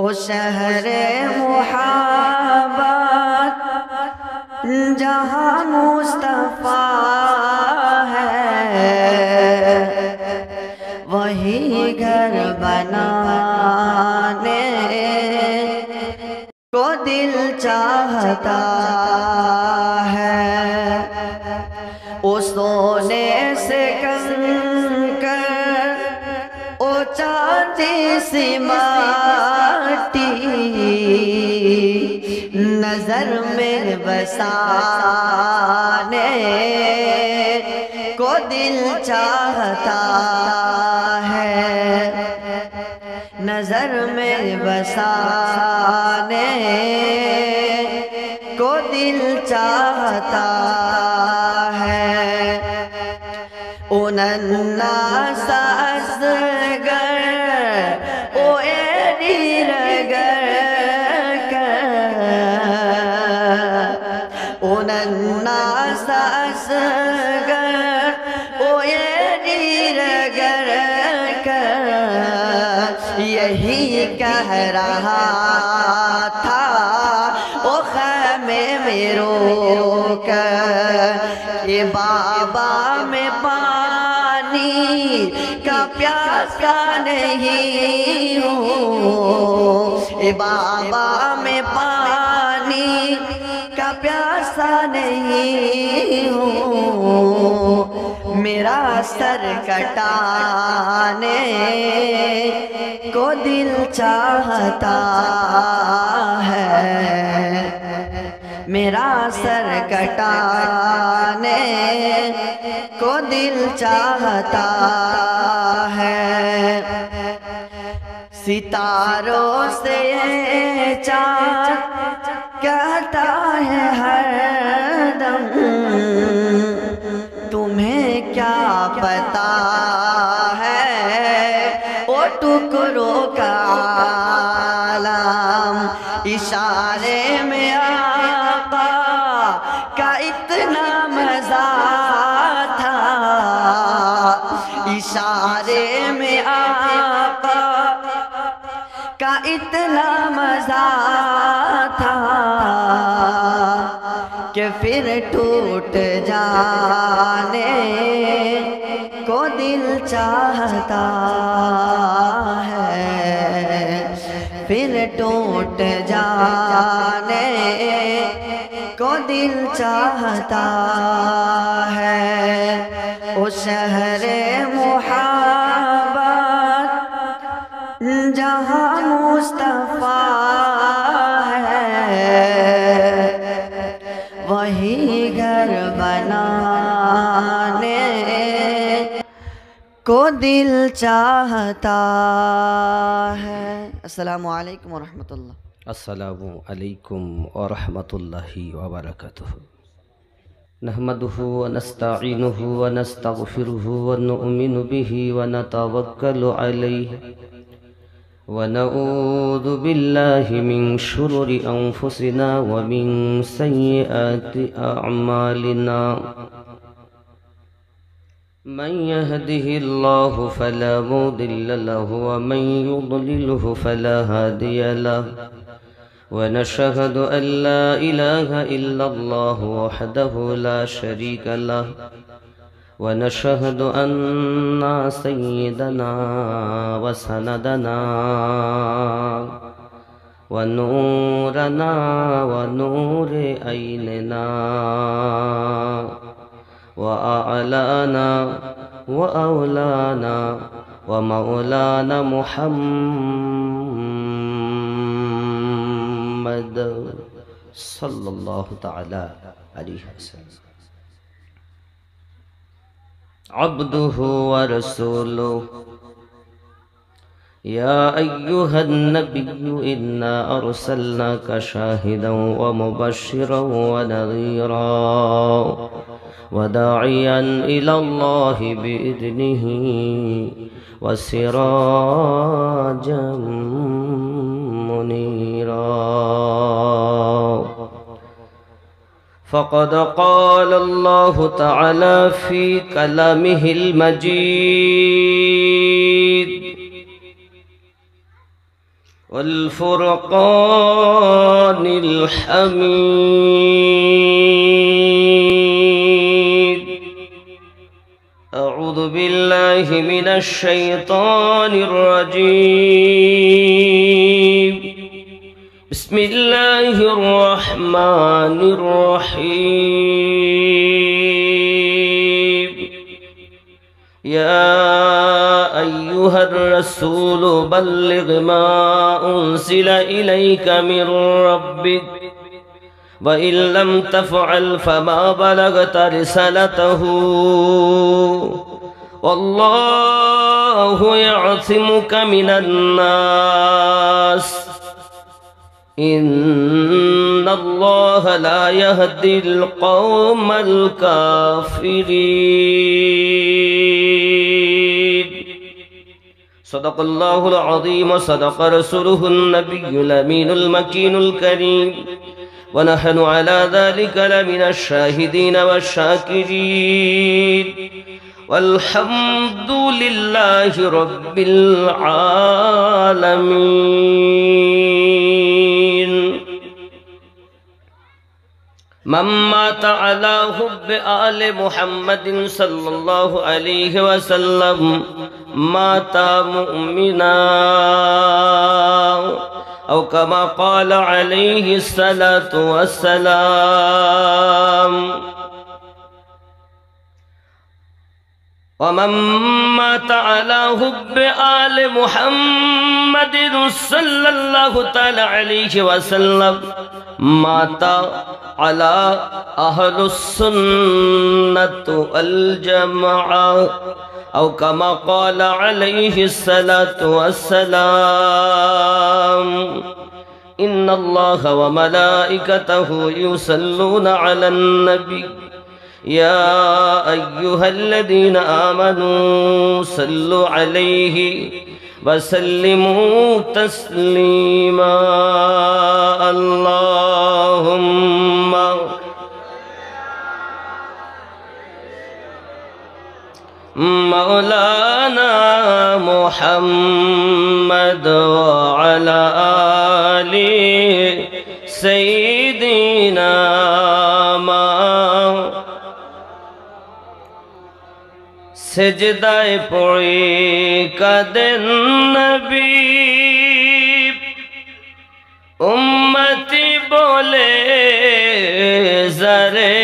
ओ शहरे मुहब्बत जहाँ मुस्तफा है, वही घर बनाने को दिल चाहता है। ओ सोने से कंकर, ओ चांदी सी माटी, नजर में बसाने को दिल चाहता है। नजर में बसाने को दिल चाहता है। ओ नन्ना सासगर, ओ एरी रगर कर, ओ नन्ना सासगर, ओ एरी रगर कर, यही कह रहा था ओ ख़ैमे में रोकर, ये बाबा में पानी का प्यासा नहीं हूँ, ये बाबा में पानी का प्यासा नहीं हूँ। मेरा सर कटाने को दिल चाहता है, मेरा सर कटाने को दिल चाहता है। सितारों से चाँद कहता है हरदम, तुम्हें क्या पता है ओ टुकड़ों का आलम। इशारे में आका का इतना मजा था, इशारे में आका का इतना मजा था कि फिर टूट जाने को दिल चाहता है, फिर टूट जाने को दिल चाहता है। ओ शहरे मुहब्बत जहाँ मुस्तफा है, वही घर बनाने को दिल चाहता है। अस्सलामु अलैकुम व रहमतुल्लाह। अस्सलामु अलैकुम व रहमतुल्लाहि व बरकातुहू। नहमदुहु व नस्तईनुहु व नस्तगफिरुहु व नु'मिनु बिही व नतवक्कलु अलैहि व नऊज़ु बिल्लाहि मिन शुरूरि अंफुसिना व मिन सय्यिआति अअमालिना। मन यहदिहिल्लाहु फला मुदिल्ल लहु व मन युद्लिलहु फला हादिय लहु। व नशहदु अन ला इलाहा इल्लल्लाहु वहदहु ला शरीक लहु व नशहदु अन्ना सय्यिदना व सनदना व नूरना व नूरे ऐनना व अअलाना व औलाना व मौलाना मुहम्मद सल्लल्लाहु तआला अलैहि वसल्लम अब्दुहु व रसूलुहु। या अय्युहन नबिय्यु इन्ना अरसलनाका शाहिदन व मुबश्शिरन व नज़ीरा व दाइयन इलल्लाहि बिइज़निहि व सिराजम मुनीरा। फ़क़द क़ाल अल्लाहु तआला फ़ी कलामिहिल मजीद والفرقان الحميد. أعوذ بالله من الشيطان الرجيم. بسم الله الرحمن الرحيم. يا أيها الرسول بلغ ما أنزل إليك من ربك وإن لم تفعل فما بلغت رسالته والله يعصمك من الناس إن الله لا يهدي القوم الكافرين. صدق الله العظيم وصدق رسوله النبي الأمين المكين الكريم ونحن على ذلك لمن الشاهدين والشاكرين والحمد لله رب العالمين. من مات على حب آل محمد صلى الله عليه وسلم مات مؤمنا أو كما قال عليه الصلاة والسلام. ومن مات على حب آل محمد صلى الله تعالى عليه وسلم مات على أهل السنة والجماعة أو كما قال عليه الصلاة والسلام. إن الله وملائكته يصلون على النبي يا أيها الذين آمنوا صلوا عليه وسلموا تسليما. اللهم مولانا محمد وعلى آل سيدنا সেজদায় পড়ে কাঁদেন নবী উম্মতি বলে জারে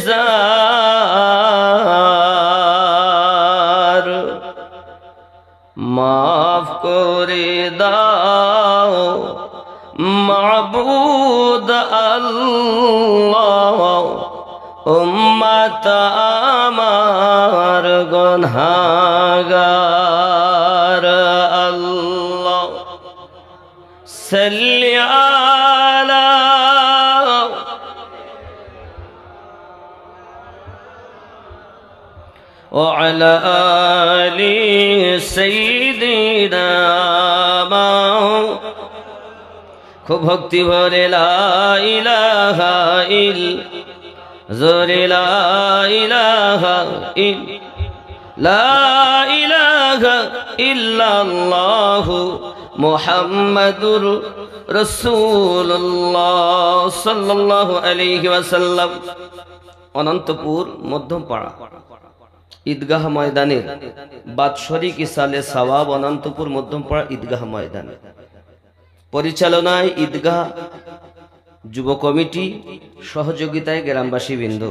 জার মাফ করে দাও মাবুদ আল্লাহ উম্মত আমার গুনাহগার। আল্লাহ সাল্লি আলা ওয়া আলা আলি সাইয়্যিদিনা। খুব ভক্তি ভরে লা ইলাহা জোরে লা ইলাহা ইল্লাল্লাহু মুহাম্মাদুর রাসূলুল্লাহ সাল্লাল্লাহু আলাইহি ওয়াসাল্লাম। অনন্তপুর মধ্যমপাড়া ঈদগাহ ময়দানের বাৎসরিক ইসালে সওয়াব অনন্তপুর মধ্যমপাড়া ঈদগাহ ময়দান পরিচালনায় ঈদগাহ যুব কমিটি সহযোগিতায় গ্রামবাসী বৃন্দ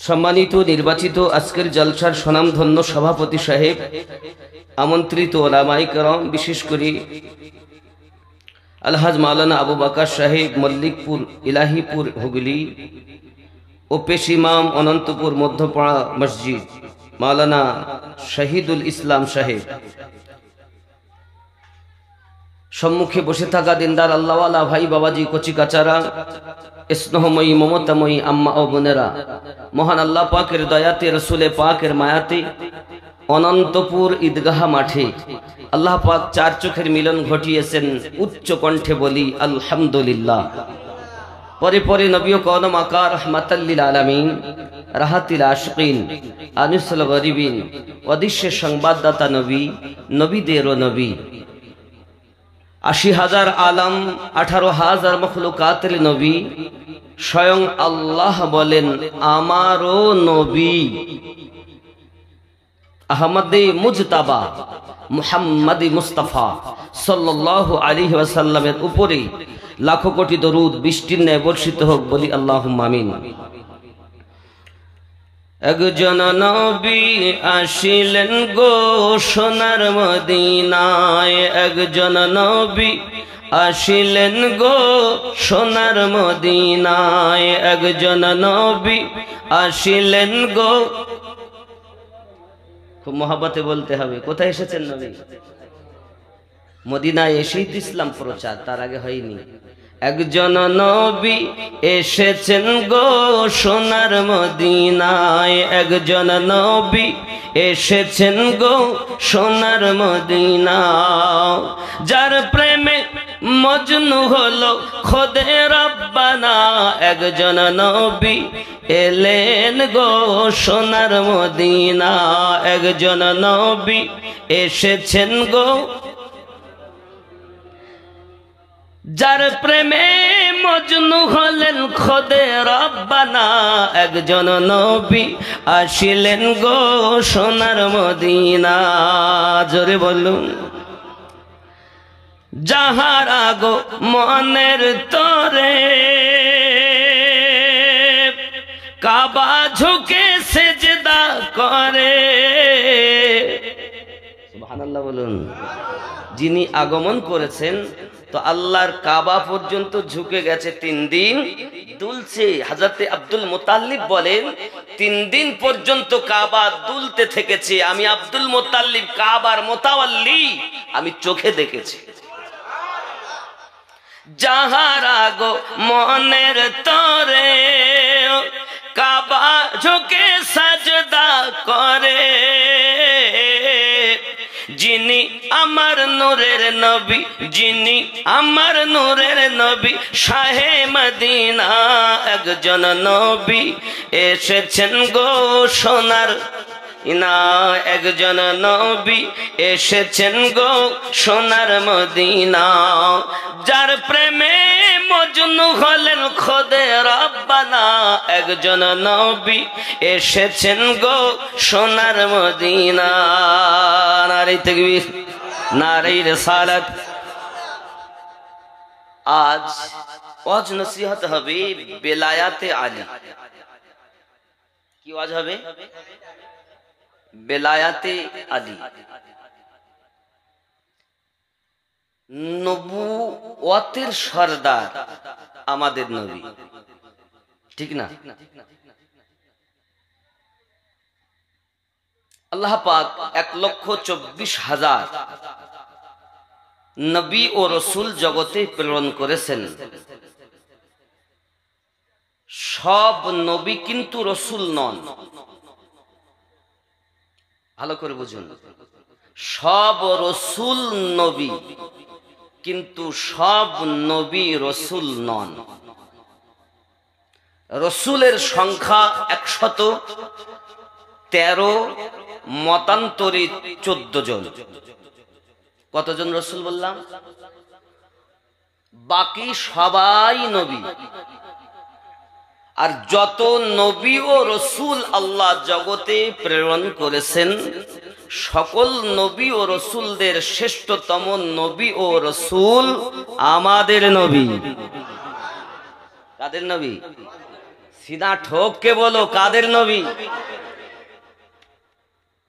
সম্মানিত নির্বাচিত আজকের জলসার স্বনামধন্য সভাপতি সাহেব আমন্ত্রিত ওলামায়ে কেরাম বিশেষ করে আলহাজ মাওলানা আবু বকর সাহেব মল্লিকপুর ইলাহিপুর হুগলি ও পেশ ইমাম অনন্তপুর মধ্যপাড়া মসজিদ মাওলানা শহীদুল ইসলাম সাহেব সম্মুখে বসে থাকা দিনদার আল্লাহওয়ালা ভাই বাবাজি কচি কাচারা স্নেহময়ী মমতাময়ী আম্মা ও বোনেরা মহান আল্লাহ পাকের দয়াতে রসুলে পাকের মায়াতে অনন্তপুর ঈদগাহ মাঠে আল্লাহ পাক চার চোখের মিলন ঘটিয়েছেন উচ্চ কণ্ঠে বলি আলহামদুলিল্লাহ। পরে পরে নবী ও কওম আকা রাহমাতাল লিল আলামিন রাহাতিল আশিকিন আনিসুল গরিবিন অদৃশ্য সংবাদদাতা নবী নবীদেরও নবী 80,000 আলম, 18,000 মখলুকাতের নবী। স্বয়ং আল্লাহ বলেন আমারও নবী আহমদে মুজতাবা মুহাম্মদে মুস্তাফা সাল্লাল্লাহু আলাইহি ওয়াসাল্লামের উপরে লাখো কোটি দরুদ বৃষ্টির ন্যায় বর্ষিত হোক, বলি আল্লাহুম্মা আমিন। একজন নবী আসিলেন গো সোনার মদিনায়, একজন নবী আসিলেন গো সোনার মদিনায়, একজন নবী আসিলেন গো। খুব মহব্বতে বলতে হবে, কোথায় এসেছেন নবী? মদিনায় এসেই তো ইসলাম প্রচার, তার আগে হয়নি। একজন নবী এসেছেন গো সোনার মদিনায়, একজন নবী এসেছেন গো সোনার মদিনা, যার প্রেমে মজনু হলো খোদে রব্বানা। একজন নবী এলেন গো সোনার মদিনা, একজন নবী এসেছেন গো, যার প্রেমে মজনু হলেন খোদে রব্বানা। একজন নবী আসিলেন গো সোনার মদিনা, জোরে বলুন। যাহারা গো মনের তরে কাবা ঝুঁকে সেজদা করে, সুবহানাল্লাহ বলুন। যিনি আগমন করেছেন তো আল্লাহর কাবা পর্যন্ত ঝুঁকে গেছে, 3 দিন দুলছে। হযরতে আব্দুল মুতাল্লিব বলেন 3 দিন পর্যন্ত কাবা দুলতে থেকেছে, আমি আব্দুল মুতাল্লিব কাবার মুতাওয়াল্লি আমি চোখে দেখেছি। যাহারা গো মনের তরে কাবা ঝুঁকে সাজদা করে, যিনি আমার নূরের নবী, যিনি আমার নূরের নবী শাহে মদিনা। একজন নবী এসেছেন গো সোনার না, একজন নবী এসেছেন গো সোনার মদিনা, যার প্রেমে মজনু হলেন খোদে রব্বানা। একজন নবী এসেছেন গো সোনার মদিনা। নারে তাকবীর, নারে রিসালাত। আজ ওয়াজ নসিহত হবে বেলায়াতে আলী। কি ওয়াজ হবে? বেলায়াতে আলী। নবুয়তের সরদার আমাদের নবী, ঠিক না? আল্লাহ পাক 1,24,000 নবী ও রসুল জগতে প্রেরণ করেছেন। সব নবী কিন্তু রসুল নন, ভালো করে বুঝুন। সব রসুল নবী কিন্তু সব নবী রসুল নন। রসুলের সংখ্যা 113, মতান্তরে 14 জন। কতজন রসুল বললাম? বাকি সবাই নবী। আর যত নবী ও রসুল আল্লাহ জগতে প্রেরণ করেছেন, সকল নবী ও রসুলদের শ্রেষ্ঠতম নবী ও রসুল আমাদের নবী। কাদের নবী? সিনা ঠোককে বলো, কাদের নবী?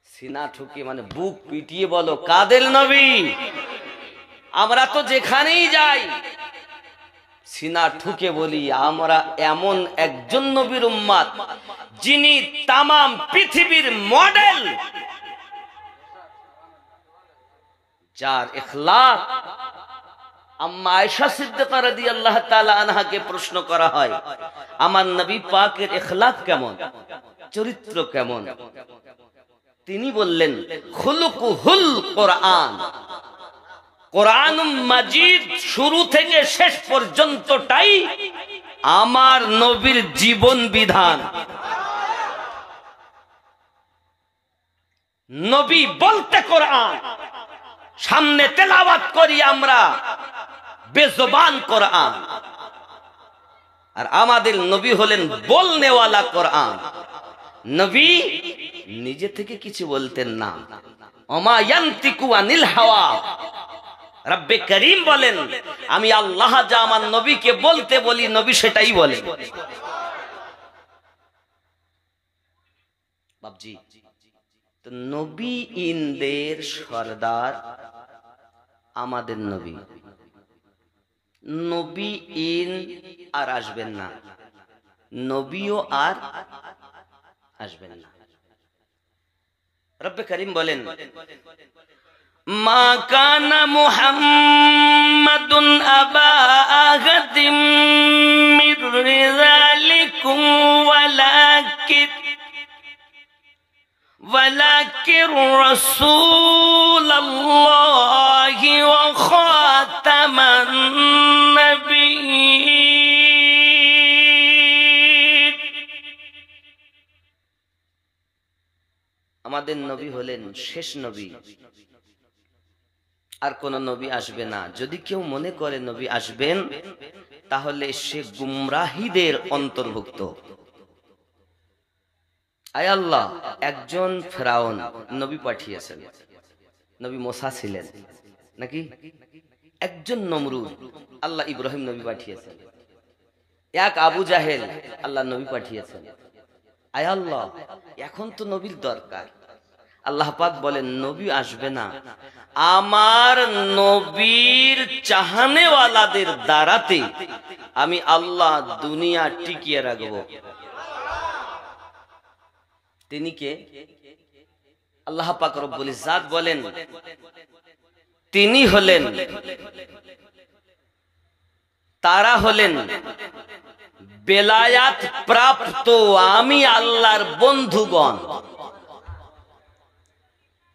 সিনা ঠুকে মানে বুক পিটিয়ে বলো, কাদের নবী? আমরা তো যেখানেই যাই সিনা ঠুকে বলি আমরা এমন একজন নবীর উম্মত যিনি তামাম পৃথিবীর মডেল, যার ইখলাক। আম্মা আয়েশা সিদ্দিকা রাদিয়াল্লাহু তাআলা আনহাকে প্রশ্ন করা হয়, আমার নবী পাকের ইখলাক কেমন, চরিত্র কেমন? তিনি বললেন, খুলুকুহুল কোরআন। কোরআনুল মাজিদ শুরু থেকে শেষ পর্যন্তটাই আমার নবীর জীবন বিধান। নবী বলতে কোরআন, সামনে তেলাওয়াত করি আমরা, বেজবান কোরআন। আর আমাদের নবী হলেন বলনেওয়ালা কোরআন। নবী নিজে থেকে কিছু বলতেন না। ওমা ইয়ান্তিকু আনিল হাওয়া, রব্বে করিম বলেন আমি আল্লাহ যা আমার নবীকে বলতে বলি নবী সেটাই বলেন। বাবজি, তো নবী ইনদের সরদার আমাদের নবী। নবী ইন আর আসবেন না, নবীও আর আসবেন না। রব্বে করিম বলেন মা কানা মুহাম্মাদুন আবা আহাদিম মির রিজালিকুম ওয়ালাকিন রাসূলুল্লাহি ওয়া খাতামান নাবিয়্যিন। আমাদের নবী হলেন শেষ নবী, আর কোন নবী আসবে না। যদি কেউ মনে করে নবী আসবেন তাহলে সে গুমরাহীদের অন্তর্ভুক্ত। আয় আল্লাহ, একজন ফেরাউন নবী পাঠিয়েছেন, নবী মুসা ছিলেন নাকি? একজন নমরুদ, আল্লাহ ইব্রাহিম নবী পাঠিয়েছেন। এক আবু জাহেল, আল্লাহ নবী পাঠিয়েছেন। আয় আল্লাহ, এখন তো নবীর দরকার। আল্লাহ পাক বলেন নবী আসবে না, আমার নবীর চাহনেওয়ালাদের দ্বারাতে আমি আল্লাহ দুনিয়া টিকিয়ে রাখবো। তিনি কে? আল্লাহ পাক রব্বুল ইজ্জাত বলেন তিনি হলেন, তারা হলেন বেলায়াত প্রাপ্ত আমি আল্লাহর বন্ধুগণ।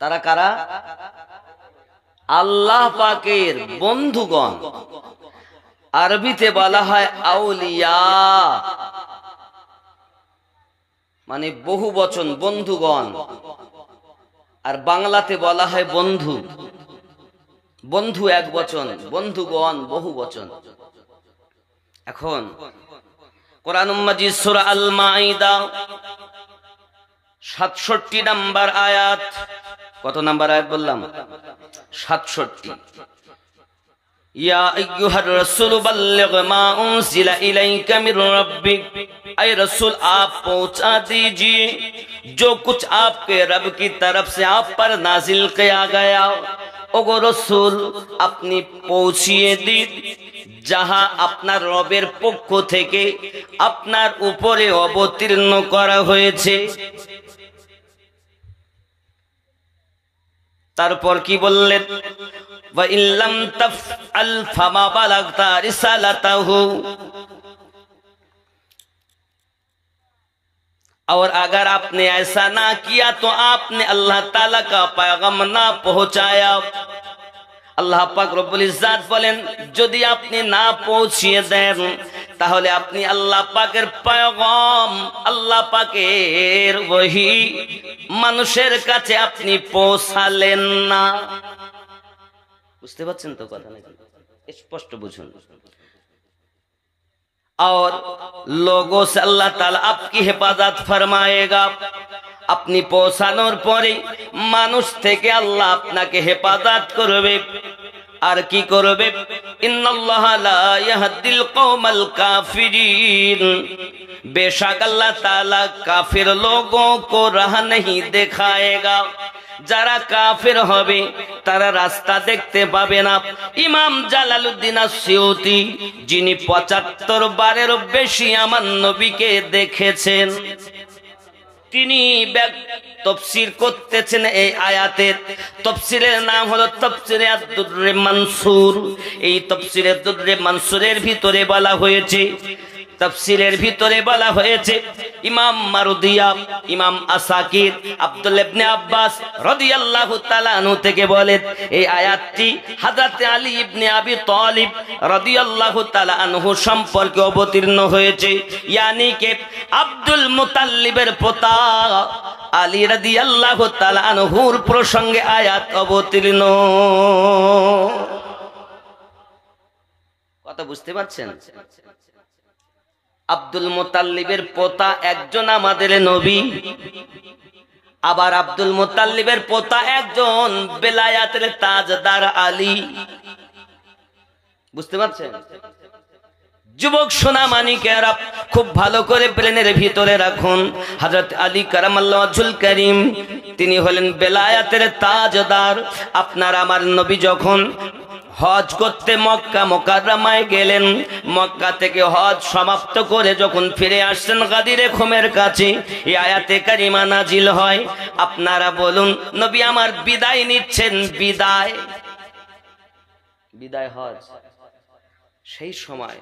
তারা কারা? আল্লাহ পাকের বন্ধুগণ। আরবিতে বলা হয় আউলিয়া, মানে বহু বচন, বন্ধুগণ। আর বাংলাতে বলা হয় বন্ধু। বন্ধু এক বচন, বন্ধুগণ বহু বচন। এখন কোরআন মাজিদ সূরা আল মাইদা 67 নম্বর আয়াত। কত নম্বর আয়াত বললাম? 67। या अय्युहर रसूल बल्लिग मा उनज़िला इलैका मिर रब्बिक, ऐ रसूल आप पहुंचा दीजिए जो कुछ आपके रब की तरफ से आप पर नाजिल किया गया। ओगो रसूल अपनी पहुंचिए दी जहां अपना रবের পক্ষ থেকে আপনার উপরে অবতীর্ণ করা হয়েছে। তারপর কি বললেন? وَإِن لَّمْ تَفْعَلْ فَمَا بَلَغْتَ رِسَالَتَهُ, और अगर आपने ऐसा ना किया तो आपने अल्लाह ताला का पैगाम ना पहुंचाया। আল্লাহ পাক রব্বুল ইজ্জাত বলেন যদি আপনি না পৌঁছিয়ে দেন তাহলে আপনি আল্লাহ পাকের পয়গাম, আল্লাহ পাকের ওহী মানুষের কাছে আপনি পৌঁছালেন না। বুঝতে পারছেন তো কথা নাকি? স্পষ্ট বুঝুন। और लोगों से अल्लाह ताला आपकी हिफाजत फरमाएगा। আপনি পৌঁছানোর পরে মানুষ থেকে আল্লাহ আপনাকে হেফাজত করবে। আর কি করবে? ইন্নাল্লাহা লা ইয়াহদিল কওমাল কাফিরিন, बेशक अल्लाह ताला काफिर लोगों को राह नहीं दिखाएगा। যারা কাফের হবে তারা রাস্তা দেখতে পাবে না। ইমাম জালালউদ্দিন আসিউতি যিনি ৭৫ বারেরও বেশি আমার নবীকে দেখেছেন, তিনি তফসির করতেছেন এই আয়াতের। তফসিরের নাম হলো তফসিরে আদ-দুররে মানসুর। এই তফসিরে দুররে মানসুরের ভিতরে বলা হয়েছে, তফসিরের ভিতরে বলা হয়েছে ইমাম মারুদিয়া, ইমাম আসাকির, আব্দুল্লাহ ইবনে আব্বাস রাদিয়াল্লাহু তাআলা আনহু থেকে বলেন এই আয়াতটি হযরত আলী ইবনে আবি তালিব রাদিয়াল্লাহু তাআলা আনহু সম্পর্কে অবতীর্ণ হয়েছে। यानी के আব্দুল মুতাল্লিবের পোতা আলী রাদিয়াল্লাহু তাআলা আনহুর প্রসঙ্গে আয়াত অবতীর্ণ। কথা বুঝতে পারছেন? আব্দুল মুত্তালিবের পোতা একজন আমাদের নবী, আবার আব্দুল মুত্তালিবের পোতা একজন বেলায়াতের তাজদার আলী। বুঝতে পারছেন? যুবক সোনা মানিকেরা খুব ভালো করে ব্রেনের ভিতরে রাখুন, হযরত আলী কারামাল্লাহু ওয়াজহুল কারীম তিনি হলেন বেলায়াতের তাজদার। আপনার আমার নবী যখন হজ করতে মক্কা মুকাররমায় গেলেন, মক্কা থেকে হজ সমাপ্ত করে যখন ফিরে আসছেন গাদিরে খুমের কাছে, এই আয়াতে কারিমা নাজিল হয়। আপনারা বলুন, নবী আমার বিদায় নিচ্ছেন, বিদায় বিদায় হজ। সেই সময়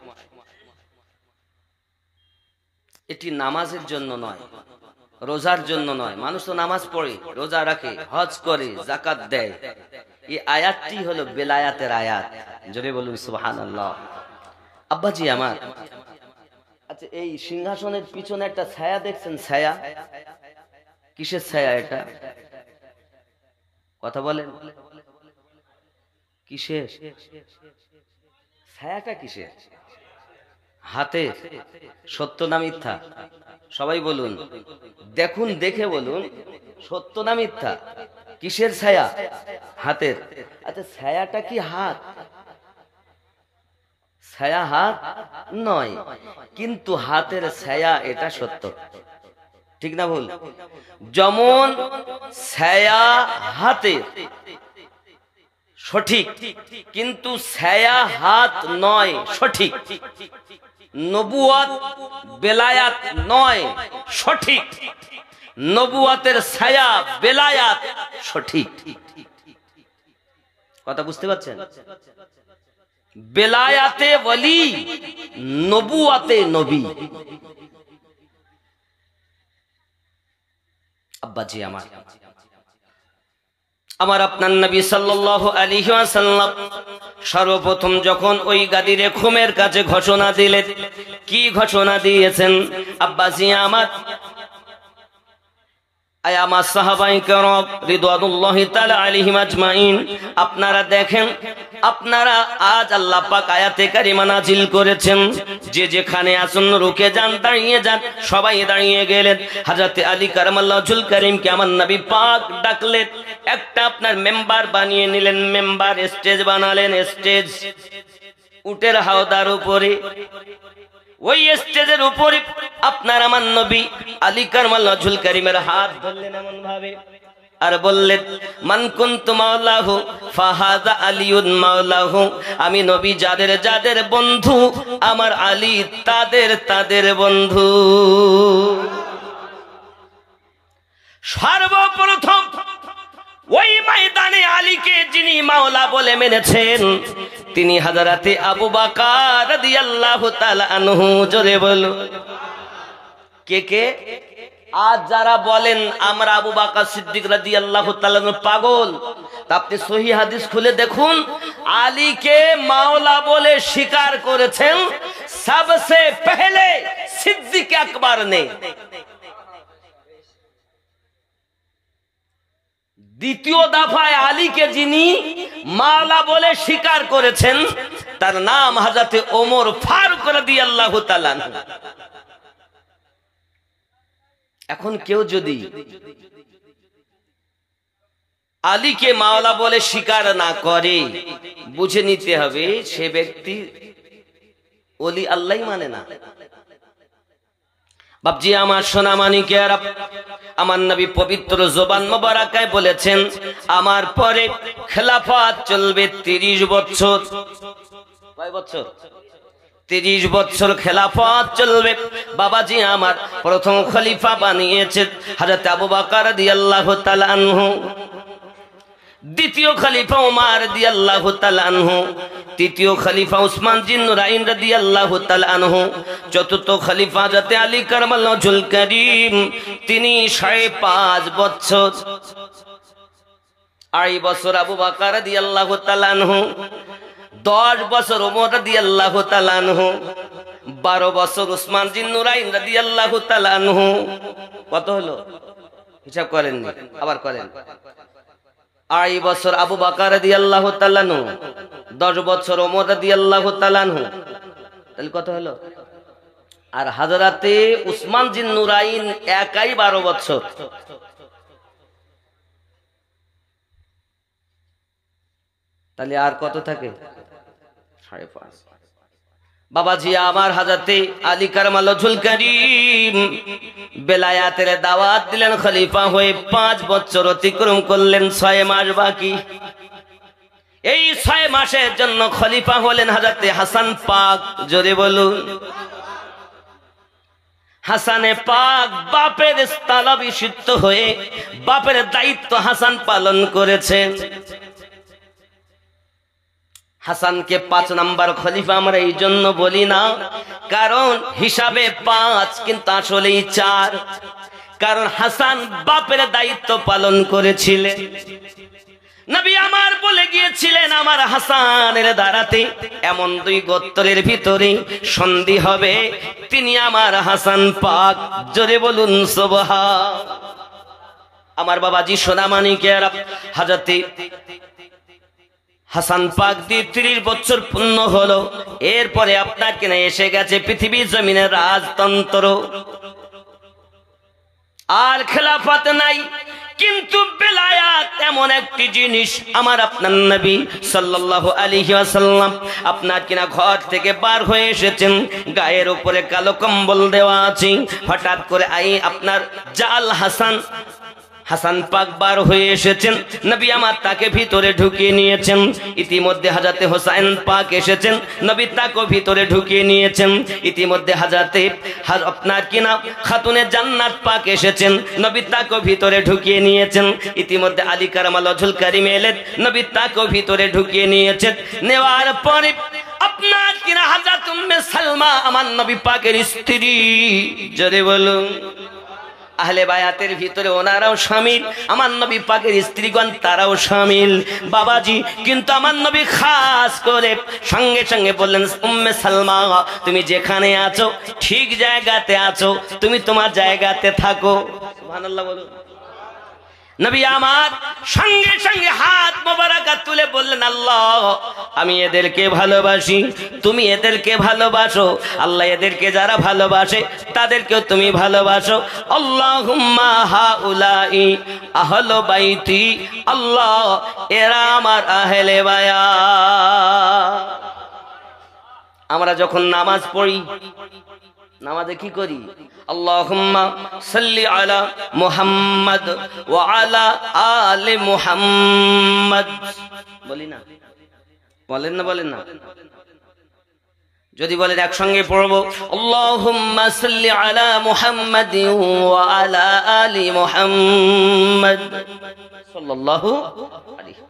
এটি নামাজের জন্য নয়, রোজার জন্য নয়। মানুষ তো নামাজ পড়ে, রোজা রাখে, হজ করে, যাকাত দেয়। এই আয়াতটি হলো বেলায়াতের আয়াত। জোরে বলুন সুবহানাল্লাহ। আব্বাজি আমার, আচ্ছা এই সিংহাসনের পিছনে একটা ছায়া দেখছেন? ছায়া কিসের ছায়া এটা? কথা বলেন, কিসের ছায়াটা? কিসের? হাতে। সত্য না মিথ্যা? সবাই বলুন, দেখুন, দেখে বলুন, সত্য না মিথ্যা? কিসের ছায়া? হাতের। আচ্ছা ছায়াটা কি হাত? ছায়া হাত নয়, কিন্তু হাতের ছায়া, এটা সত্য। ঠিক না ভুল? যেমন ছায়া হাতের সঠিক, কিন্তু ছায়া হাত নয় সঠিক। নবুয়ত বেলায়াত নয় সঠিক, নবুয়তের ছায়া বেলায়াত সঠিক। কথা বুঝতে পারছেন? বেলায়াতে ওলি, নবুয়তে নবী। আব্বাজি আমার, আমার আপনার নবী সাল্লাল্লাহু আলাইহি ওয়াসাল্লাম সর্বপ্রথম যখন ওই গাদিরে খুমের কাছে ঘোষণা দিলেন, কি ঘোষণা দিয়েছেন? আব্বাজি আমার, আয় আমার সাহাবায়ে কেরাম রিদওয়ানুল্লাহি তাআলা আলাইহিম আজমাইন, আপনারা দেখেন, আপনারা আজ আল্লাহ পাক আয়াতে কারিমা নাজিল করেছেন, যে যেখানে আছেন রুকে যান, দাঁড়িয়ে যান। সবাই দাঁড়িয়ে গেলেন। হযরত আলী কারামাল্লাহু ওয়াজহুল কারীমকে আমার নবী পাক ডাকলেন, একটা আপনার মেম্বার বানিয়ে নিলেন, মেম্বার স্টেজ বানালেন, স্টেজ উটের হাওদার উপরে। ওই স্টেজের উপরে আপনার আমার নবী আলী কারামাল্লাহু ওয়াজহুল কারীমের হাত ধরলেন এমন ভাবে, আর বললেন, মান কুনতু মাওলাহু ফাহাযা আলিয়ুন মাওলাহু, আমি নবী যাদের যাদের বন্ধু, আমার আলী তাদের তাদের বন্ধু। সর্বপ্রথম ওই ময়দানে আলীকে যিনি মাওলা বলে মেনেছেন, তিনি হযরতে আবু বকর রাদিয়াল্লাহু তাআলা আনহু। জোরে বলো কে কে? আজ যারা বলেন আমরা আবু বকর সিদ্দিক রাদিয়াল্লাহু তাআলা পাগল, তা আপনি সহিহ হাদিস খুলে দেখুন, আলীকে মাওলা বলে স্বীকার করেছেন সবসে পহলে সিদ্দিক আকবর ने। দ্বিতীয় দফায় আলীকে যিনি মাওলা বলে স্বীকার করেছেন, তার নাম হযরতে ওমর ফারুক রাদিয়াল্লাহু তাআলা। এখন কেউ যদি আলীকে মাওলা বলে স্বীকার না করে, বুঝে নিতে হবে সে ব্যক্তি ওলি আল্লাহই মানে না। বাপজি আমার, সোনা মানিকেরা, আমার নবী পবিত্র জবান মোবারকায় বলেছেন, আমার পরে খেলাফত চলবে 30 বছর। কয় বছর? 30 বছর খেলাফত চলবে। বাবাজি আমার, প্রথম খলিফা বানিয়েছে হযরত আবু বকর রাদিয়াল্লাহু তাআলা আনহু, দ্বিতীয় খলিফা ওমর রাদিয়াল্লাহু তাআলা আনহু, তৃতীয় খলিফা উসমান জিন নুরাইন রাদিয়াল্লাহু তাআলা আনহু, চতুর্থ খলিফা হযরত আলী কারামাল্লাহু ওয়াজহুল কারীম, তিনি 5.5 বছর। 2.5 বছর আবু বকর রাদিয়াল্লাহু তাআলা আনহু, 10 বছর ওমর রাদিয়াল্লাহু তাআলা আনহু, 12 বছর উসমান জিন নুরাইন রাদিয়াল্লাহু তাআলা আনহু। কত হলো? হিসাব করেননি, আবার করেন। 2.5 বছর আবু বকর রাদিয়াল্লাহু তাআলা আনহু, 10 বছর ওমর রাদিয়াল্লাহু তাআলা আনহু, তাহলে কত হলো? আর হযরতে উসমান জিন নুরাইন একাই 12 বছর। তাহলে আর কত থাকে? 5.5। বাবাজি আমার হযরতে আলী কারমালুল কারীম বেলায়াতের দাওয়াত দিলেন, খলিফা হয়ে 5 বছর অতিক্রম করলেন, 6 মাস বাকি। এই 6 মাসের জন্য খলিফা হলেন হযরতে হাসান পাক। জোরে বলুন। হাসানে পাক বাপের স্থলাভিষিক্ত হয়ে বাপের দায়িত্ব হাসান পালন করেছেন। হাসানকে 5 নাম্বার খলিফা আমরা এই জন্য বলি না, কারণ হিসাবে 5 কিন্তু আসলেই 4। কারণ হাসান বাপের দায়িত্ব পালন করেছিলেন। নবী আমার বলে গিয়েছিলেন, আমার হাসানের দ্বারাতে এমন 2 গোত্রের ভিতরে সন্ধি হবে, তিনি আমার হাসান পাক। জোরে বলুন সুবহান। আমার বাবাজি সোনামানিকেরা, হযরতে হাসান পাক দিয়ে 30 বছর পূর্ণ হলো। এরপরে আপনার কিনা এসে গেছে পৃথিবীর জমিনের রাজতন্ত্র, আর খেলাফত নাই। কিন্তু বেলায়াত এমন একটি জিনিস, আমার আপনার নবী সাল্লাল্লাহু আলাইহি ওয়াসাল্লাম আপনার কিনা ঘর থেকে বার হয়ে এসেছেন, গায়ের উপরে কালো কম্বল দেওয়া আছে। হঠাৎ করে আপনার জাল হাসান পাক বার হয়ে এসেছেন, নবী আমার তাকে ভিতরে ঢুকিয়ে নিয়েছেন। ইতিমধ্যে হযরতে হোসেন পাক এসেছেন, নবী তাকে ভিতরে ঢুকিয়ে নিয়েছেন। ইতিমধ্যে হযরতে আপনার কিনা খাতুনে জান্নাত পাক এসেছেন, নবী তাকে ভিতরে ঢুকিয়ে নিয়েছেন। ইতিমধ্যে আলী কারমালুল কারীম এলেন, নবী তাকে ভিতরে ঢুকিয়ে নিয়েছেন। নেওয়ার পরে আপনার কিনা হযরত উম্মে সালমা আমার নবী পাকের স্ত্রী। জোরে বলুন। আহলে বায়াতের ভিতরে ওনারাও শামিল, আমার নবী পাকের স্ত্রীগণ তারাও শামিল। বাবাজি কিন্তু আমার নবী খাস করে সঙ্গে সঙ্গে বললেন, উম্মে সালমা তুমি যেখানে আছো ঠিক জায়গাতে আছো, তুমি তোমার জায়গাতে থাকো। সুবহানাল্লাহ বলুন। নবী আমার সঙ্গে সঙ্গে হাত মোবারক তুলে বললেন, আল্লাহ আমি এদেরকে ভালোবাসি, তুমি এদেরকে ভালোবাসো। আল্লাহ এদেরকে যারা ভালোবাসে তাদেরকেও তুমি ভালোবাসো। আল্লাহুম্মা হাউলাই আহলু বাইতি, আল্লাহ এরা আমার আহলে বায়াত। আমরা যখন নামাজ পড়ি, নামাজে কি করি? আল্লাহুম্মা সাল্লি আলা মুহাম্মাদ ওয়া আলা আলি মুহাম্মাদ বলি না? বলেন না? বলেন না? যদি বলেন একসঙ্গে পড়বো, আল্লাহুম্মা সাল্লি আলা মুহাম্মাদ ওয়া আলা আলি মুহাম্মাদ সাল্লাল্লাহু আলাইহি।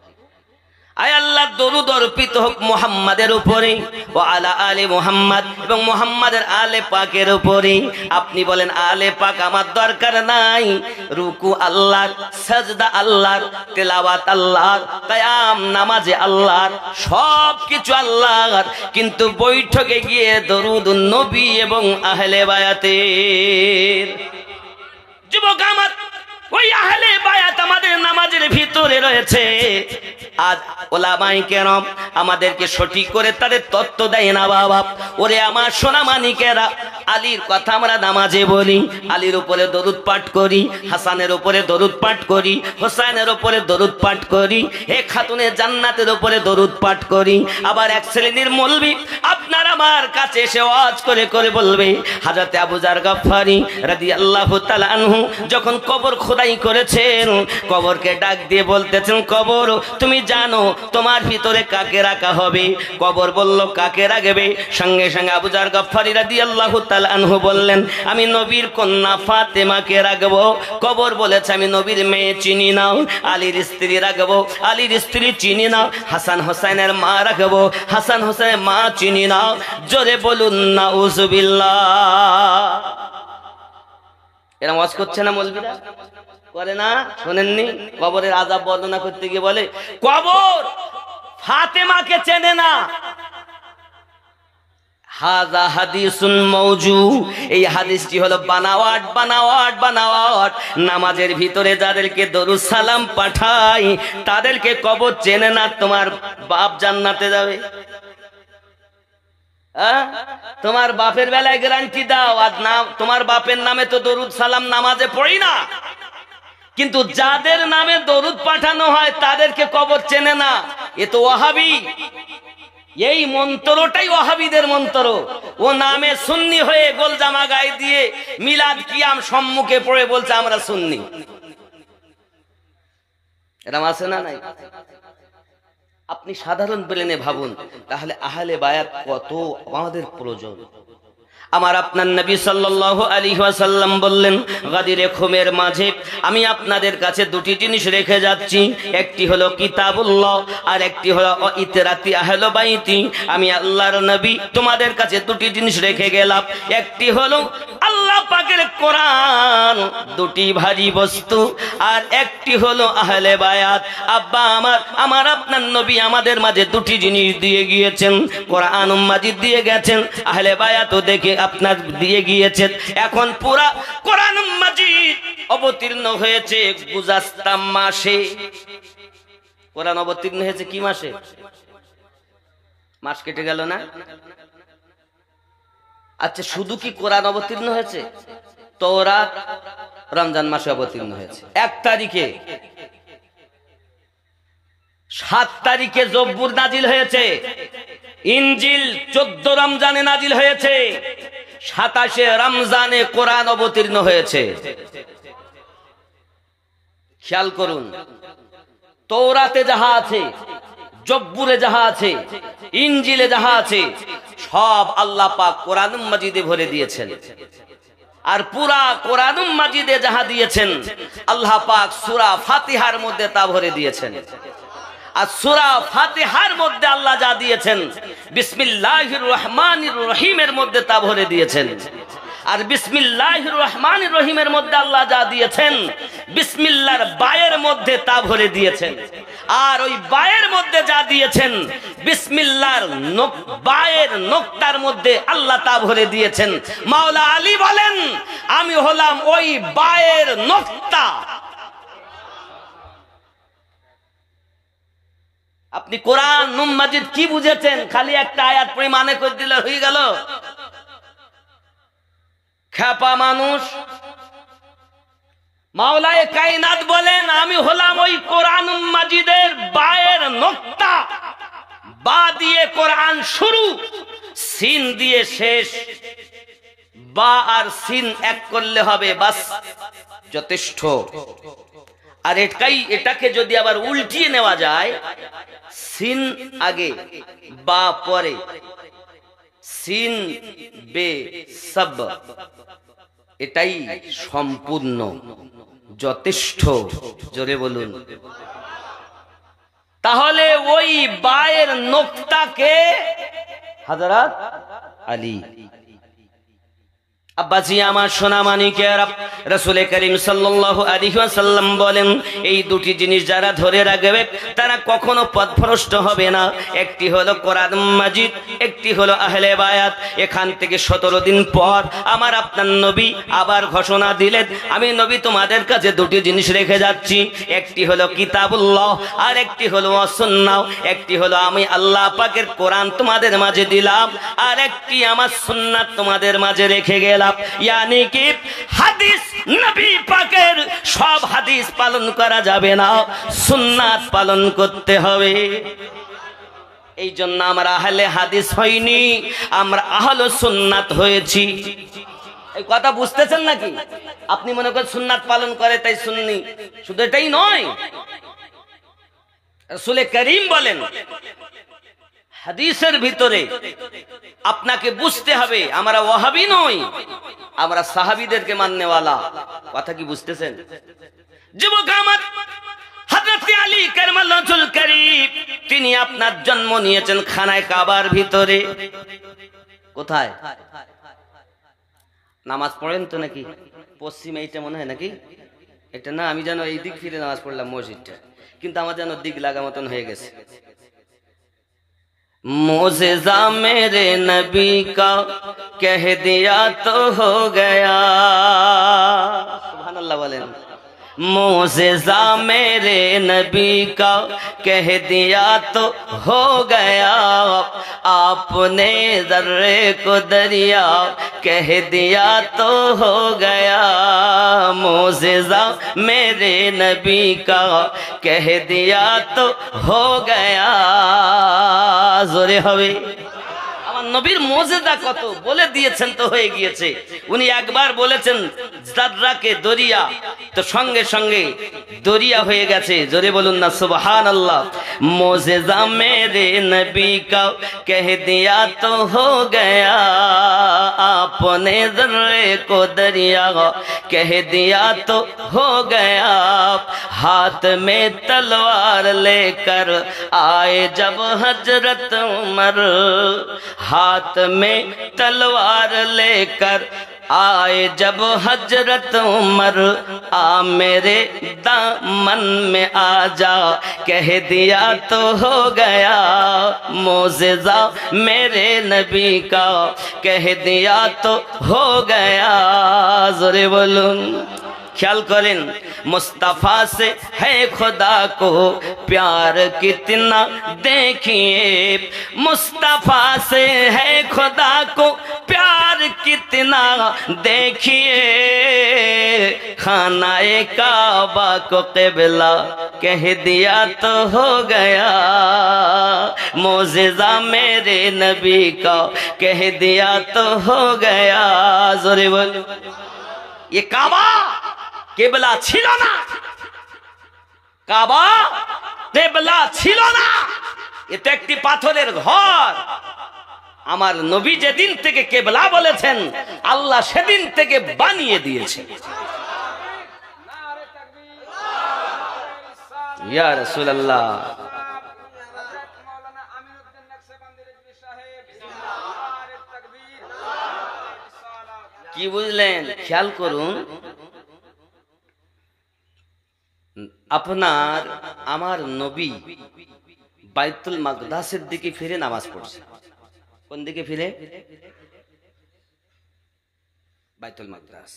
আয় আল্লাহ দরুদ অর্পিত হোক মুহাম্মাদের উপরে, ও আলা আলে মুহাম্মাদ, এবং মুহাম্মাদের আলে পাকের উপরে। আপনি বলেন আলে পাক আমার দরকার নাই, রুকু আল্লাহর, সাজদা আল্লাহর, তেলাওয়াত আল্লাহর, কিয়াম নামাজে আল্লাহর, সব কিছু আল্লাহর। কিন্তু বৈঠকে গিয়ে দরুদ নবী এবং আহলে বায়াতের। যুবক আমার, ওই আহলে বায়াত আমাদের নামাজের ভিতরে রয়েছে। আজ ওলামায়ে কেরাম আমাদেরকে সঠিক করে তাদের তত্ত্ব দেয় না বাবা। ওরে আমার সোনামানিকেরা, আলীর কথা আমরা নামাজে বলি, আলীর উপরে দরুদ পাঠ করি, হাসানের উপরে দরুদ পাঠ করি, হোসেনের উপরে দরুদ পাঠ করি, হে খাতুনে জান্নাতের উপরে দরুদ পাঠ করি। আবার এক শ্রেণীর মৌলবি আপনার আমার কাছে এসে ওয়াজ করে করে বলবে, হযরত আবু যার গফফারি রাদিয়াল্লাহু তাআলা আনহু যখন কবর খোদাই করেছেন, কবরকে ডাক দিয়ে বলতেছেন, কবর তুমি জানো তোমার ভিতরে কাকে রাখা হবে? কবর বলল কাকে রাখবে? সঙ্গে সঙ্গে আবু যার গফফারি রাদিয়াল্লাহু তাআলা আনহু বললেন, আমি নবীর কন্যা ফাতেমাকে রাখবো। কবর বলেছে, আমি নবীর মেয়ে চিনি না। আলীর স্ত্রী রাখবো, আলীর স্ত্রী চিনি না। হাসান হোসেনের মা রাখবো, হাসান হোসেনের মা চিনি না। জোরে বলুন নাউজুবিল্লাহ। এরা ওয়াজ করছে না মৌলবীরা? করে না? শোনেননি? কবরের আযাব বর্ণনা করতে গিয়ে বলে, কবর ফাতেমাকে চেনে না, হাযা হাদিসুন মাওজু, এই হাদিসটি হলো বানাওয়াট বানাওয়াট বানাওয়াট। নামাজের ভিতরে যাদেরকে দরুদ সালাম পাঠাই তাদেরকে কবর চেনে না, তোমার বাপ জান্নাতে যাবে। তোমার বাপের বেলায় গ্যারান্টি দাও, আর না তোমার বাপের নামে তো দরুদ সালাম নামাজে পড়ি না, কিন্তু যাদের নামে দরুদ পাঠানো হয় তাদেরকে কবর চেনে না। এ তো ওয়াহাবি, এই মন্ত্রটাই ওয়াহাবিদের মন্ত্র। ও নামে সুন্নি হয়ে গোল জামা গায়ে দিয়ে মিলাদ কিয়াম সম্মুখে পড়ে বলছে আমরা সুন্নি। এরকম আছে না নাই? আপনি সাধারণ ব্রেনে ভাবুন, তাহলে আহলে বায়াত কত আমাদের প্রয়োজন। আমার আপনার নবী সাল্লাল্লাহু আলাইহি ওয়াসাল্লাম বললেন, গাদিরে খুমের মাঝে আমি আপনাদের কাছে দুটি জিনিস রেখে যাচ্ছি, একটি হলো কিতাবুল্লাহ আর একটি হলো ইতরাতি আহলে বাইতি। আমি আল্লাহর নবী তোমাদের কাছে দুটি জিনিস রেখে গেলাম, একটি হলো আল্লাহ পাকের কোরআন, দুটি ভারী বস্তু, আর একটি হলো আহলে বায়াত। আব্বা আমার আপনার নবী আমাদের মাঝে দুটি জিনিস দিয়ে গিয়েছেন, কোরআন মাজিদ দিয়ে গেছেন, আহলে বায়াতও দেখে আপনার দিয়ে গিয়েছেন। এখন পুরা কোরআন মাজিদ অবতীর্ণ হয়েছে গুজাস্তাম মাসে। কোরআন অবতীর্ণ হয়েছে কি মাসে? মাস কেটে গেল না? আচ্ছা, শুধু কি কোরআন অবতীর্ণ হয়েছে? তওরাত রমজান মাসে অবতীর্ণ হয়েছে 1 তারিখে। 7 তারিখে জব্বুর নাজিল হয়েছে, ইনজিল 14 রমজানে নাজিল হয়েছে, 27 রমজানে কোরআন অবতীর্ণ হয়েছে। খেয়াল করুন, তওরাতে যাহা আছে, জব্বুরে যাহা আছে, ইনজিলে যাহা আছে, সব আল্লাহ পাক কোরআন মাজিদে ভরে দিয়েছেন। আর পুরা কোরআন মাজিদে যাহা দিয়েছেন আল্লাহ পাক সূরা ফাতিহার মধ্যে তা ভরে দিয়েছেন। আর সূরা ফাতিহার মধ্যে আল্লাহ যা দিয়েছেন বিসমিল্লাহির রহমানির রহিমের মধ্যে তা ভরে দিয়েছেন। আর বিসমিল্লাহির রহমানির রহিমের মধ্যে আল্লাহ যা দিয়েছেন বিসমিল্লাহর বায়ের মধ্যে তা ভরে দিয়েছেন। আর ওই বায়ের মধ্যে যা দিয়েছেন বিসমিল্লাহর বায়ের নোক্তার মধ্যে আল্লাহ তা ভরে দিয়েছেন। মাওলা আলী বলেন, আমি হলাম ওই বায়ের নোক্তা। আপনি কোরআন মাজিদ কি বুঝেছেন? খালি একটা আয়াত পড়ে মানে করে দিলে হয়ে গেল? খেপা মানুষ। মাওলায়ে কায়নাত বলেন, আমি হলাম ওই কোরআন মাজিদের বায়ের নোক্তা। বা দিয়ে কোরআন শুরু, সিন দিয়ে শেষ। বা আর সিন এক করলে হবে, বাস যথেষ্ট। আর এটাকে যদি আবার উল্টিয়ে নেওয়া যায়, সিন আগে বা পরে, সিন বে সব, এটাই সম্পূর্ণ যথেষ্ট। জোরে বলুন। তাহলে ওই বায়ের নোক্তাকে হযরত আলী। আব্বাজি আমার সোনা মানিকেরা, রাসূল করিম সাল্লাল্লাহু আলাইহি ওয়াসাল্লাম বলেন, এই দুটি জিনিস যারা ধরে রাখবে তারা কখনো পথভ্রষ্ট হবে না। একটি হলো কোরআন মাজিদ, একটি হলো আহলে বায়াত। এখান থেকে 17 দিন পর আমার আপনার নবী আবার ঘোষণা দিলেন, আমি নবী তোমাদের কাছে দুটি জিনিস রেখে যাচ্ছি, একটি হলো কিতাবুল্লাহ আর একটি হলো সুন্নাহ। একটি হলো আমি আল্লাহ পাকের কোরআন তোমাদের মাঝে দিলাম, আর একটি আমার সুন্নাত তোমাদের মাঝে রেখে গেলাম। यानी कि হাদিস, নবী পাকের সব হাদিস পালন করা যাবে না, সুন্নাত পালন করতে হবে। এই জন্য আমরা আহলে হাদিস হইনি, আমরা আহলে সুন্নাত হয়েছি। এই কথা বুঝতেছেন নাকি? আপনি মনে করেন সুন্নাত পালন করে তাই সুন্নি, শুধু এটাই নয়। রাসূল করিম বলেন, হাদিসের ভিতরে আপনাকে বুঝতে হবে আমরা ওয়াহাবি নই, আমরা সাহাবীদেরকে মাননেওয়ালা। কথা কি বুঝতেছেন? যুবক আমার, হযরত আলী কারমাল্লাহুল কারীম, তিনি আপনার জন্ম নিয়েছেন খানায় কাবার ভিতরে। কোথায়? নামাজ পড়েন তো নাকি? পশ্চিমে এইটা মনে হয় নাকি? এটা না, আমি যেন এই দিক ফিরে নামাজ পড়লাম মসজিদটা, কিন্তু আমার যেন দিক লাগা মতন হয়ে গেছে। मोज़ेज़ा मेरे नबी का कह दिया तो हो गया। सुभान अल्लाह बोलें। मोज़ेज़ा मेरे नबी का कह दिया तो हो गया, आपने ज़र्रे को दरिया कह दिया तो हो गया। मोज़ेज़ा मेरे नबी का कह दिया तो हो गया। जोरे हवे নবীর মোজেজা কত বলে দিয়েছেন তো হয়ে গিয়েছে। উনি একবার বলেছেন জাররাকে দরিয়া, তো সঙ্গে সঙ্গে দরিয়া হয়ে গেছে। জোরে বলুন না সুবহানাল্লাহ। মোজেজা মেরে নবী কা কহ দিয়া তো হো গয়া, আপনে জর্রে কো দরিয়া কহ দিয়া তো हो गया। हाथ में तलवार लेकर आए जब हजरत उमर, हाथ में तलवार लेकर आए जब हजरत उमर, आ मेरे दामन में आ जा कह दिया तो हो गया। मोज़ेज़ा मेरे नबी का कह दिया तो हो गया। जोरे बोलूं। ख्याल करें, मुस्तफ़ा से है खुदा को प्यार कितना देखिए, मुस्तफ़ा से है खुदा को प्यार कितना देखिए। खानाए काबा को क़िबला कह दिया तो हो गया। मोज़ेज़ा मेरे नबी का कह दिया तो हो गया। जोरे बोलो। ये काबा কেবলা ছিল না, কাবা কেবলা ছিল না, এটা একটি পাথরের ঘর। আমার নবী যেদিন থেকে কেবলা বলেছেন, আল্লাহ সেদিন থেকে বানিয়ে দিয়েছে। ইয়া রাসূলুল্লাহ। কি বুঝলেন? খেয়াল করুন, আপনার আমার নবী বাইতুল মাকদাসের দিকে ফিরে নামাজ পড়ছে। কোন দিকে ফিরে? বাইতুল মাকদাস।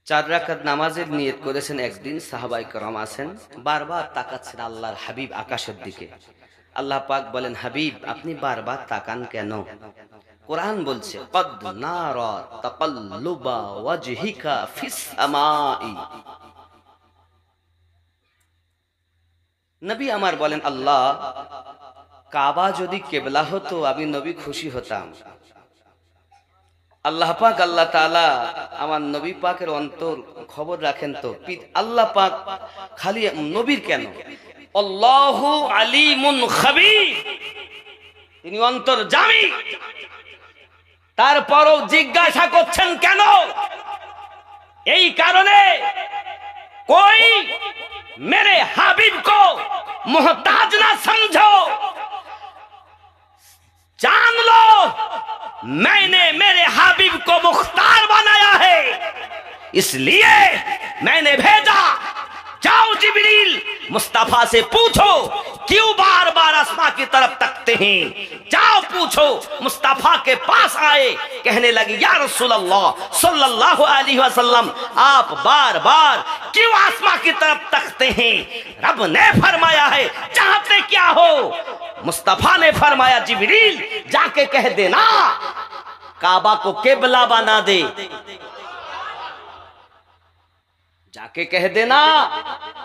4 রাকাত নামাজের নিয়ত করেছেন। একদিন সাহাবায়ে কেরাম আছেন, বারবার তাকাচ্ছেন আল্লাহর হাবিব আকাশের দিকে। আল্লাহ পাক বলেন, হাবিব আপনি বারবার তাকান কেন? কোরআন বলছে, কদ নারা তাকাল্লুবা ওয়াজহিকা ফিস সামাই। নবী আমার বলেন, আল্লাহ কাবা যদি কেবলা হতো আমি নবী খুশি হতাম। আল্লাহ পাক আল্লাহ তাআলা আমার নবী পাকের অন্তর খবর রাখেন তো। আল্লাহ পাক খালি নবীর কেন, আল্লাহু আলিমুন খাবীর, তিনি অন্তর্যামী। তারপরও জিজ্ঞাসা করছেন কেন? এই কারণে कोई मेरे हाबिब को मोहताज ना समझो, जान लो मैंने मेरे हाबिब को मुख्तार बनाया है, इसलिए मैंने भेजा। जाओ जिब्रील, मुस्तफा से पूछो क्यों बार बार आसमां की तरफ तकते हैं। जाओ पूछो। मुस्तफा के पास आए, कहने लगे, या रसूल अल्लाह सल्लल्लाहु अलैहि वसल्लम, आप बार बार क्यों आसमां की तरफ तकते हैं? रब ने फरमाया है चाहते क्या हो। मुस्तफा ने फरमाया, जिब्रील जाके कह देना काबा को किबला बना दे। जाके कह देना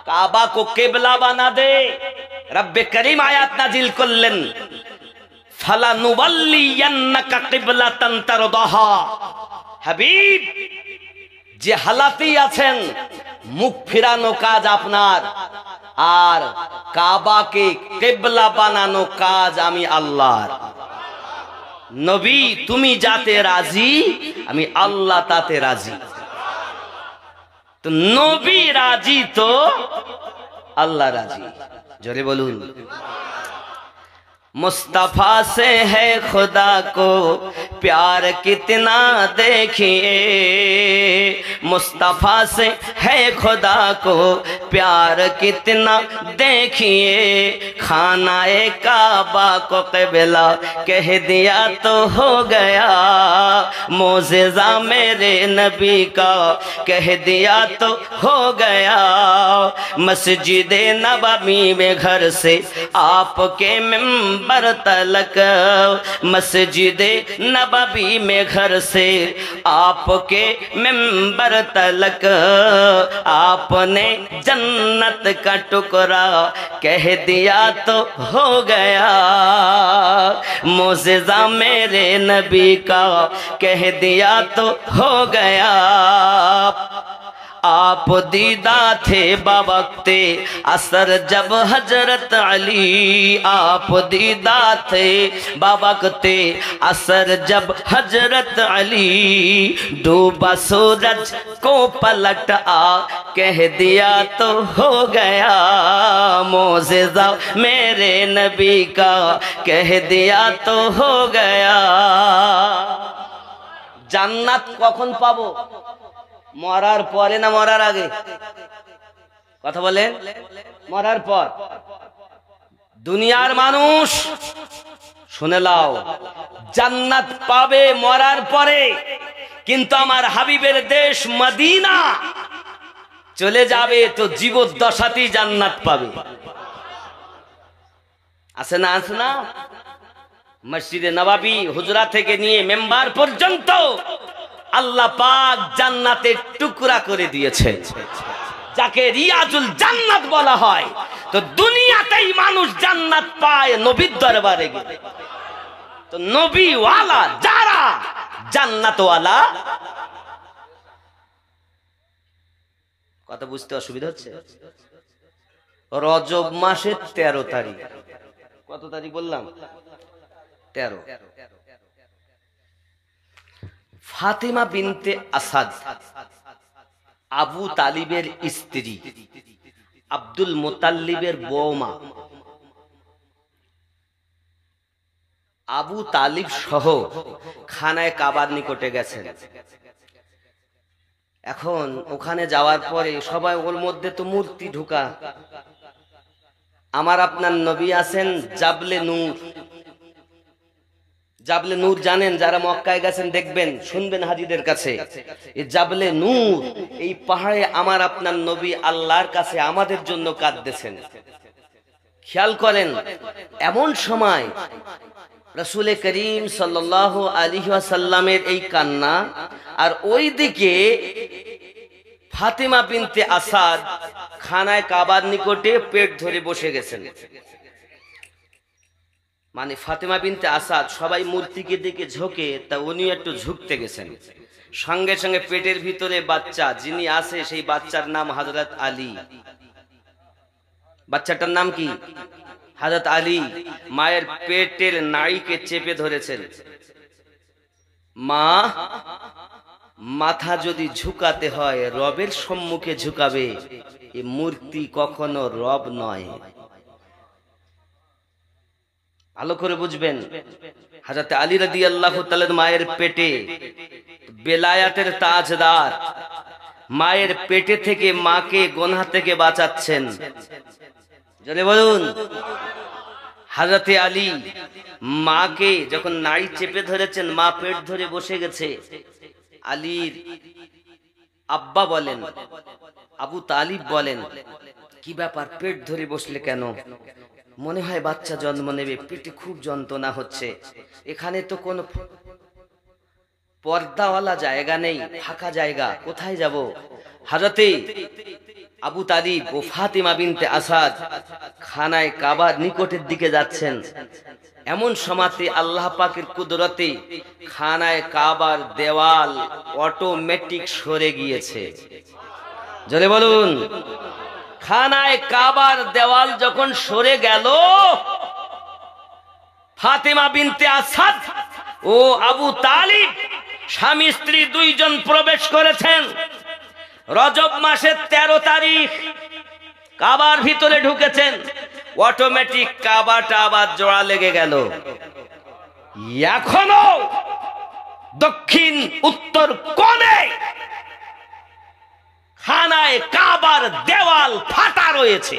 काबा को किबला बना दे। रब्बे करीम आयात नाजिल करलेन, फलानुवल्लियन्नका किबलातान तारदाहा। হাবিব যে হালাতেই আছেন মুখ ফিরানো কাজ আপনার, আর কাবাকে কিবলা বানানো কাজ আমি আল্লাহর। নবী তুমি যাতে রাজি আমি আল্লাহ তাতে রাজি। तो नबी राजी तो अल्लाह राजी। जोरे बोलून। मुस्तफा से है खुदा को प्यार कितना देखिए, मुस्तफा से है खुदा को प्यार कितना देखिए। खानाए काबा को क़िबला कह दिया तो हो गया, मोज़ेज़ा मेरे नबी का कह दिया तो हो गया। मस्जिद नबवी में घर से आपके मिंबर तलक, मस्जिद नबवी में घर से आपके मिंबर तलक, आपने जन्नत का टुकड़ा कह दिया तो हो गया, मोज़ेज़ा मेरे नबी का कह दिया तो हो गया। आप दीदा थे बवक्ते असर जब हजरत अली, आप दीदा थे बवक्ते असर जब हजरत अली, डूबा सूरज को पलट आ कह दिया तो हो गया, मोज़ेज़ा मेरे नबी का कह दिया तो हो गया। জান্নাত কখন পাবো? মরার পরে না মরার আগে? কথা বলেন। মরার পর। দুনিয়ার মানুষ শুনে লাও, জান্নাত পাবে মরার পরে, কিন্তু আমার হাবিবের দেশ মদিনা চলে যাবে তো জীবদ্দশাতেই জান্নাত পাবে। আছে না? আছে না? মসজিদে নববী হুজরা থেকে নিয়ে মেম্বার পর্যন্ত আল্লাহ পাক জান্নাতের টুকরা করে দিয়েছেন, যাকে রিয়াজুল জান্নাত বলা হয়। তো দুনিয়াতেই মানুষ জান্নাত পায় নবীর দরবারে গেলে। তো নবীওয়ালা যারা জান্নাতওয়ালা, কথা বুঝতে অসুবিধা হচ্ছে? রজব মাসের 13 তারিখ, কত তারিখ বললাম? 13। ফাতেমা বিনতে আসাদ আবু তালিবের স্ত্রী, আব্দুল মুতাল্লিবের বৌমা, আবু তালিব সহ খানায় কাবার নিকটে গেছেন। এখন ওখানে যাওয়ার পরে সবাই, ওর মধ্যে তো মূর্তি ঢুকা। আমার আপনার নবী আছেন জাবলে নূর। জাবলে নূর জানেন? যারা মক্কায় গেছেন দেখবেন, শুনবেন হাজীদের কাছে, এই জাবলে নূর, এই পাহাড়ে আমার আপনার নবী আল্লাহর কাছে আমাদের জন্য কাঁদতেছেন। খেয়াল করেন, এমন সময় রাসূল করিম সাল্লাল্লাহু আলাইহি ওয়াসাল্লামের এই কান্না, আর ওইদিকে ফাতেমা বিনতে আসাদ খানায় কাবার নিকটে পেট ধরে বসে গেছেন। মানে ফাতেমা বিনতে আসাদ সবাই মূর্তিকে দিকে ঝোঁকে, তা উনি একটু ঝুঁকতে গেছেন। সঙ্গে সঙ্গে পেটের ভিতরে বাচ্চা যিনি আছে, সেই বাচ্চার নাম হযরত আলী। বাচ্চাটার নাম কি? হযরত আলী। মায়ের পেটের নাড়িকে চেপে ধরেছেন। মা, মাথা যদি ঝুঁকাতে হয় রবের সম্মুখে ঝুঁকাবে, এই মূর্তি কখনো রব নয়। ভালো করে বুঝবেন, হযরত আলী রাদিয়াল্লাহু তাআলা মায়ের পেটে বেলায়াতের তাজদার, মায়ের পেটে থেকে মাকে গুনাহ থেকে বাঁচাচ্ছেন। জোরে বলুন। হযরত আলী মাকে যখন নাড়ি চেপে ধরেছেন, মা পেট ধরে বসে গেছে। আলীর আব্বা বলেন, আবু তালিব বলেন, কি ব্যাপার, পেট ধরে বসলে কেন? মনে হয় বাচ্চা জন্ম নেবে, পেটে খুব যন্ত্রণা হচ্ছে। এখানে তো কোনো পর্দাওয়ালা জায়গা নেই, ফাঁকা জায়গা, কোথায় যাব? হযরতে আবু তালিব ও ফাতেমা বিনতে আসাদ খানায় কাবার নিকটের দিকে যাচ্ছেন। এমন সময়তে আল্লাহ পাকের কুদরতে খানায় কাবার দেওয়াল অটোমেটিক সরে গিয়েছে। জোরে বলুন। খানায় কাবার দেওয়াল যখন সরে গেল, ফাতেমা বিনতে আসাদ ও আবু তালিব স্বামী স্ত্রী দুইজন প্রবেশ করেছেন। রজব মাসের 13 তারিখ কাবার ভিতরে ঢুকেছেন। অটোমেটিক কাবাটা আবার জোড়া লেগে গেল। এখনো দক্ষিণ উত্তর কোণে খানায় কাবার দেওয়াল ফাটা রয়েছে।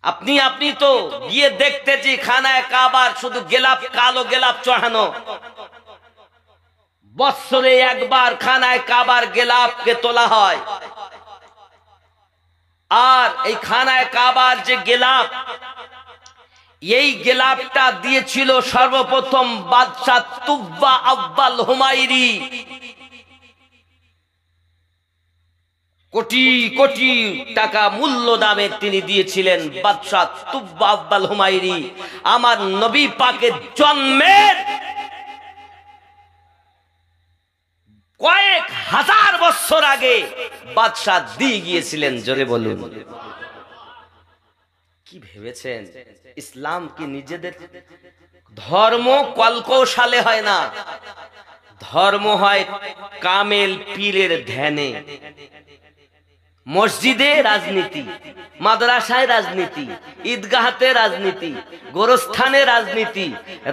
আপনি তো গিয়ে দেখতেছি খানায় কাবার শুধু গেলাপ, কালো গেলাপ চড়ানো। বৎসরে একবার খানায় কাবার গেলাপকে তোলা হয়। আর এই খানায় কাবার যে গেলাপ, এই গেলাপটা দিয়েছিল সর্বপ্রথম বাদশাহ তুব্বা আব্বাল হুমায়রি। কোটি কোটি টাকা মূল্য দামে তিনি দিয়েছিলেন বাদশাহ তুব্বা আব্বাল হুমায়রি। আমার নবী পাকের জন্মের কয়েক হাজার বছর আগে বাদশাহ দিয়ে গিয়েছিলেন। জোরে বলুন। কি ভেবেছেন ইসলাম কি নিজেদের ধর্ম কলকৌশলে হয় না, ধর্ম হয় কামেল পীরের ধ্যানে। মসজিদে রাজনীতি, মাদ্রাসায় রাজনীতি, ঈদগাহতে রাজনীতি, গোরস্থানে রাজনীতি,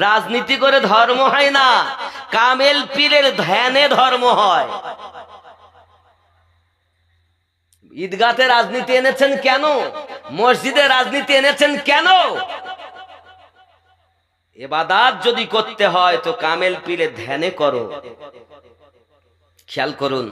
রাজনীতি করে ধর্ম হয় না, কামেল পীরের ধ্যানে ধর্ম হয়। ঈদগাহতে রাজনীতি এনেছেন কেন? মসজিদে রাজনীতি এনেছেন কেন? ইবাদত যদি করতে হয় তো কামেল পীরের ধ্যানে করো। খেয়াল করুন,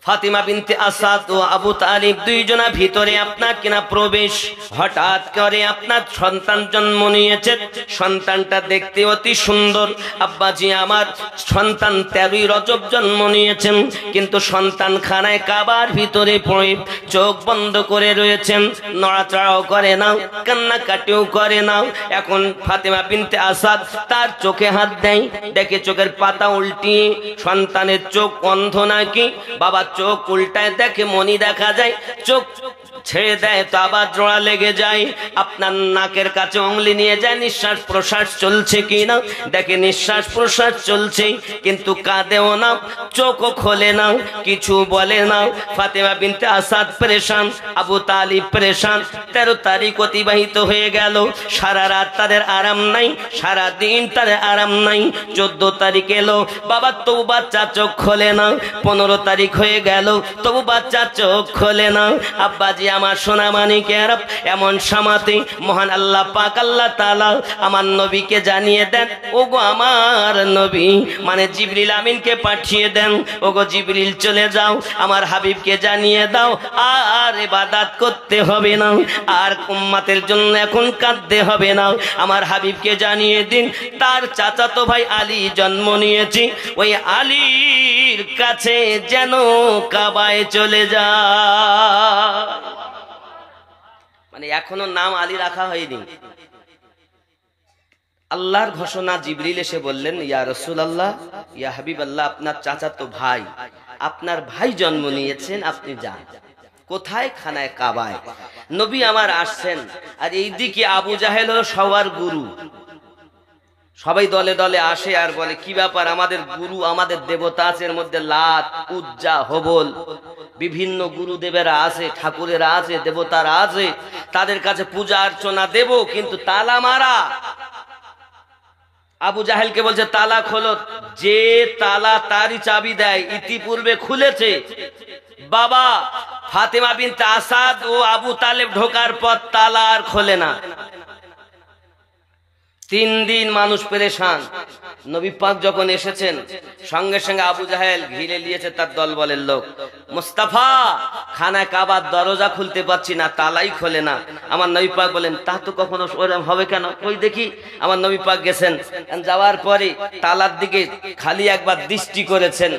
ফাতিমা বিনতে আসাদ ও আবু তালিব দুইজনা ভিতরে আপনার কিনা প্রবেশ। হঠাৎ করে আপনার সন্তান জন্ম নিয়েছে। সন্তানটা দেখতে অতি সুন্দর। আব্বাজি আমার সন্তান 13ই রজব জন্ম নিয়েছেন, কিন্তু সন্তান খানায় কাবার ভিতরে পড়ে চোখ বন্ধ করে রয়েছেন, নড়াচড়াও করে না, কান্নাকাটিও করে না। এখন ফাতিমা বিনতে আসাদ তার চোখে হাত দেয়, দেখে চোখের পাতা উল্টিয়ে সন্তানের চোখ অন্ধ নাকি। বাবা চোখ উল্টায় দেখে মনি দেখা যায়, চোখ ছেড়ে দেয় তো আবার জোড়া লেগে যায়। আপনার নাকের কাছে উংলি নিয়ে যায়, নিঃশ্বাস প্রশ্বাস চলছে কিনা দেখে, নিঃশ্বাস প্রশ্বাস চলছে, কিন্তু কাঁদেও না, চোখও খোলে না, কিছু বলে না। ফাতেমা বিনতে আসাদ পরেশান, আবু তালিব পরেশান। 13 তারিখ অতিবাহিত হয়ে গেল। সারা রাত তাদের আরাম নাই, সারা দিন তাদের আরাম নাই। 14 তারিখ এলো, বাবা তবু বাচ্চা চোখ খোলে না। 15 তারিখ হয়ে গেল, তবু বাচ্চা চোখ খোলে না। আব্বাজি আমার সোনা মানিকের এমন সামাতে মহান আল্লাহ পাক আল্লাহ তাআলা আমার নবীকে জানিয়ে দেন, ওগো আমার নবী, মানে জিবরিল আমিনকে পাঠিয়ে দেন, ওগো জিবরিল চলে যাও, আমার হাবিবকে জানিয়ে দাও আর ইবাদত করতে হবে না, আর উম্মতের জন্য এখন কাঁদতে হবে না। আমার হাবিবকে জানিয়ে দিন তার চাচাতো ভাই আলী জন্ম নিয়েছে, ওই আলীর কাছে যেন কাবায় চলে যায়। মানে এখনো নাম আলী রাখা হয়নি। আল্লাহর ঘোষণা, জিবরিল এসে বললেন, ইয়া রাসূলুল্লাহ, ইয়া হাবিবাল্লাহ, আপনার চাচাতো ভাই, আপনার ভাই জন্ম নিয়েছেন, আপনি যান। কোথায়? খানায় কাবায়। নবী আমার আসছেন, আর এইদিকে আবু জাহেল হলো সবার গুরু। সবাই দলে দলে আসে আর বলে, কি ব্যাপার, আমাদের গুরু, আমাদের দেবতা আছে, এর মধ্যে লাত, উজ্জা, হবল, বিভিন্ন গুরুদেবেরা আছে, ঠাকুরেরা আছে, দেবতারা আছে, তাদের কাছে পূজা অর্চনা দেব, কিন্তু তালা মারা। আবু জাহেলকে বলছে, তালা খোলো। যে তালা তারই চাবি দেয়, ইতিপূর্বে খুলেছে। বাবা ফাতেমা বিনতে আসাদ ও আবু তালেব ঢোকার পর তালা আর খোলে না। 3 দিন মানুষ পেরেশান। নবী পাক যখন এসেছেন, সঙ্গে সঙ্গে আবু জাহেল ঘিরে নিয়েছে তার দলবলের লোক। মুস্তাফা, খানায় কাবার দরজা খুলতে পারছি না, তালাই খোলে না। আমার নবী পাক বলেন, তা তো কখনো হবে কেন, কই দেখি। আমার নবী পাক গেছেন, যাওয়ার পরে তালার দিকে খালি একবার দৃষ্টি করেছেন,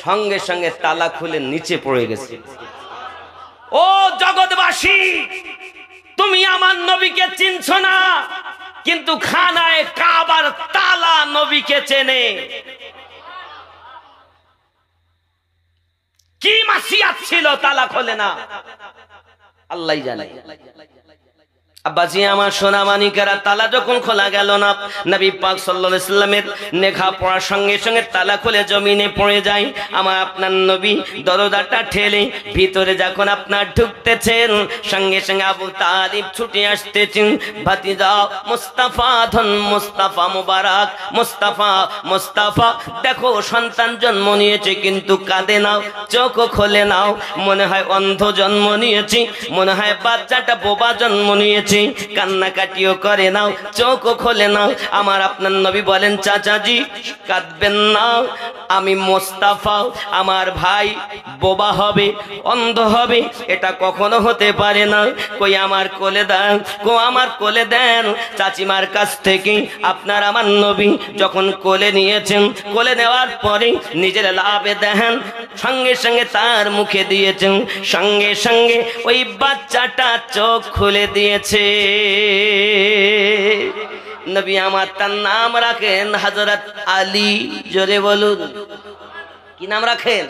সঙ্গে সঙ্গে তালা খুলে নিচে পড়ে গেছে। ও জগৎবাসী, তুমি আমার নবীকে চিনছো না, কিন্তু খানায় কাবার তালা নবীকে চেনে। কি মাসিয়াত ছিল, তালা খোলে না, আল্লাহই জানে। আব্বাজি আমার সোনা মানিকেরা, তালা যখন খোলা গেল না, নবী পাক সাল্লাল্লাহু আলাইহি সাল্লামের নেখা পড়ার সঙ্গে সঙ্গে তালা খুলে জমিনে পড়ে যায়। আমার আপনার নবী দরজাটা ঠেলে ভিতরে যখন আপনার ঢুকতেছেন, সঙ্গে সঙ্গে আবু তালিব ছুটে আসতেছেন, ভাতিজা মুস্তাফা, ধন মুস্তাফা মুবারক, মুস্তাফা মুস্তাফা, দেখো সন্তান জন্ম নিয়েছে কিন্তু কাঁদে নাও, চোখ খোলে নাও, মনে হয় অন্ধ জন্ম নিয়েছি, মনে হয় বাচ্চাটা বোবা জন্ম নিয়েছে, কান্নাকাটিও করে নাও, চোখও খোলে নাও। আমার আপনার নবী বলেন, চাচাজি কাঁদবেন না, আমি মোস্তাফা, আমার ভাই বোবা হবে, অন্ধ হবে, এটা কখনো হতে পারে না। কই আমার কোলে দেন, আমার কোলে দেন। চাচিমার কাছ থেকে আপনার আমার নবী যখন কোলে নিয়েছেন, কোলে নেওয়ার পরে নিজের লাভে দেখেন, সঙ্গে সঙ্গে তার মুখে দিয়েছেন, সঙ্গে সঙ্গে ওই বাচ্চাটা চোখ খুলে দিয়েছে। নবী আমার তার নাম রাখেন হযরত আলী। জোরে বলুন, কি নাম রাখেন?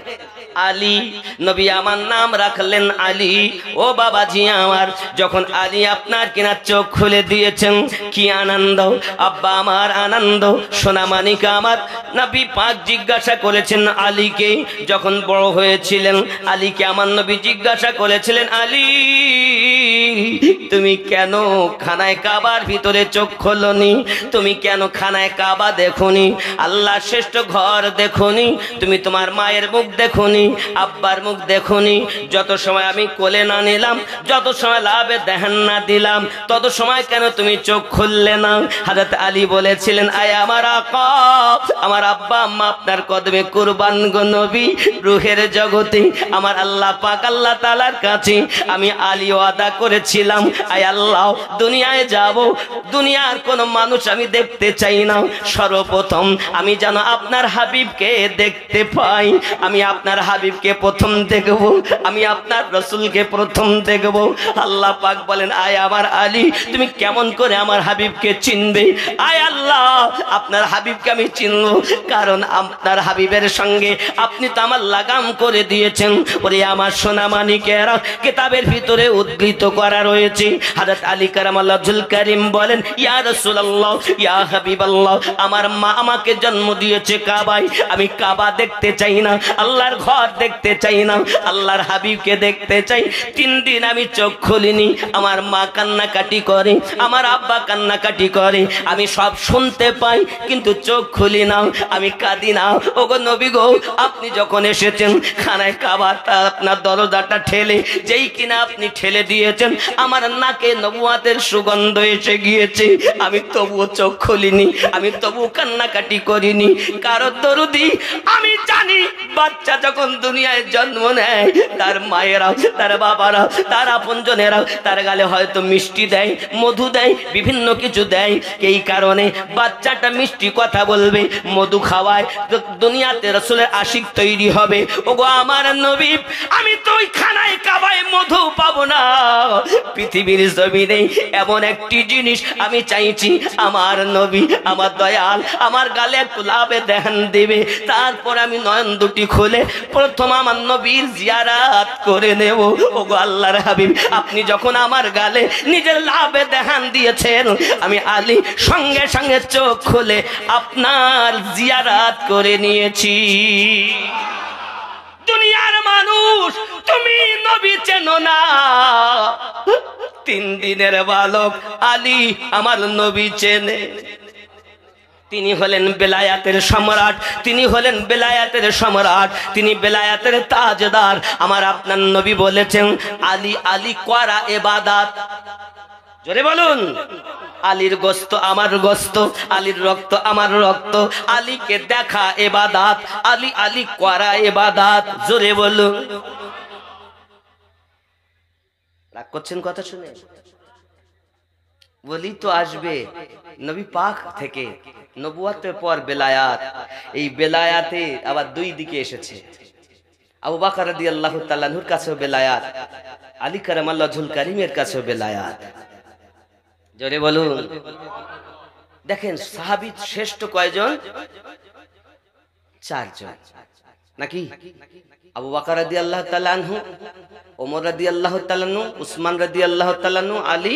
আলী। নবী আমার নাম রাখলেন আলী। ও বাবাজি আমার, যখন আলী আপনার কিনা চোখ খুলে দিয়েছেন, কি আনন্দ আব্বা আমার, আনন্দ। সোনা মানিক আমার, নবী পাক জিজ্ঞাসা করেছেন আলীকে, যখন বড় হয়েছিলেন আলীকে আমার নবী জিজ্ঞাসা করেছিলেন, আলী তুমি কেন খানায় কাবার ভিতরে চোখ খোলনি? তুমি কেন খানায় কাবা দেখোনি? আল্লাহ শ্রেষ্ঠ ঘর দেখোনি? তুমি তোমার মায়ের মুখ দেখোনি, আব্বার মুখ দেখোনি? যত সময় আমি কোলে না নিলাম, যত সময় লাভে দেহান না দিলাম, তত সময় কেন তুমি চোখ খুললে না? হযরত আলী বলেছিলেন, আয় আমার আকা, আমার আব্বা আম্মা আপনার কদমে কুরবান গো নবী। রূহের জগতে আমার আল্লাহ পাক, আল্লাহ তাআলার কাছে আমি আলী ওয়াদা করেছিলাম, আয় আল্লাহ দুনিয়ায় যাব, দুনিয়ার কোন মানুষ আমি দেখতে চাই না, সর্বপ্রথম আমি যেন আপনার হাবিবকে দেখতে পাই। আমি আপনার হাবিবকে প্রথম দেখব, আমি আপনার রাসূলকে প্রথম দেখব। আল্লাহ পাক বলেন, আয় আমার আলী, তুমি কেমন করে আমার হাবিবকে চিনবে? আয় আল্লাহ, আপনার হাবিবকে আমি চিনব, কারণ আপনার হাবিবের সঙ্গে আপনি তো আমার লাগাম করে দিয়েছেন। ওরে আমার সোনা মানিকেরা, কিতাবের ভিতরে উদ্ধৃত করা রয়েছে, হযরত আলী কারামাল্লাহুল কারীম বলেন, ইয়া রাসূলুল্লাহ, ইয়া হাবিবাল্লাহ, আমার মা আমাকে জন্ম দিয়েছে কাবায়, আমি কাবা দেখতে চাই না, আল্লাহর ঘর দেখতে চাই না, আল্লাহর হাবিবকে দেখতে চাই। 3 দিন আমি চোখ খুলিনি, আমার মা কান্নাকাটি করে, আমার আব্বা কান্নাকাটি করে, আমি সব শুনতে পাই কিন্তু চোখ খুলি না, আমি কাঁদি না। ওগো নবী গো, আপনি যখন এসেছেন খানায় কাবার আপনার দরজাটা ঠেলে, যেই কিনা আপনি ঠেলে দিয়েছেন, আমার নাকে নবুয়াতের সুগন্ধ এসে গিয়েছে, আমি তবুও চোখ খুলিনি, আমি তবুও কান্নাকাটি করিনি। কারণ দরুদি আমি জানি, বাচ্চা যখন দুনিয়ায় জন্ম নেয়, তার মায়েরা, তার বাবারা, তার আপনজনেরা তার গালে হয়তো মিষ্টি দেয়, মধু দেয়, বিভিন্ন কিছু দেয়। এই কারণে বাচ্চাটা মিষ্টি কথা বলবে, মধু খাওয়ায়, দুনিয়াতে রাসূলের আশিক তৈরি হবে। ওগো আমার নবী, আমি তো ওই খানায় কাবায় মধু পাবো না, পৃথিবীর জমিনে এমন একটি জিনিস আমি চাইছি, আমার নবী, আমার দয়াল আমার গালে একটু লাভে দেহান দেবে, তারপর আমি নয়ন দুটি খুলে প্রথম আমার নবীর জিয়ারাত করে নেব। ওগো আল্লাহর হাবিব, আপনি যখন আমার গালে নিজের লাভে দেহান দিয়েছেন, আমি আলী সঙ্গে সঙ্গে চোখ খুলে আপনার জিয়ারাত করে নিয়েছি। দুনিয়ার মানুষ, তুমি নবী চেনো না, 3 দিনের বালক আলী আমার নবী চেনে। তিনি হলেন বেলায়াতের সম্রাট, তিনি হলেন বেলায়াতের সম্রাট, তিনি বেলায়াতের তাজদার। আমার আপনার নবী বলেছেন, আলী আলী করা ইবাদত। জোরে বলুন, আলীর গোস্ত আমার গোস্ত, আলীর রক্ত আমার রক্ত, আলীকে দেখা ইবাদত, আলী আলী করা ইবাদত। জোরে বলুন। রাগ করছেন কথা শুনে? বলি তো আসবে নবী পাক থেকে, নবুয়াতের পর বেলায়াত। এই বেলায়াতে আবার 2 দিকে এসেছে। আবু বকর রাদিয়াল্লাহু তাআলা আনহুর কাছেও বেলায়াত, আলী কারামাল্লাহুল কারীমের কাছেও বেলায়াত। জোরে বলুন। দেখেন সাহাবী শ্রেষ্ঠ কয়জন? 4 জন নাকি? আবু বকর রাদিয়াল্লাহু তাআলা আনহু, ওমর রাদিয়াল্লাহু তাআলা আনহু, উসমান রাদিয়াল্লাহু তাআলা আনহু, আলী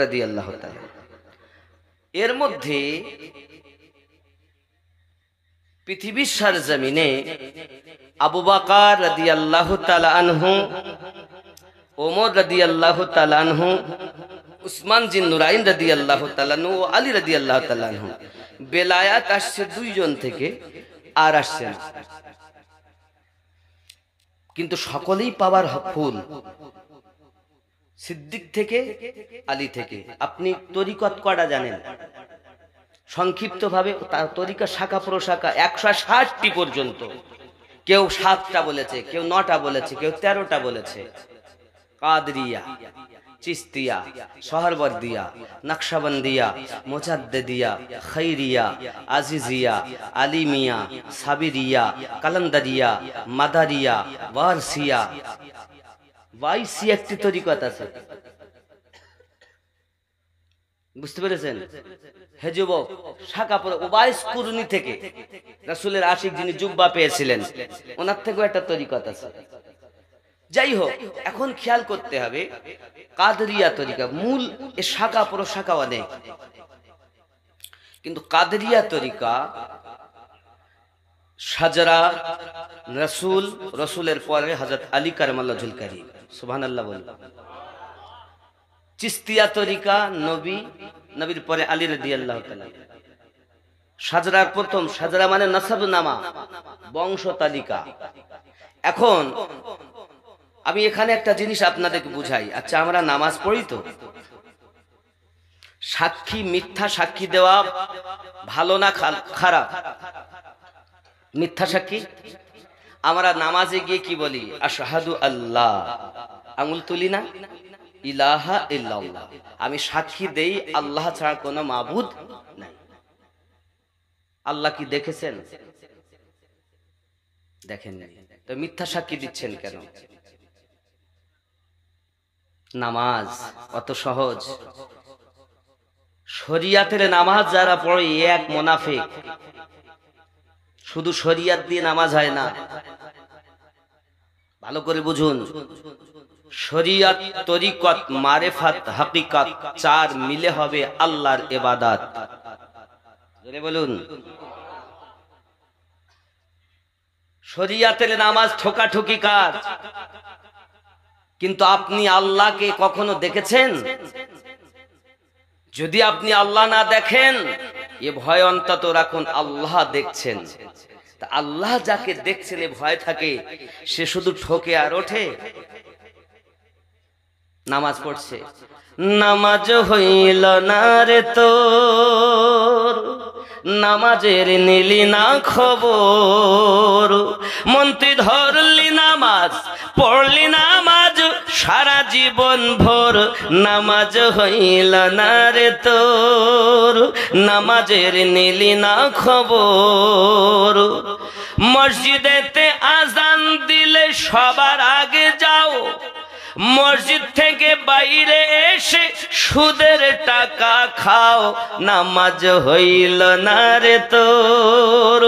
রাদিয়াল্লাহু তাআলা। এর মধ্যে পৃথিবীর সরজমিনে আবু বকর রাদিয়াল্লাহু তাআলা আনহু, ওমর রাদিয়াল্লাহু তাআলা আনহু, উসমান জিন নুরাইন রাদিয়াল্লাহু তাআলা আনহু ও আলী রাদিয়াল্লাহু তাআলা আনহু বেলায়াত আসছে দুইজন থেকে, আর আসছে না। কিন্তু সকলেই পাওয়ার ফুল, সিদ্দিক থেকে, আলী থেকে। আপনি তরিকত কটা জানেন? সংক্ষিপ্ত ভাবে তার তরিকা শাখা প্রশাখা 160টি পর্যন্ত। কেউ 7টা বলেছে, কেউ 9টা বলেছে, কেউ 13টা বলেছে। কাদরিয়া, চিস্তিয়া, সোহরবর্দিয়া, নকশবন্দিয়া, মুজাদ্দিদিয়া, খৈরিয়া, আজিজিয়া, আলিমিয়া, সাবিরিয়া, কালান্দারিয়া, মাদারিয়া, ওয়ারসিয়া, 22টি তরিকত আছে। বুঝতে পেরেছেন? হে যুবক, শাখা পরে উবাইস কুরুনি থেকে, রাসূলের আশিক যিনি জুব্বা পেয়েছিলেন, ওনার থেকেও একটা তরিকত আছে। যাই হোক, এখন খেয়াল করতে হবে কাদরিয়া তরিকা মূল, এ শাখা প্রশাখা অনেক, কিন্তু কাদরিয়া তরিকা সাজরা রাসূল, রাসূলের পরে হযরত আলী কারামাল্লাহুল কারীম, সুবহানাল্লাহ বলুন। চিস্তিয়া তরিকা নবী, নবীর পরে আলী রাদিয়াল্লাহু তাআলা। সাজরার প্রথম, সাজরা মানে নাসাবনামা, বংশ তালিকা। এখন আমি এখানে একটা জিনিস আপনাদেরকে বুঝাই। আচ্ছা, আমরা নামাজ পড়ি তো, সাক্ষী, মিথ্যা সাক্ষী দেওয়া ভালো না খারাপ? মিথ্যা সাক্ষী। আমরা নামাজে গিয়ে কি বলি? আশহাদু আল্লাহ, আঙ্গুল তুলি না, ইলাহা ইল্লাল্লাহ, আমি সাক্ষী দেই আল্লাহ ছাড়া কোনো মাবুদ নাই। আল্লাহ কি দেখেছেন? দেখেন নাই, তো মিথ্যা সাক্ষী দিচ্ছেন কেন? নামাজ অত সহজ? শরিয়াতের নামাজ যারা পড়ে এক মুনাফিক। শুধু শরিয়াত দিয়ে নামাজ হয় না, ভালো করে বুঝুন। শরিয়াত, তরিকত, মারেফাত, হাকিকাত, চার মিলে হবে আল্লাহর ইবাদত। জোরে বলুন। শরিয়াতের নামাজ ঠোকাঠুকি কাজ, কিন্তু আপনি আল্লাহকে কখনো দেখেছেন? যদি আপনি আল্লাহ না দেখেন, এ ভয় অন্তত রাখুন আল্লাহ দেখছেন। তা আল্লাহ যাকে দেখছেন এ ভয় থাকে, সে শুধু ঠকে আর ওঠে। নামাজ পড়ছে, নামাজ হইল না রে তোর, নামাজের নিলি না খবর, মন্ত্রী ধরলি নামাজ, পড়লি নামাজ সারা জীবন ভোর, নামাজ হইল না রে তোর, নামাজের নিলি না খবর। মসজিদেতে আজান দিলে সবার আগে যাও, মসজিদ থেকে বাইরে এসে সুদের টাকা খাও, নামাজ হইল না রে তোর,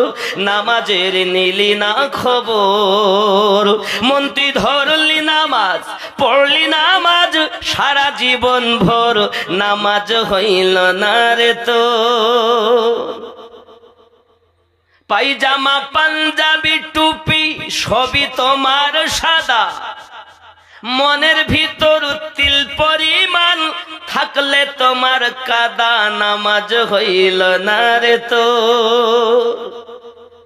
নামাজের নিলি না খবর। মন্ত্রী ধরলি নামাজ, পড়লি নামাজ সারা জীবন ভোর, নামাজ হইল না রে তোর। পায়জামা, পাঞ্জাবি, টুপি সবই তোমার সাদা, মনের ভিতর তিল পরিমাণ থাকলে তোমার কাদা, নামাজ হইল না রে তোর।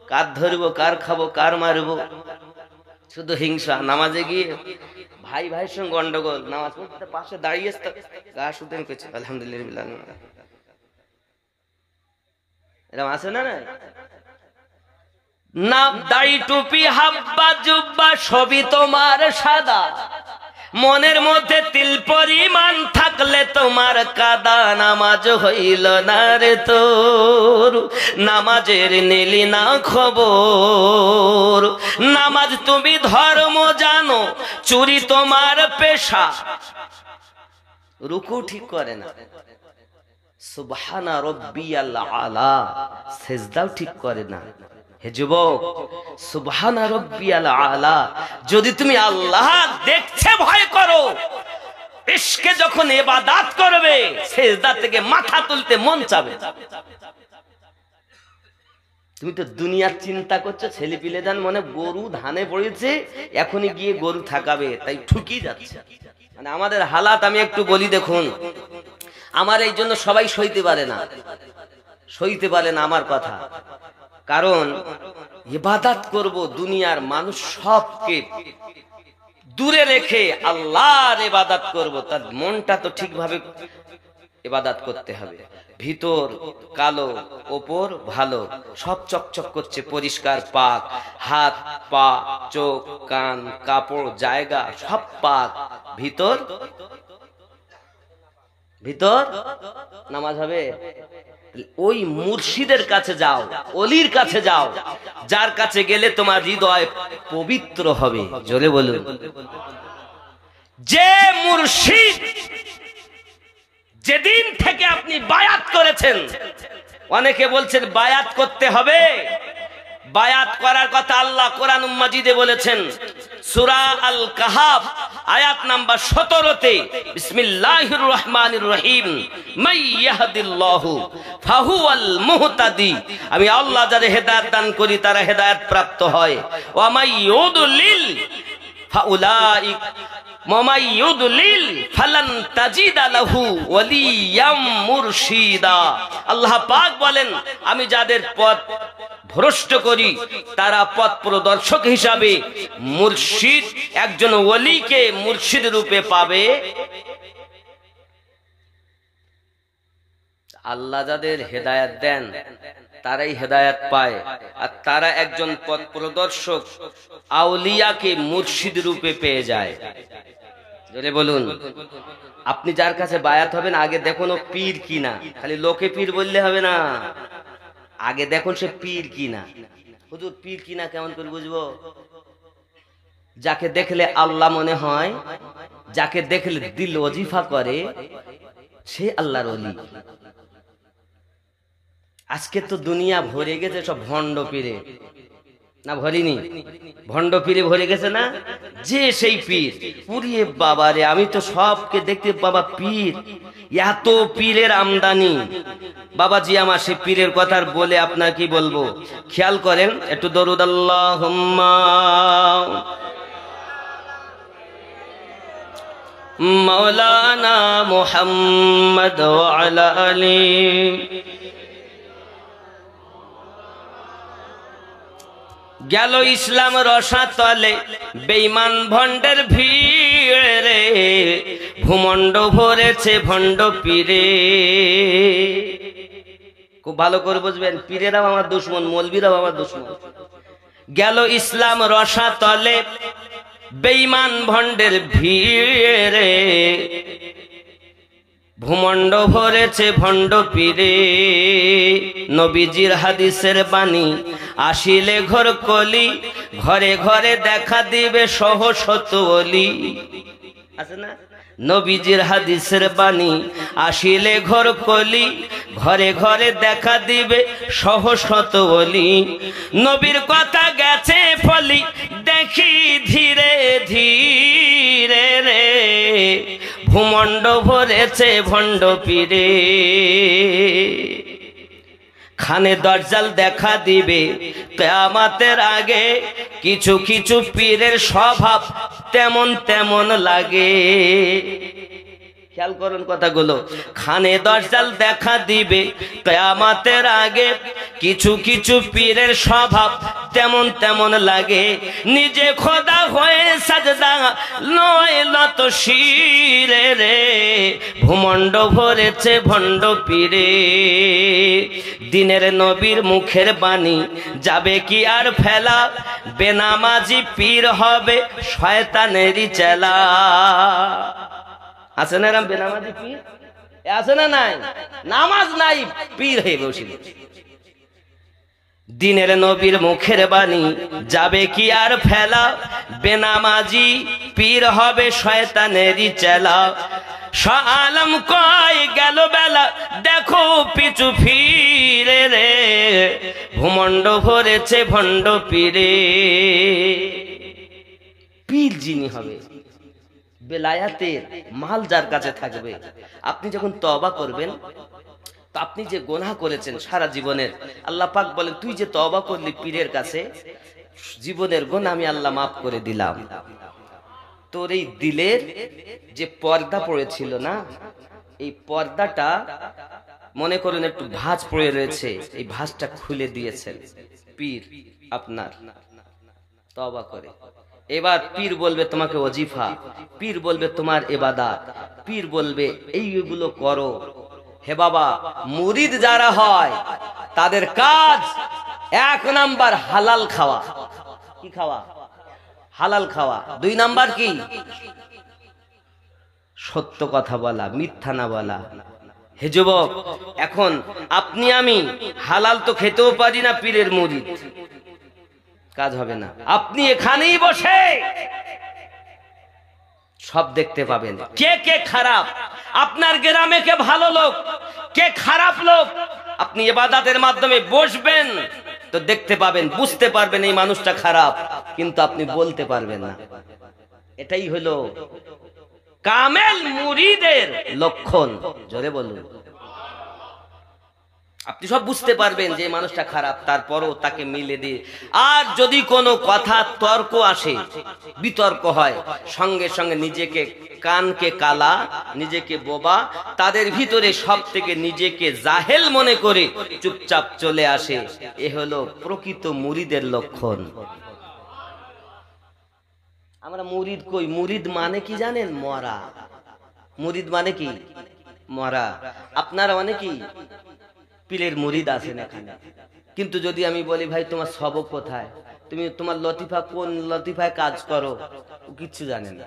কার ধরবো, কার খাবো, কার মারবো, শুধু হিংসা। নামাজে গিয়ে ভাই ভাইয়ের সঙ্গে গন্ডগোল, নামাজ পড়তে পাশে দাঁড়িয়ে গা শুতেন করছে আলহামদুলিল্লাহ, এরকম আছে না? না, দাড়ি, টুপি, হাব্বা, জুব্বা সবই তোমার সাদা, মনের মধ্যে তিল পরিমাণ থাকলে তোমার কাদা, নামাজ হইল না রে তোর, নামাজের নিলি না খবর। নামাজ তুমি ধর্ম জানো, চুরি তোমার পেশা, রুকু ঠিক করে না, সুবহানা রাব্বিয়াল আলা সিজদাও ঠিক করে না। হে যুবক, সুবহানা রাব্বিয়াল আলা যদি তুমি আল্লাহ দেখছে ভয় করো, ইশকে যখন ইবাদত করবে সিজদা থেকে মাথা তুলতে মন চাবে। তুমি তো দুনিয়ার চিন্তা করছো, ছেলে পিলে যান মনে গরু ধানে পড়েছে, এখনই গিয়ে গরু থাকাবে, তাই ঠুকি যাচ্ছে। মানে আমাদের হালাত আমি একটু বলি দেখুন, আমার এই জন্য সবাই সইতে পারে না আমার কথা। কারণ ইবাদত করব, দুনিয়ার মানুষ সবকে দূরে রেখে আল্লাহর ইবাদত করব, তার মনটা তো ঠিকভাবে ইবাদত করতে হবে। ভিতর কালো, ওপর ভালো, সব চকচক করছে, পরিষ্কার পাক, হাত পা চোখ কান কাপড় জায়গা সব পাক, ভিতর নামাজ হবে। ওই মুর্শিদের কাছে যাও, অলির কাছে যাও, যার কাছে গেলে তোমার হৃদয় পবিত্র হবে। জোরে বলুন, যে মুর্শিদ যেদিন থেকে আপনি বায়াত করেছেন, অনেকে বলছেন বায়াত করতে হবে, বায়াত করার কথা আল্লাহ কোরআন মাজিদে বলেছেন, সূরা আল কাহাফ আয়াত নাম্বার 17-তে, বিসমিল্লাহির রহমানির রহিম, মান ইয়াহদিল্লাহু ফাহুয়াল মুহতাদি, আমি আল্লাহ যাদের হেদায়েত দান করি তারা হেদায়েত প্রাপ্ত হয়, ওয়া মান ইউদলিল ফাউলাইক মামাই ইউদলিল ফালান তাজিদা লাহু ওয়ালিয়াম মুরশিদা। আল্লাহ পাক বলেন, আমি যাদের পথ ভ্রষ্ট করি তারা পথ প্রদর্শক হিসাবে মুর্শিদ, একজন ওলিকে মুর্শিদ রূপে পাবে। আল্লাহ যাদের হেদায়েত দেন তারাই হেদায়েত পায়, আর তারা একজন পথ প্রদর্শক আউলিয়াকে মুর্শিদ রূপে পেয়ে যায়। জোরে বলুন, আপনি যার কাছে বায়াত হবেন আগে দেখুন ও পীর কিনা, খালি লোকে পীর বললে হবে না, আগে দেখুন সে পীর কিনা। হুজুর পীর কিনা কেমন করে বুঝবো? যাকে দেখলে আল্লাহ মনে হয়, যাকে দেখলে দিল ওজিফা করে, সে আল্লাহর ওলি। আজকে তো দুনিয়া ভরে গেছে সব ভণ্ড পীরে, না ভরিনি? ভণ্ড পীরে ভরে গেছে না? যে সেই পীর, পুরিয়ে বাবারে, আমি তো সবকে দেখতে বাবা পীর, এত পীরের আমদানি। বাবাজি আমার সে পীরের কথা বলে আপনার কি বলবো, খেয়াল করেন একটু দরুদ আল্লাহুম্মা মাওলানা মুহাম্মদ ওয়া আলা আলি। গেল ইসলাম রসাতলে বেঈমান ভণ্ডের ভিড়ে, ভূমণ্ড ভরেছে ভণ্ড পীরে। খুব ভালো করে বুঝবেন, পীরেরাও আমার দুশমন, মৌলবীরাও আমার দুশমন। গেল ইসলাম রসাতলে বেঈমান ভণ্ডের ভিড়ে, ভূমণ্ড ভরেছে ভণ্ড পীরে। নবীজির হাদিসের বাণী আসিলে ঘর কলি, ঘরে ঘরে দেখা দিবে সহশত ওলি। আছে না? নবীজির হাদিসের বাণী আসিলে ঘর কলি, ঘরে ঘরে দেখা দিবে সহশত ওলি। নবীর কথা গেছে ফলি, দেখি ধীরে ধীরে রে, ভূমণ্ড ভরেছে ভণ্ড পীরে। খানে দজ্জাল দেখা দিবে কিয়ামতের আগে, কিছু কিছু পীরের স্বভাব তেমন তেমন লাগে। খেয়াল করুন কথাগুলো, খানে দজ্জাল দেখা দিবে কিয়ামতের আগে, কিছু কিছু পীরের স্বভাব তেমন তেমন লাগে। নিজে খোদা হয়ে সাজদা নয় লত শিরে রে, ভূমণ্ড ভরেছে ভণ্ড পীরে। দিনের নবীর মুখের বাণী যাবে কি আর ফেলা, বেনামাজি পীর হবে শয়তানেরই চেলা। আছে না এরম বেনামাজি পীর? আছে না নাই? নামাজ নাই, পীর হয়ে বসে। দিনের নবীর মুখের বাণী যাবে কি আর ফেলা, বেনামাজি পীর হবে শয়তানেরই চেলা। শাহ আলম কয় গেল বেলা দেখো পিছু ফিরে রে, ভূমণ্ড ভরেছে ভণ্ড পীরে। পীর যিনি হবে, বেলায়াতের মাল যার কাছে থাকবে, আপনি যখন তওবা করবেন, তো আপনি যে গুনাহ করেছেন সারা জীবনের, আল্লাহ পাক বলেন তুই যে তওবা করলি পীরের কাছে, জীবনের গুনাহ আমি আল্লাহ মাফ করে দিলাম। তোর এই দিলের যে পর্দা পড়েছিল না, এই পর্দাটা মনে করেন একটু ভাঁজ পড়ে রয়েছে, এই ভাঁজটা খুলে দিয়েছেন পীর আপনার তওবা করে। এবার পীর বলবে তোমাকে ওজিফা, পীর বলবে তোমার ইবাদত, পীর বলবে এইগুলো করো। হে বাবা, মুরিদ যারা হয় তাদের কাজ 1 নাম্বার হালাল খাওয়া। কি খাওয়া? হালাল খাওয়া। 2 নাম্বার কি? সত্য কথা বলা, মিথ্যা না বলা। হে যুবক, এখন আপনি আমি হালাল তো খেতেও পারি না, পীরের মুরিদ, কাজ হবে না। আপনি এখানেই বসে সব দেখতে পাবেন, কে কে খারাপ, আপনার গ্রামে কে ভালো লোক, কে খারাপ লোক। আপনি ইবাদতের মাধ্যমে বসবেন তো দেখতে পাবেন, বুঝতে পারবেন এই মানুষটা খারাপ, কিন্তু আপনি বলতে পারবেন না। এটাই হলো কামেল মুরিদের লক্ষণ। জোরে বলুন। আপনি সব বুঝতে পারবেন যে মানুষটা খারাপ, তারপরও তাকে মিলে দিয়ে। আর যদি কোনো কথা তর্ক আসে, বিতর্ক হয়, সঙ্গে সঙ্গে নিজেকে কানকে কালা, নিজেকে বোবা, তাদের ভিতরে সব থেকে নিজেকে জাহেল মনে করে চুপচাপ চলে আসে। এ হলো প্রকৃত মুরিদের লক্ষণ। আমরা মুরিদ কই? মুরিদ মানে কি জানেন? মরা। মুরিদ মানে কি? মরা। আপনারা মানে কি? পীরের মুরিদ আছেন এখানে, কিন্তু যদি আমি বলি ভাই তোমার সবক কোথায়, তুমি তোমার লতিফা কোন লতিফায় কাজ করো, ও কিচ্ছু জানে না।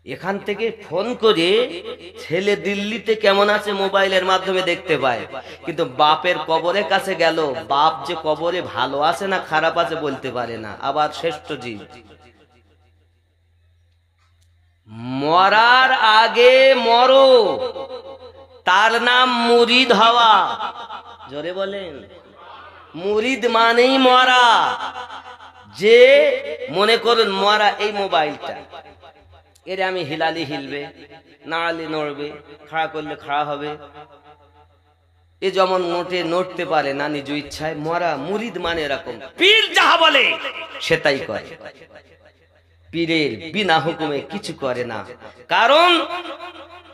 এখান থেকে ফোন করে ছেলে দিল্লিতে কেমন আছে মোবাইলের মাধ্যমে দেখতে পায়, কিন্তু বাপের কবরের কাছে গেল, বাপ যে কবরে ভালো আছে না খারাপ আছে বলতে পারে না। আবার শ্রেষ্ঠ জীব, মরার আগে মরো, তার নাম মুরিদ হওয়া। জোরে বলেন। মুরিদ মানেই মরা। যে মনে করুন মরা, এই মোবাইলটা এর আমি হিলালি হিলবে, নাড়ালি নড়বে, খাড়া করলে খাড়া হবে, এ যেমন নোটে নড়তে পারে না নিজ ইচ্ছায়, মরা। মুরিদ মানে এরকম, পীর যাহা বলে সে তাই করে। পীরের বিনা হুকুমে কিছু করে না, কারণ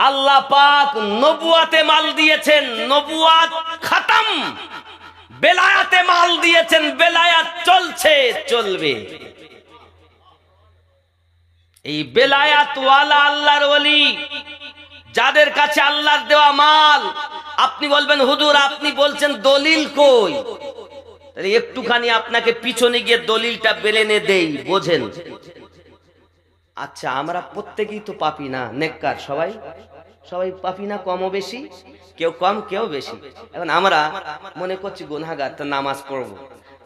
আল্লাহ পাক নবুয়াতে মাল দিয়েছেন, নবুয়াত খতম। বেলায়াতে মাল দিয়েছেন, বেলায়াত চলছে, চলবে। এই বেলায়াত ওয়ালা আল্লাহর ওলি, যাদের কাছে আল্লাহর দেওয়া মাল। আপনি বলবেন হুজুর আপনি বলছেন দলিল কই? একটুখানি আপনাকে পিছনে গিয়ে দলিলটা বেলেনে দেই, বোঝেন। আচ্ছা, আমরা প্রত্যেকেই তো পাপী না, নেককার, সবাই সবাই পাপী না, কম বেশি, কেউ কম কেউ বেশি। এখন আমরা মনে করছি গুনাহগার, তো নামাজ পড়বো,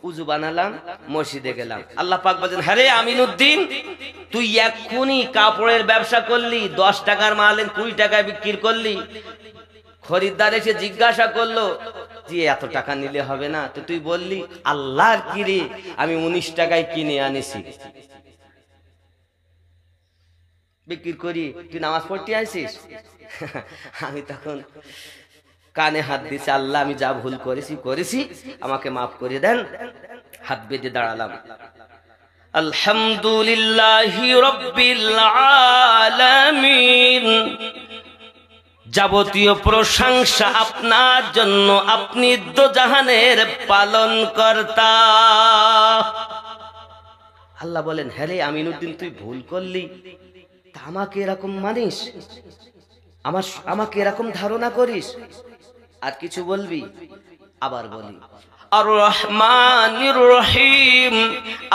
উজু বানালাম, মসজিদে গেলাম। আল্লাহ পাক বলেন, হ্যাঁ রে আমিনুদ্দিন, তুই এক্ষুনি কাপড়ের ব্যবসা করলি, 10 টাকার মাল 20 টাকায় বিক্রি করলি, খরিদ্দার এসে জিজ্ঞাসা করলো যে এত টাকা নিলে হবে না, তো তুই বললি আল্লাহর কি রে, আমি 19 টাকায় কিনে আনিছি, বিক্রি করি, তুই নামাজ পড়তে আইছিস। আমি তখন কানে হাত দিছি, আল্লাহ আমি যা ভুল করেছি আমাকে মাফ করে দেন। হাত বেঁধে দাঁড়ালাম। আলহামদুলিল্লাহি রাব্বিল আলামিন, যাবতীয় প্রশংসা আপনার জন্য, আপনি দোজাহানের পালন কর্তা। আল্লাহ বলেন, হ্যাঁ রে আমিনুদ্দিন, তুই ভুল করলি, তা আমাকে এরকম মানিস, আমাকে এরকম ধারণা করিস, আর কিছু বলবি? আবার বলি, আর রহমানির রহিম,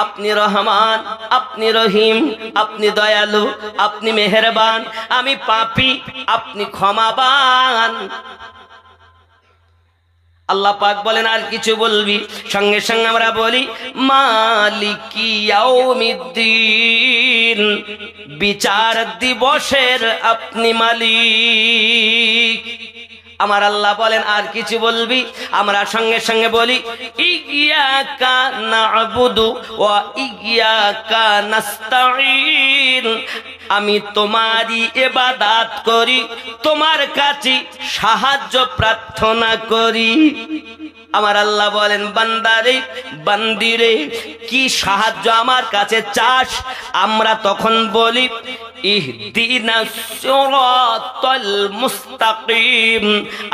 আপনি রহমান, আপনি রহিম, আপনি দয়ালু, আপনি মেহেরবান, আমি পাপী, আপনি ক্ষমাবান। আল্লাহ পাক বলেন, আর কিছু বলবি? সঙ্গে সঙ্গে আমরা বলি, মালিকি ইয়াউমিদ্দিন, বিচার দিবসের আপনি মালিক। আমার আল্লাহ বলেন, আর কিছু বলবি? আমরা সঙ্গে সঙ্গে বলি, ইয়্যাকা না'বুদু ওয়া ইয়্যাকা নাস্তাঈন, আমি তোমারই ইবাদত করি, তোমার কাছে সাহায্য প্রার্থনা করি। আমার আল্লাহ বলেন, বান্দারে বান্দিরে কি সাহায্য আমার কাছে চাস? আমরা তখন বলি, ইহদিনাস সিরাতাল মুস্তাকিম,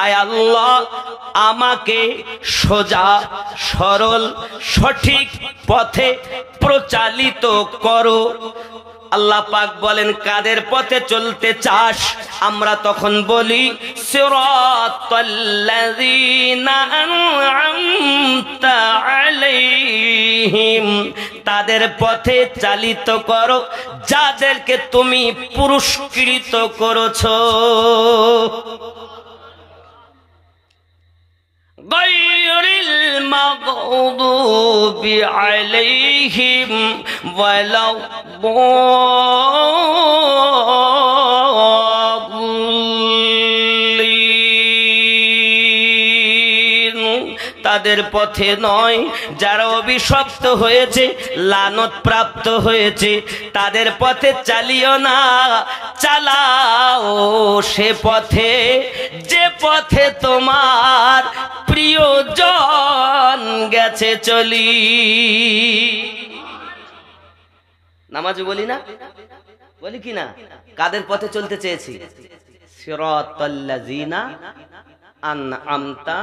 আয় আল্লাহ আমাকে সোজা সরল সঠিক পথে প্রচালিত করো। আল্লাহ পাক বলেন, কাদের পথে চলতে চাস? আমরা তখন বলি, সিরাতাল্লাযীনা আন'আমতা আলাইহিম, তাদের পথে চালিত করো যাদেরকে তুমি পুরস্কৃত করেছো। গায়রিল মাগদুবি আলাইহিম ওয়ালাদ-দাল্লিন, তাদের পথে নয় যারা অভিশপ্ত হয়েছে, লানত প্রাপ্ত হয়েছে, তাদের পথে চালিও না, চালাও সে পথে যে পথে তোমার প্রিয়জন গেছে চলি। নামাজে বলি না, বলি কি না? কাদের পথে চলতে চেয়েছি? সিরাতাল্লাযীনা আন'আমতা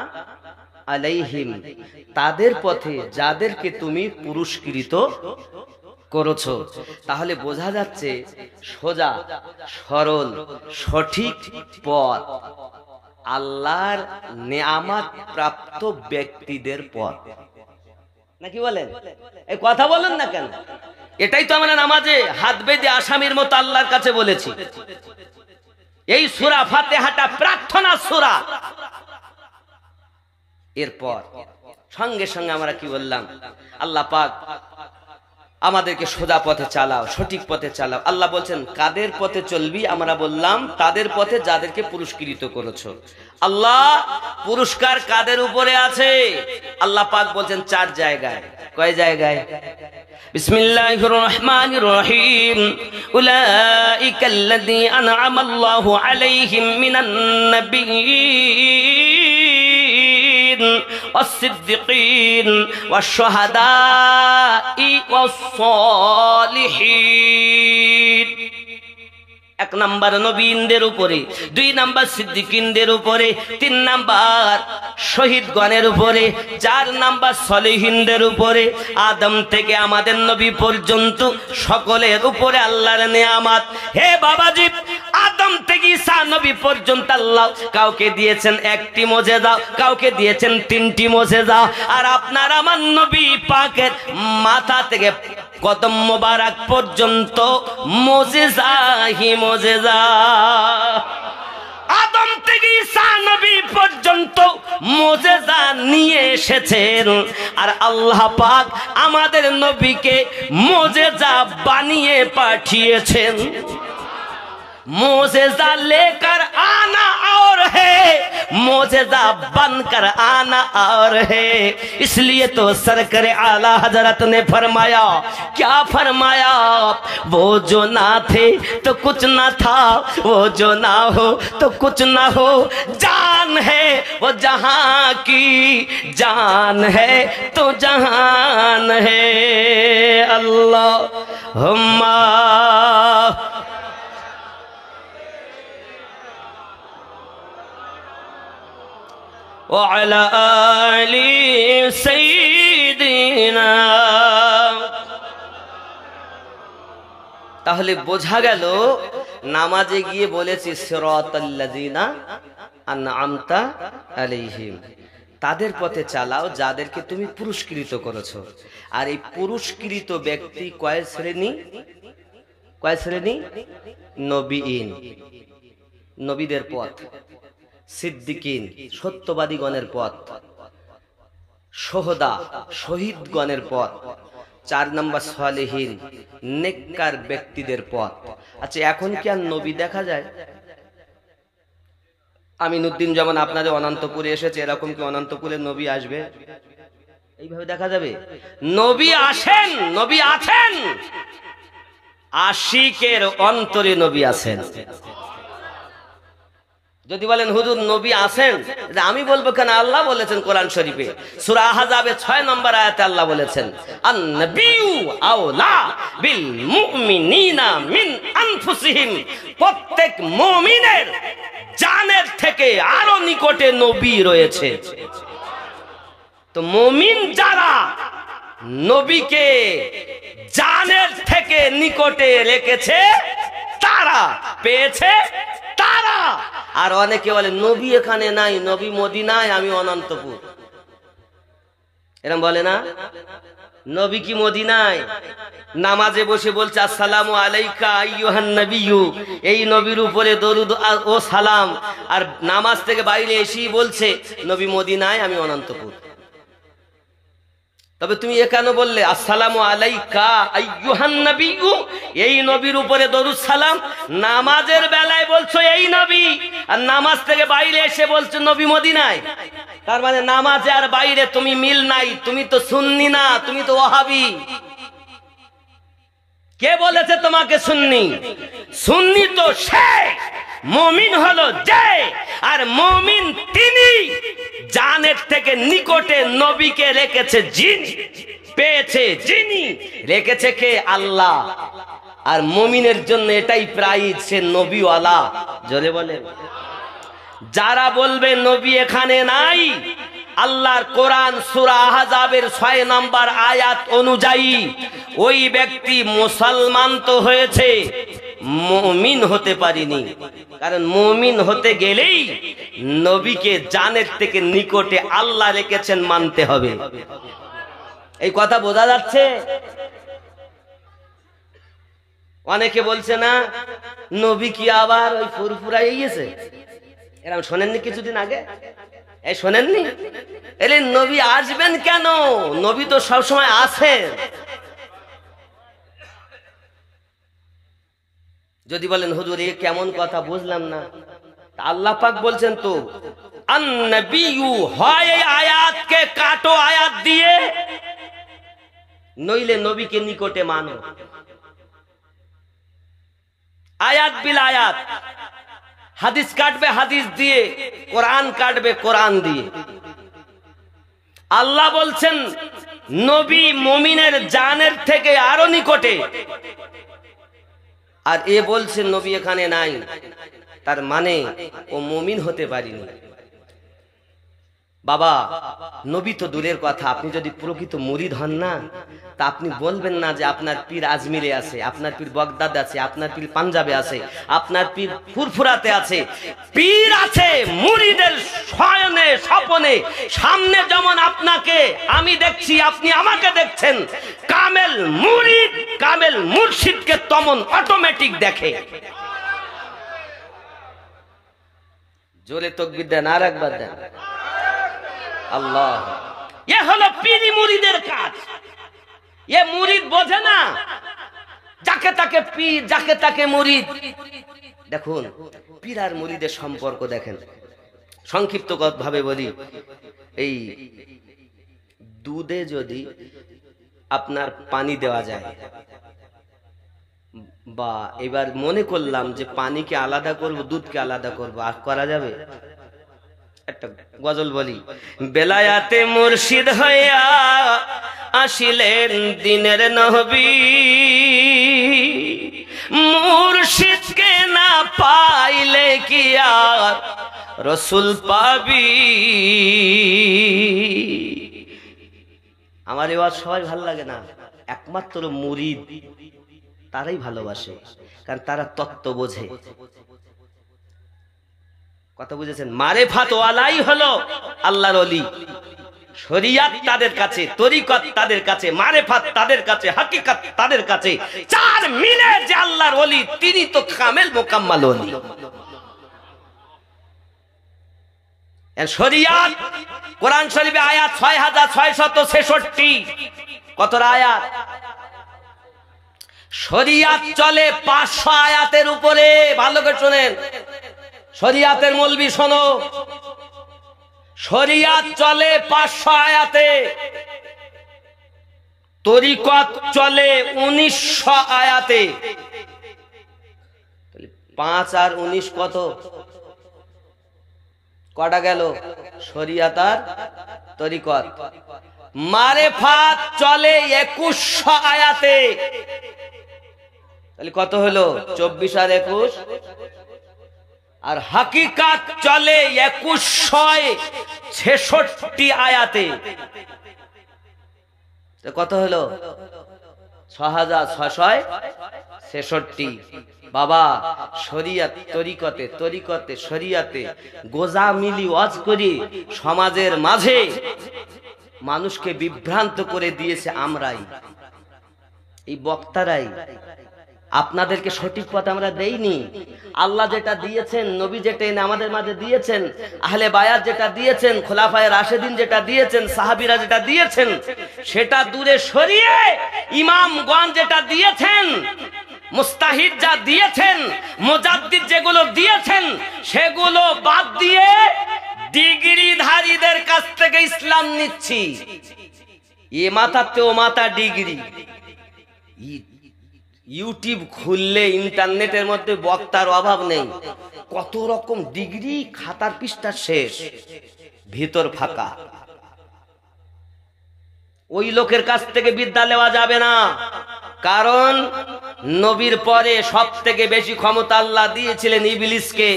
আলাইহিম, তাদের পথে যাদেরকে তুমি পুরস্কৃত করেছো। তাহলে বোঝা যাচ্ছে সোজা সরল সঠিক পথ আল্লাহর নেয়ামত প্রাপ্ত ব্যক্তিদের পথ, নাকি বলেন? এই কথা বলেন না কেন? এটাই তো আমরা নামাজে হাত বেঁধে আসামির মতো আল্লাহর কাছে বলেছি। এই সূরা ফাতিহাটা প্রার্থনা সূরা। এরপর সঙ্গে সঙ্গে আমরা কি বললাম? আল্লাহ পাক আমাদেরকে সোজা পথে চালাও, সঠিক পথে চালাও। আল্লাহ বলছেন কাদের পথে চলবি? আমরা বললাম তাদের পথে যাদেরকে পুরস্কৃত করেছো। আল্লাহ পুরস্কার কাদের উপরে আছে? আল্লাহ পাক বলছেন 4 জায়গায়। কয় জায়গায়? বিসমিল্লাহির রহমানির রহিম, উলাইকাল্লাযী আন'আমাল্লাহু আলাইহিম মিনান নাবিয়্যিন والصديقين والشهداء والصالحين। 1 নাম্বার নবীনদের উপরে, 2 নাম্বার সিদ্দিকিনদের উপরে, 3 নাম্বার শহীদগণের উপরে, 4 নাম্বার সলিহিনদের উপরে। আদম থেকে আমাদের নবী পর্যন্ত সকলের উপরে আল্লাহর নেয়ামত। হে বাবাজি, আদম থেকে ঈসা নবী পর্যন্ত আল্লাহ কাউকে দিয়েছেন 1টি মুজিজা, কাউকে দিয়েছেন 3টি মুজিজা। আর আপনার আমার নবী পাকের মাথা থেকে কদম মোবারক পর্যন্ত মুজিজা হি মুজিজা। আদম থেকে ঈসা নবী পর্যন্ত মুজিজা নিয়ে এসেছেন। আর আল্লাহ পাক আমাদের নবীকে মুজিজা বানিয়ে পাঠিয়েছেন। मुझेजा लेकर आना और है, मुझेजा बनकर आना और है। इसलिए तो सरकार आला हजरत ने फरमाया, क्या फरमाया? वो जो ना थे तो कुछ ना था, वो जो ना हो तो कुछ ना हो। जान है वो जहां की, जान है तो जहान है। अल्लाहुम्मा وعلى آل سيدنا। তাহলে বোঝা গেল নামাজে গিয়ে বলেছি সিরাতাল্লাযীনা আন'আমতা আলাইহিম, তাদের পথে চালাও যাদেরকে তুমি পুরস্কৃত করেছো। আর এই পুরস্কৃত ব্যক্তি কয় শ্রেণী? কয় শ্রেণী? নবীন, নবীদের পথ, সিদ্দিকিন সত্যবাদীগণের পথ, শুহাদা শহীদগণের পথ, 4 নাম্বার সালেহীন নেককার ব্যক্তিদের পথ। আচ্ছা, এখন কি আর নবী দেখা যায়? আমিনুদ্দিন যেমন আপনাদের অনন্তপুরে এসেছে, এরকম কি অনন্তপুরে নবী আসবে? এইভাবে দেখা যাবে? নবী আসেন, নবী আছেন। আশিকের অন্তরে নবী আছেন। যদি বলেন হুজুর নবী আছেন, আমি বলবো কেন, আল্লাহ বলেছেন কোরআন শরীফে সূরা আহজাবে 6 নম্বর আয়াতে আল্লাহ বলেছেন আন-নাবিয়্যু আওলা বিল মুমিনিনা মিন আনফুসিহিম, প্রত্যেক মুমিনের জানের থেকে আরো নিকটে নবী রয়েছে। তো মুমিন যারা নবীকে জানের থেকে নিকটে রেখেছে তারা পেয়েছে তারা। আর অনেকে বলে নবী এখানে নাই, নবী মদিনায়, আমি অনন্তপুর, এরকম বলে না? নবী কি মদিনায়? নামাজে বসে বলছে আসসালামু আলাইকা আইয়ুহান নবিয়্যু, এই নবীর উপরে দরুদ ও সালাম, আর নামাজ থেকে বাইরে এসেই বলছে নবী মদিনায়, আমি অনন্তপুর। তবে তুমি কেন বললে আসসালামু আলাইকা আইয়ুহান নবিয়্যু, এই নবীর উপরে দরুদ সালাম, নামাজের বেলায় বলছো এই নবী, আর নামাজ থেকে বাইরে এসে বলছো নবী মদিনায়? তার মানে নামাজে আর বাইরে তুমি মিল নাই, তুমি তো সুন্নি না, তুমি তো ওয়াহাবি। কে বলেছে তোমাকে সুন্নি? সুন্নি তো সে, মুমিন হলো যে, আর মুমিন তিনি জানের থেকে নিকটে নবীকে রেখেছে যিনি, পেয়েছে যিনি, রেখেছে কে? আল্লাহ। আর মুমিনের জন্য এটাই প্রাইজ, সে নবীওয়ালা। জোরে বলেন। যারা বলবে নবী এখানে নাই, আল্লাহর কোরআন সূরা আহজাবের 6 নম্বর আয়াত অনুযায়ী ওই ব্যক্তি মুসলমান তো হয়েছে, মুমিন হতে পারিনি। কারণ মুমিন হতে গেলেই নবীকে জানের থেকে নিকটে আল্লাহ রেখেছেন মানতে হবে। এই কথা বোঝা যাচ্ছে? অনেকে বলছে না নবী কি আবার ওই ফুরফুরাই গেছে, এরকম শোনেননি কিছুদিন আগে? এই শোনেননি? এলে নবী আসবেন কেন? নবী তো সবসময় আছেন। যদি বলেন হুজুর এ কেমন কথা, বুঝলাম না, আল্লাহ পাক বলছেন তো আন-নাবিয়্যু, হয় এই আয়াতকে কাটো আয়াত দিয়ে, নইলে নবীকে নিকটে মানো। আয়াত বিল আয়াত, হাদিস কাটবে হাদিস দিয়ে, কোরআন কাটবে কোরআন দিয়ে। আল্লাহ বলছেন নবী মুমিনের জানের থেকে আরো নিকটে, আর এ বলছেন নবী এখানে নাই, তার মানে ও মুমিন হতে পারিনি। বাবা, নবী তো দূরের কথা, আপনি যদি প্রকৃত মুরিদ হন না, তা আপনি বলবেন না যে আপনার পীর আজমিরে আছে, আপনার পীর বগদাদ আছে, আপনার পীর পাঞ্জাবে আছে, আপনার পীর ফুরফুরাতে আছে। পীর আছে মুরিদের শয়নে স্বপনে, সামনে যেমন আপনাকে আমি দেখছি, আপনি আমাকে দেখছেন। কামেল মুরিদ কামেল মুর্শিদকে তেমন অটোমেটিক দেখে। জোরে তাকবীর দেন, আর একবার দেন। আল্লাহ, এ হলো পীরি মুরিদের কাজ। এ মুরিদ বোঝে না, যাকে তাকে পীর, যাকে তাকে মুরিদ। দেখুন পীর আর মুরিদের সম্পর্ক দেখেন, সংক্ষিপ্ত ভাবে বলি। এই দুধে যদি আপনার পানি দেওয়া যায়, বা এবার মনে করলাম যে পানিকে আলাদা করব, দুধকে আলাদা করব, আর করা যাবে? একটা গজল বলি, বেলায়াতে মুর্শিদ হইয়া আসিলেন দিনের নবী, মুর্শিদকে না পাইলে কি আর রসুল পাবি। আমার এবার সবাই ভাল লাগে না, একমাত্র মুরিদ তারাই ভালোবাসে, কারণ তারা তত্ত্ব বোঝে। কথা বুঝেছেন? মারেফাত ওয়ালাই হলো আল্লাহর ওলি। শরিয়াত তাদের কাছে, তরিকত তাদের কাছে, মারেফাত তাদের কাছে, হাকিকত তাদের কাছে। চার মিলে যে আল্লাহর ওলি, তিনি তো কামেল মোকাম্মাল ওলি। শরিয়াত কোরআন শরীফে আয়াত 6666। কতটা আয়াত? শরিয়াত চলে 500 আয়াতের উপরে। ভালো করে শুনেন, শরিয়াতের মৌলবি শোনো, শরিয়াত চলে 500 আয়াতে। তরিকত চলে 1900 আয়াতে। 5 আর 19 কত? কটা গেল? শরিয়াত আর তরিকত। মারেফাত চলে 2100 আয়াতে। তাহলে কত হলো? 24 আর 21। আর হাকিকাত চলে 2166 আয়াতে। কত হলো? 6666। বাবা, শরিয়াত তরিকতে, তরিকতে শরিয়াতে গোজা মিলি ওয়াজ করি সমাজের মাঝে মানুষকে বিভ্রান্ত করে দিয়েছে আমরাই, এই বক্তারাই। আপনাদেরকে সঠিক পথ আমরা দেইনি। আল্লাহ যেটা দিয়েছেন, নবী যেটা এনে আমাদের মাঝে দিয়েছেন, আহলে বায়াত যেটা দিয়েছেন, খোলাফায়ে রাশেদিন যেটা দিয়েছেন, সাহাবীরা যেটা দিয়েছেন, সেটা দূরে সরিয়ে ইমামগণ যেটা দিয়েছেন, মুস্তাহিদ যা দিয়েছেন, মুজাদ্দিদ যেগুলো দিয়েছেন, সেগুলো বাদ দিয়ে ডিগ্রিধারীদের কাছ থেকে ইসলাম নিচ্ছি। এ মাথাতে ও মাথা ডিগ্রি। ইউটিউব খুললে ইন্টারনেটের মধ্যে বক্তার অভাব নেই, কত রকম ডিগ্রি, খাতার পৃষ্ঠা শেষ, ভিতর ফাঁকা। ওই লোকের কাছ থেকে বিদ্যা নেওয়া যাবে না, কারণ নবীর পরে সব থেকে বেশি ক্ষমতা আল্লাহ দিয়েছিলেন ইবলিসকে।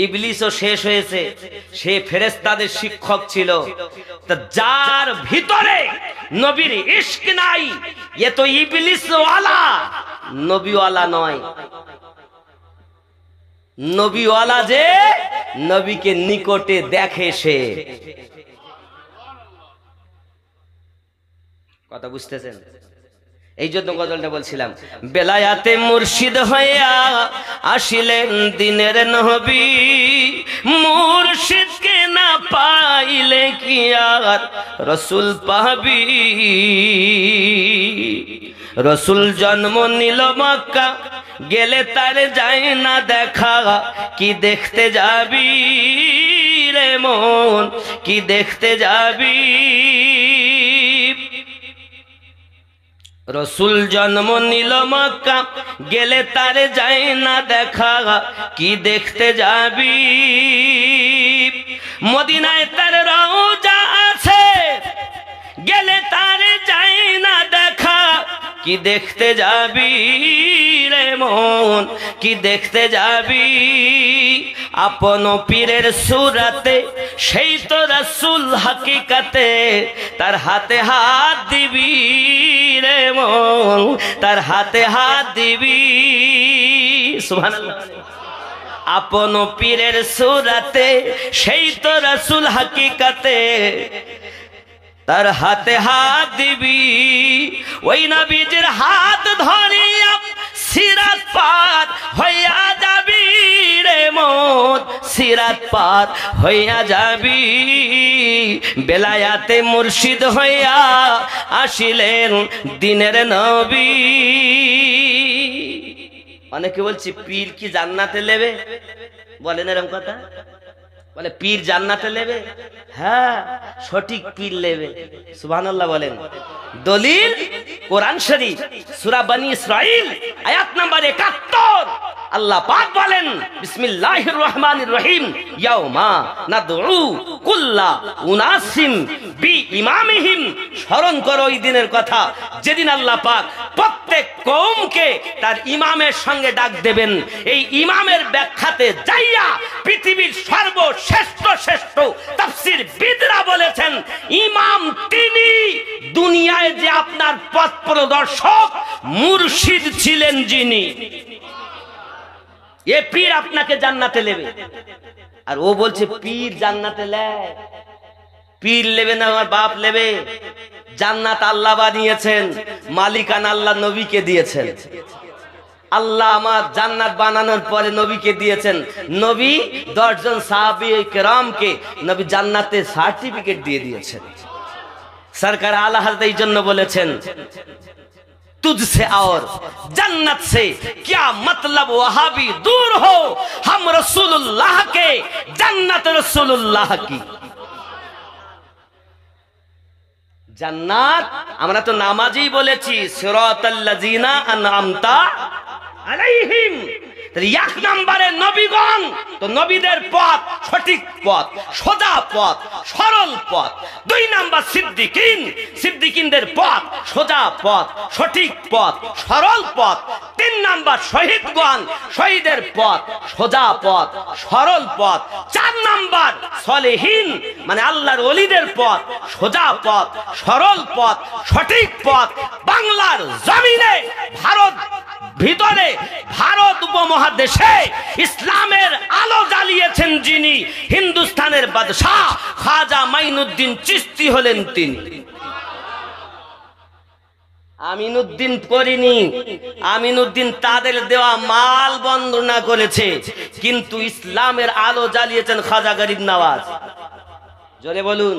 ইবলিসও শেষ হয়েছে, সে ফেরেশতাদের শিক্ষক ছিল। যার ভিতরে নবীর ইশক নাই, এ তো ইবলিস ওয়ালা, নবীওয়ালা নয়। নবীওয়ালা যে নবীকে নিকটে দেখে, সে। কথা বুঝতেছেন? এই জন্য গজলটা বলছিলাম, বেলায়াতে মুর্শিদ হইয়া আসিলেন দিনের নবী, মুর্শিদকে না পাইলে কি আর রসুল পাবি। রসুল জন্ম নিল মক্কা, গেলে তার যায় না দেখা, কি দেখতে যাবি রে মন, কি দেখতে যাবি। রসুল জন্ম নিল মক্কা, গেলে তার যায় না দেখা, কি দেখতে যাবি। মদিনায় তার রওজা আছে, গেলে তার যায় না দেখা, কি দেখতে যাবি রে মন, কি দেখতে যাবি। আপন পীরের সুরাতে সেই তো রাসূল হাকিকাতে, তার হাতে হাত দিবি রে মন, তার হাতে হাত দিবি। সুবহানাল্লাহ। আপন পীরের সুরাতে সেই তো রাসূল হাকিকাতে, তার হাতে হাত দিবি। ওই নবীজির হাত ধরিয়া সিরাত পার হইয়া যাবি রে মন, সিরাত পার হইয়া যাবি। বেলায়াতে মুর্শিদ হইয়া আসিলেন দিনের নবী। অনেকে বলছি পীর কি জান্নাতে নেবে? বলেন এরকম কথা? বলে পীর জান্নাতে নেবে? হ্যাঁ, সঠিক পীর নেবে। সুবহানাল্লাহ বলেন। দলিল কোরআন শরীফ সূরা বনী ইসরাইল আয়াত নাম্বার 71। আল্লাহ পাক বলেন, বিসমিল্লাহির রহমানির রহিম, ইয়াউমা নাদউ কুল্লা উনাসিম বিইমামিহিম। স্মরণ করো ওই দিনের কথা, যেদিন আল্লাহ পাক প্রত্যেক কওমকে তার ইমামের সঙ্গে ডাক দেবেন। এই ইমামের ব্যাখ্যাতে যাইয়া পৃথিবীর সর্বশ্রেষ্ঠ শ্রেষ্ঠ তাফসীরবিদরা বলেছেন, ইমাম তিনি, দুনিয়ায় যে আপনার পথ প্রদর্শক মুর্শিদ ছিলেন যিনি। এ পীর আপনাকে জান্নাতে নেবে। আর ও বলছে পীর জান্নাতে নেয়। পীর নেবে না, আমার বাপ নেবে। জান্নাত আল্লাহ বানিয়েছেন, মালিকানা আল্লাহ নবীকে দিয়েছেন। আল্লাহ আমার জান্নাত বানানোর পরে নবীকে দিয়েছেন। নবী 10 জন সাহাবী কেরামকে নবী জান্নাতে সার্টিফিকেট দিয়ে দিয়েছেন। সরকার আলা হযরত এই জন্য বলেছেন, तुझसे और जन्नत से क्या मतलब, वहाबी दूर हो, हम रसूलुल्लाह के, जन्नत रसूलुल्लाह की। জান্নাত আমরা তো নামাজেই বলেছি সিরাতাল্লাযিনা আনআমতা আলাইহিম। তাহলে এক নম্বরে নবীগণ, তো নবীদের পথ সঠিক পথ, সোজা পথ, সরল পথ। দুই নাম্বার সিদ্দিকিন, সিদ্দিকিনদের পথ সোজা পথ, সঠিক পথ, সরল পথ। তিন নাম্বার শহীদগণ, শহীদের পথ সোজা পথ, সরল পথ। চার নাম্বার সলেহীন মানে আল্লাহর ওলিদের পথ সোজা পথ, সরল পথ, সঠিক পথ। বাংলার জমিনে, ভারত ভিতরে, ভারত উপমহাদেশে ইসলামের আলো জ্বালিয়েছেন যিনি, হিন্দুস্তানের বাদশাহ খাজা মাইনুদ্দিন চিশতি হলেন তিনি। আমিনুদ্দিন করিনি, আমিনুদ্দিন তাদের দেওয়া মাল বন্দনা করেছে, কিন্তু ইসলামের আলো জ্বালিয়েছেন খাজা গরিব নওয়াজ। জোরে বলুন।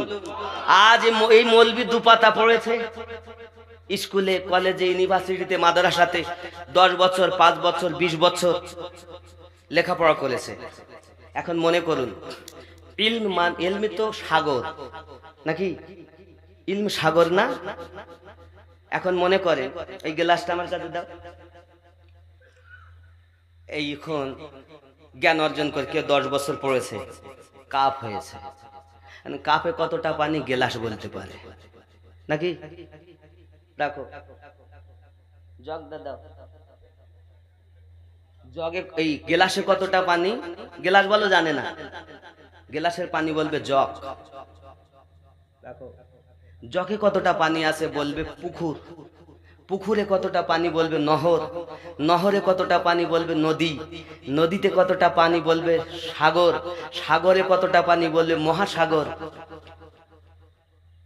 আজ এই মৌলবি দুপাতা পড়েছে, স্কুলে, কলেজে, ইউনিভার্সিটিতে, মাদ্রাসাতে 10 বছর, 5 বছর, 20 বছর লেখাপড়া করেছে। এখন মনে করুন, ইলমি তো সাগর নাকি, ইলম সাগর না? এখন মনে করে এই গ্লাসটা আমার কাছে দাও, এইখন জ্ঞান অর্জন করে কেউ 10 বছর পড়েছে, কাপ হয়েছে। কাপে কতটা পানি গ্লাস বলতে পারে নাকি? রাখো জগ দাও, জগে এই গ্লাসে কতটা পানি, গ্লাস বলো জানে না, গ্লাসের পানি বলবে জগ। রাখো জগে কতটা পানি আছে বলবে পুকুর, পুকুরে কতটা পানি বলবে নহর, নহরে কতটা পানি বলবে নদী, নদীতে কতটা পানি বলবে সাগর, সাগরে কতটা পানি বলবে মহাসাগর।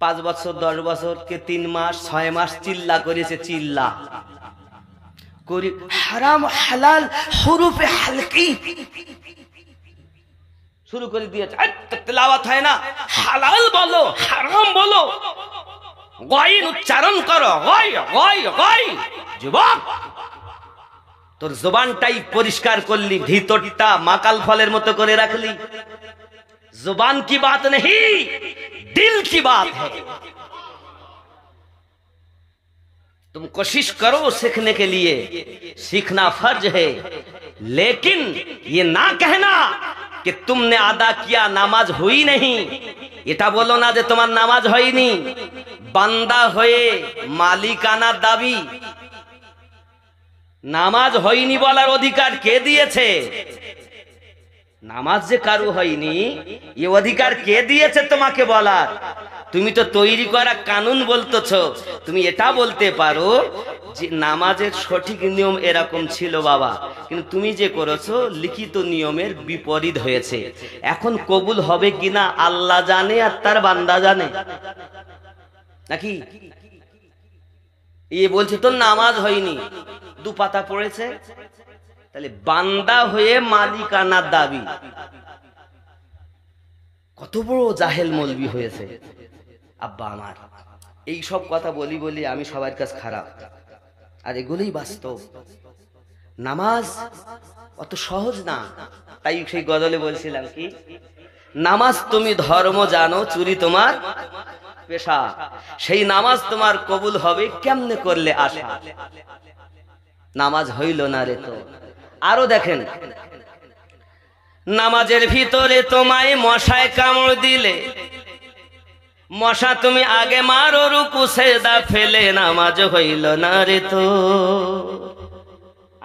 5 বছর, 10 বছর, কে 3 মাস, 6 মাস চিল্লা করেছে, চিল্লা করি হারাম হালাল হুরুফে হালকি শুরু করে দিয়েছে। তেলাওয়াত হয় না, হালাল বলো, হারাম বলো, গয়ন উচ্চারণ করো, গয় গয় গয়। যুবক, তোর জবানটাই পরিষ্কার করলি, ভিতরটা মাকাল ফলের মতো করে রাখলি। जुबान की बात नहीं, दिल की बात है। तुम कोशिश करो सीखने के लिए, सीखना फर्ज है, लेकिन ये ना कहना कि तुमने अदा किया, नामाज हुई नहीं। এটা বলো না যে তোমার নামাজ হয়নি। বান্দা হয়ে মালিকানা দাবি, নামাজ হয়নি বলার অধিকার কে দিয়েছে? নামাজ যে কারু হয়নি এ অধিকার কে দিয়েছে তোমাকে বলার? তুমি তো তৈরি করা কানুন বলতেছো। তুমি এটা বলতে পারো যে নামাজের সঠিক নিয়ম এরকম ছিল বাবা, কিন্তু তুমি যে করেছো লিখিত নিয়মের বিপরীত হয়েছে। এখন কবুল হবে কিনা আল্লাহ জানে আর তার বান্দা জানে, নাকি? এ বলছে তোর নামাজ হয়নি, 2 পাতা পড়েছে, তাহলে বান্দা হয়ে মালিকানার দাবি। কত বড় জাহেল মৌলবি হয়েছে আব্বা আমার। এই সব কথা বলি বলি আমি সবার কাছে খারাপ, আর এগুলোই বাস্তব। নামাজ অত সহজ না। তাই সেই গজলে বলছিলাম কি, নামাজ তুমি ধর্ম জানো, চুরি তোমার পেশা। সেই নামাজ তোমার কবুল হবে কেমনে করলে আশা। নামাজ হইল না রে তো। আরো দেখেন, নামাজের ভিতরে তোমায় মশায় কামড় দিলে, মশা তুমি আগে মারো, রুকু সেজদা ফেলে, নামাজ হইল না রে তো।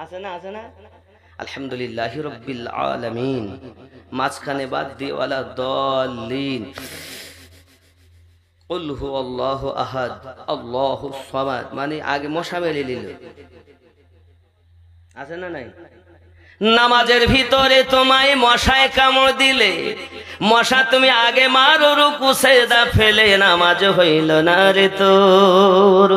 আছে না, আছে না? আলহামদুলিল্লাহি রাব্বিল আলামিন। মাঝখানে বাদ দিয়ে ওয়ালা দাল্লিন, কুল হুয়াল্লাহু আহাদ আল্লাহুস সামাদ, মানে আগে মশা মেরে নিল। আছে না নাই? নামাজের ভিতরে তোমায় মশায় কামড় দিলে, মশা তুমি আগে মারো, রুকু সেজদা ফেলে, নামাজ হইল না রে তোর,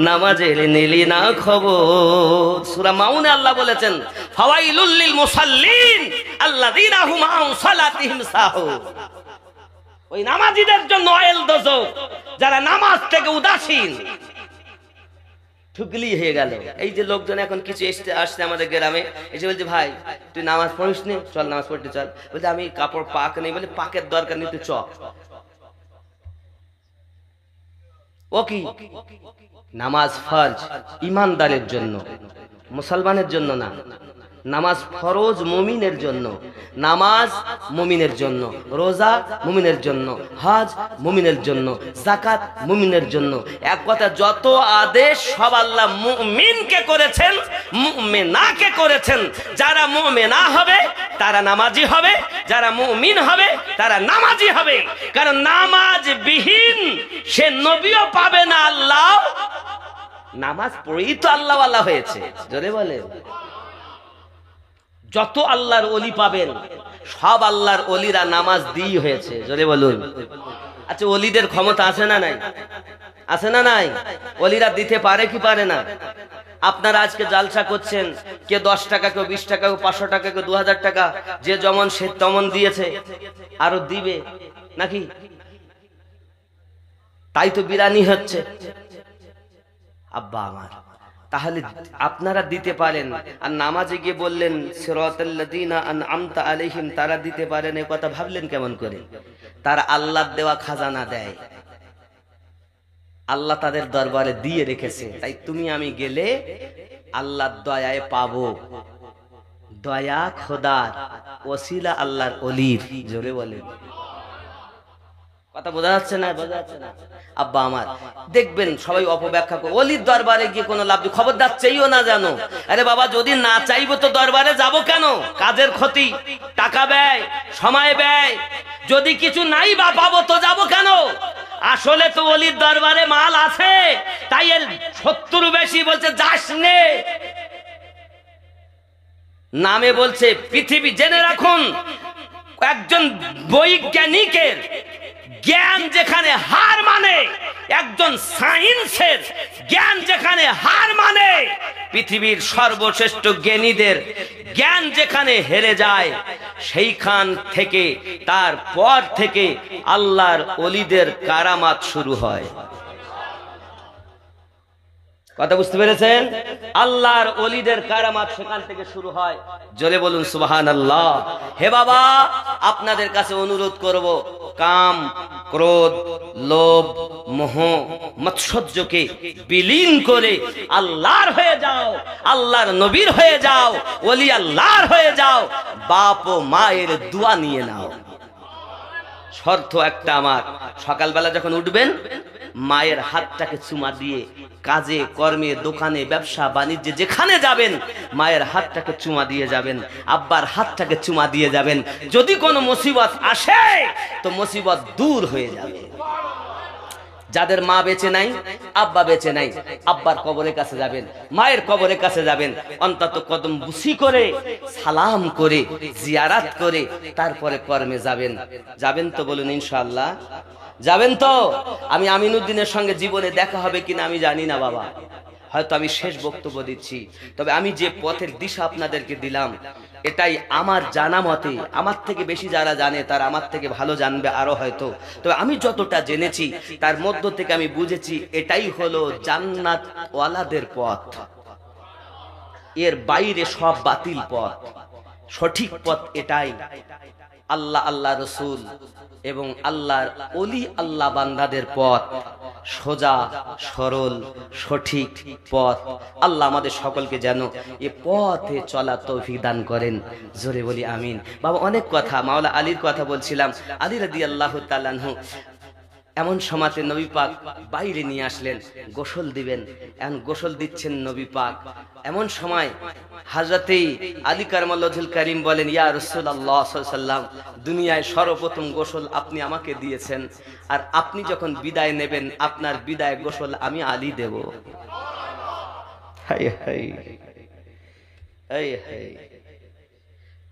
নামাজের নিলি না খবর। সূরা মাউনে আল্লাহ বলেছেন, ফাওয়াইলুল লিল মুসাল্লিন আল্লাযীনা হুম আন সালাতিহিম সাহুন। ওই নামাজীদের জন্য অয়েল দোজখ, যারা নামাজ থেকে উদাসীন। ঠুকলি হয়ে গেল। এই যে লোকজন এখন কিছু আসছে আমাদের গ্রামে, এসে বলছে ভাই তুই নামাজ পড়িস নি, চল নামাজ পড়তে চল। বলছে আমি কাপড় পাক নেই, বলে পাকের দরকার নেই, তুই চ। ও কি নামাজ ফরজ ইমানদারের জন্য, মুসলমানের জন্য না। নামাজ ফরজ মুমিনের জন্য, নামাজ মুমিনের জন্য, রোজা মুমিনের জন্য, হজ মুমিনের জন্য, যাকাত মুমিনের জন্য। এক কথা যত আদেশ সব আল্লাহ মুমিনকে করেছেন, মুমিনাকে করেছেন। যারা মুমিনা হবে তারা নামাজি হবে, যারা মুমিন হবে তারা নামাজি হবে। কারণ নামাজ বিহীন সে নবীও পাবে না, আল্লাহ নামাজ পড়েই তো আল্লাহ ওয়ালা হয়েছে। জোরে বলে, যত আল্লাহর ওলি পাবেন সব আল্লাহর ওলিরা নামাজ দিয়ে হয়েছে। জোরে বলুন। আচ্ছা, ওলিদের ক্ষমতা আছে না নাই? আছে না নাই? ওলিরা দিতে পারে কি পারে না? আপনারা আজকে জালসা করছেন, কে 10 টাকা, কেউ 20 টাকা, কেউ 500 টাকা, কেউ 2000 টাকা, যে যেমন সে তেমন দিয়েছে, আরো দিবে নাকি? তাই তো বিরানি হচ্ছে। আব্বা আমার, তাহলে আপনারা দিতে পারেন, আর নামাজে গিয়ে বললেন সিরাতাল্লাযীনা আনআমতা আলাইহিম, তারা দিতে পারেন, এই কথা ভাবলেন কেমন করে? তারা আল্লাহর দেওয়া খাজানা দেয়, আল্লাহ তাদের দরবারে দিয়ে রেখেছে। তাই তুমি আমি গেলে আল্লাহর দয়ায় পাবো। দয়া খোদার, ওসিলা আল্লাহর ওলির। জোরে বলেন। কথা বোঝা যাচ্ছে না? বোঝা যাচ্ছে না? আব্বা আমার, দেখবেন সবাই অপব্যাখ্যা করে, ওলির দরবারে গিয়ে কোনো লাভ নেই, খবরদার চাইও না জানো। আরে বাবা, যদি না চাইবো তো দরবারে যাব কেন? কাজের ক্ষতি, টাকা ব্যয়, সময় ব্যয়, যদি কিছু নাই বা পাবো তো যাব কেন? আসলে তো ওলির দরবারে মাল আছে, তাই এর 70 বেশি বলছে যাস নে। নামে বলছে পৃথিবী, জেনে রাখুন একজন বৈজ্ঞানিকের জ্ঞান যেখানে হার মানে, একজন সায়েন্সের জ্ঞান যেখানে হার মানে, পৃথিবীর সর্বশ্রেষ্ঠ জ্ঞানীদের জ্ঞান যেখানে হেরে যায়, সেইখান থেকে তারপর থেকে আল্লাহর ওলিদের কারামাত শুরু হয়। কথা বুঝতে পেরেছেন? আল্লাহর ওলিদের কারামাত সেখান থেকে শুরু হয়। জোরে বলুন সুবহানাল্লাহ। হে বাবা, আপনাদের কাছে অনুরোধ করব, কাম, ক্রোধ, লোভ, মোহ, মৎসর্যকে বিলীন করে আল্লাহর হয়ে যাও, আল্লাহর নবীর হয়ে যাও, ওলি আল্লাহর হয়ে যাও, বাপ ও মায়ের দোয়া নিয়ে নাও। শর্ত একটা আমার, সকালবেলা যখন উঠবেন মায়ের হাতটাকে চুমা দিয়ে কাজে কর্মে, দোকানে, ব্যবসা বাণিজ্যে যেখানে যাবেন মায়ের হাতটাকে চুমা দিয়ে যাবেন, আব্বার হাতটাকে চুমা দিয়ে যাবেন। যদি কোনো মুসিবত আসে তো মুসিবত দূর হয়ে যাবে। যাদের মা বেঁচে নাই, আব্বা বেঁচে নাই, আব্বার কবরের কাছে যাবেন, মায়ের কবরের কাছে যাবেন, অন্তত কদম বুসি করে, সালাম করে, জিয়ারাত করে তারপরে কর্মে যাবেন। যাবেন তো? বলুন ইনশাআল্লাহ। যাবেন তো? আমি আমিনুদ্দিনের সঙ্গে জীবনে দেখা হবে কিনা আমি জানি না বাবা, হয়তো আমি শেষ বক্তব্য দিচ্ছি, তবে আমি যে পথের দিশা আপনাদেরকে দিলাম এটাই আমার জানা মতে। আমার থেকে বেশি যারা জানে তারা আমার থেকে ভালো জানবে আরো হয়তো, তবে আমি যতটা জেনেছি তার মধ্য থেকে আমি বুঝেছি এটাই হলো জান্নাত ওয়ালাদের পথ। এর বাইরে সব বাতিল পথ, সঠিক পথ এটাই। আল্লাহ, আল্লাহ রসুল এবং আল্লাহর ওলি আল্লাহ বান্দাদের পথ, সোজা সরল সঠিক পথ। আল্লাহ আমাদের সকলকে যেন এ পথে চলা তৌফিক দান করেন। জোরে বলি আমিন। বাবা, অনেক কথা, মাওলা আলীর কথা বলছিলাম। আলী রাদিয়াল্লাহু তাআলা আনহু এমন সময়তে নবী পাক বাইরে নিয়ে আসলেন, গোসল দিবেন। এখন গোসল দিচ্ছেন নবী পাক, এমন সময় হযরতে আলী কারামাল্লাহুল কারীম বলেন, ইয়া রাসূলুল্লাহ সাল্লাল্লাহু আলাইহি ওয়াসাল্লাম, দুনিয়ায় সর্বপ্রথম গোসল আপনি আমাকে দিয়েছেন, আর আপনি যখন বিদায় নেবেন আপনার বিদায় গোসল আমি আলী দেব। হায় হায় হায় হায়।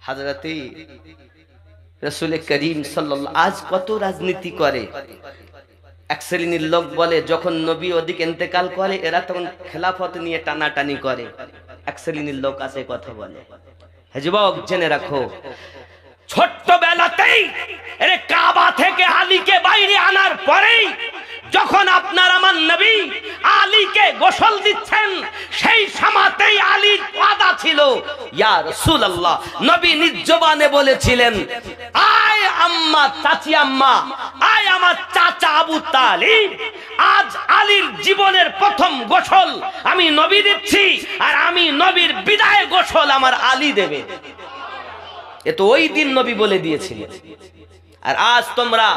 হযরতে রাসূল করিম সাল্লাল্লাহু, আজ কত রাজনীতি করে। এক শ্রেণীর লোক বলে যখন নবী ওদিক ইন্তেকাল করে এরা তখন খেলাফত নিয়ে টানাটানি করে। এক শ্রেণীর লোক আছে কথা বলে। হে যুবক, জেনে রাখো, ছোট্টবেলাতেই এর কাবা থেকে আলীকে বাইরে আনার পরেই যখন আপনার আমার নবী আলীকে গোসল দিচ্ছেন, সেই সময়তেই আলীর ওয়াদা ছিল, ইয়া রাসূলুল্লাহ, নবী নিজ জবানে বলেছিলেন, আয় আম্মা আম্মা, চাচি আম্মা, আয় আমার চাচা আবু তালিব, আজ আলীর জীবনের প্রথম গোসল আমি নবী দিচ্ছি, আর আমি নবীর বিদায় গোসল আমার আলী দেবে। এ তো ওই দিন নবী বলে দিয়েছিলেন। আর আজ তোমরা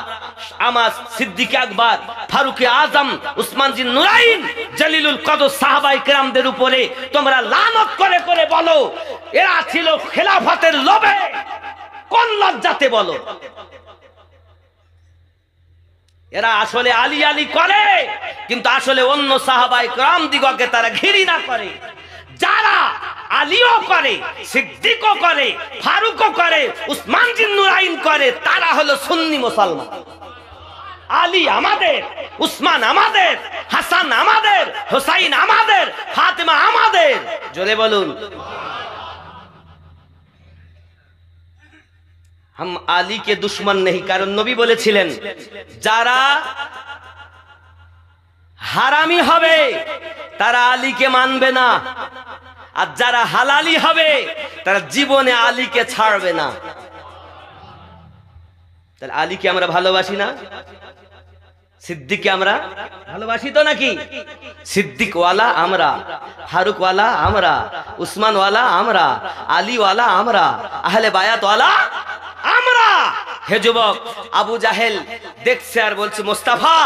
আমার সিদ্দিক আকবর, ফারুকে আজম, উসমান জিন নুরাইন, জলিলুল কদর সাহাবায়ে কেরামদের উপরে তোমরা লানত করে করে বলো এরা ছিল খেলাফতের লোভে। কোন লজ্জাতে বলো? এরা আসলে আলী আলী করে, কিন্তু আসলে অন্য সাহাবায়ে কেরাম দিগকে তারা ঘৃণা করে। যারা আলীও করে, সিদ্দিকও করে, ফারুকও করে, উসমান জিন নুরাইন করে, তারা হলো সুন্নি মুসলমান। আলী আমাদের, উসমান আমাদের, হাসান আমাদের, হুসাইন আমাদের, ফাতেমা আমাদের। জোরে বলুন। हम আলী के दुश्मन नहीं, কারণ নবী বলেছিলেন যারা হারামি হবে তারা আলীকে মানবে না, আর যারা হালালি হবে তারা জীবনে আলীকে ছাড়বে না। তাহলে আলীকে আমরা ভালোবাসি না? সিদ্দিককে আমরা ভালোবাসি তো নাকি? সিদ্দিক ওয়ালা আমরা, ফারুক ওয়ালা আমরা, উসমান ওয়ালা আমরা, আলী ওয়ালা আমরা, আহলে বায়াত ওয়ালা আমরা। হে যুবক, আবু জাহেল দেখছে আর বলছে মোস্তাফা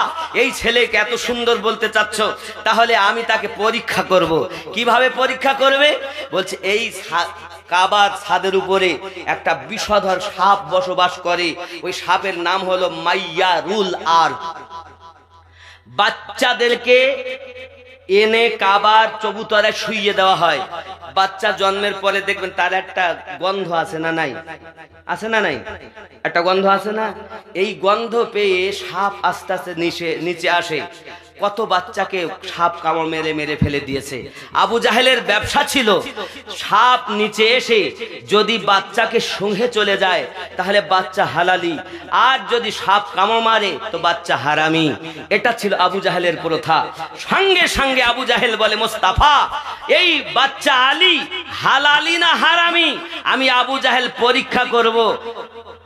এই ছেলেকে এত সুন্দর বলতে চাচ্ছ, তাহলে আমি তাকে পরীক্ষা করব। কিভাবে পরীক্ষা করবে? বলছে এই কাবার ছাদের উপরে একটা বিষধর সাপ বসবাস করে, ওই সাপের নাম হলো মাইয়ারুল আরদ। বাচ্চাদেরকে এনে কাবার চবুতরায় শুইয়ে দেওয়া হয়। বাচ্চা জন্মের পরে দেখবেন তার একটা গন্ধ আছে না নাই? আছে না নাই? একটা গন্ধ আছে না? এই গন্ধ পেয়ে সাপ আস্তে আস্তে নিচে আসে। কত বাচ্চাকে সাপ কামড় মেরে মেরে ফেলে দিয়েছে। আবু জাহেলের ব্যবসা ছিল সাপ নিচে এসে যদি বাচ্চাকে সঙ্গে চলে যায় তাহলে বাচ্চা হালালি, আর যদি সাপ কামড় মারে তো বাচ্চা হারামি। এটা ছিল আবু জাহেলের প্রথা। সঙ্গে সঙ্গে আবু জাহেল বলে মোস্তাফা এই বাচ্চা আলী হালালি না হারামি আমি আবু জাহেল পরীক্ষা করব।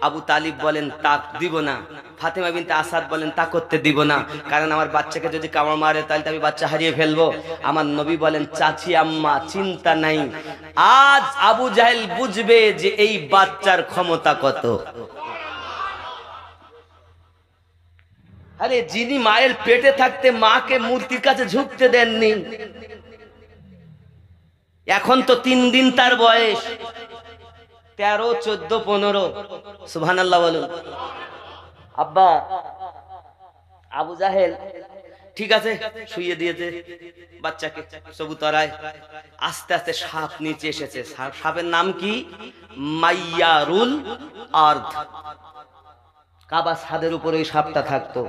আবু তালিব বলেন তা দিব না। ফাতেমা বিনতে আসাদ বলেন তা করতে দিব না, কারণ আমার বাচ্চাকে যদি কামড় মারে তাহলে আমি বাচ্চা হারিয়ে ফেলবো। আমার নবী বলেন চাচি আম্মা চিন্তা নাই, আজ আবু জাহেল বুঝবে যে এই বাচ্চার ক্ষমতা কত। আরে যিনি মায়ের পেটে থাকতে মাকে মূর্তির কাছে ঝুঁকতে দেননি, এখন তো 3 দিন তার বয়স, 13, 14, 15। সুবহানাল্লাহ বলুন। আব্বা আবু জাহেল ঠিক আছে শুইয়ে দিয়েছে বাচ্চাকে চবুতরায়। আস্তে আস্তে সাপ নিচে এসেছে। সাপের নাম কি? মাইয়ারুল আরদ। কাবা ছাদের উপরে ওই সাপটা থাকতো।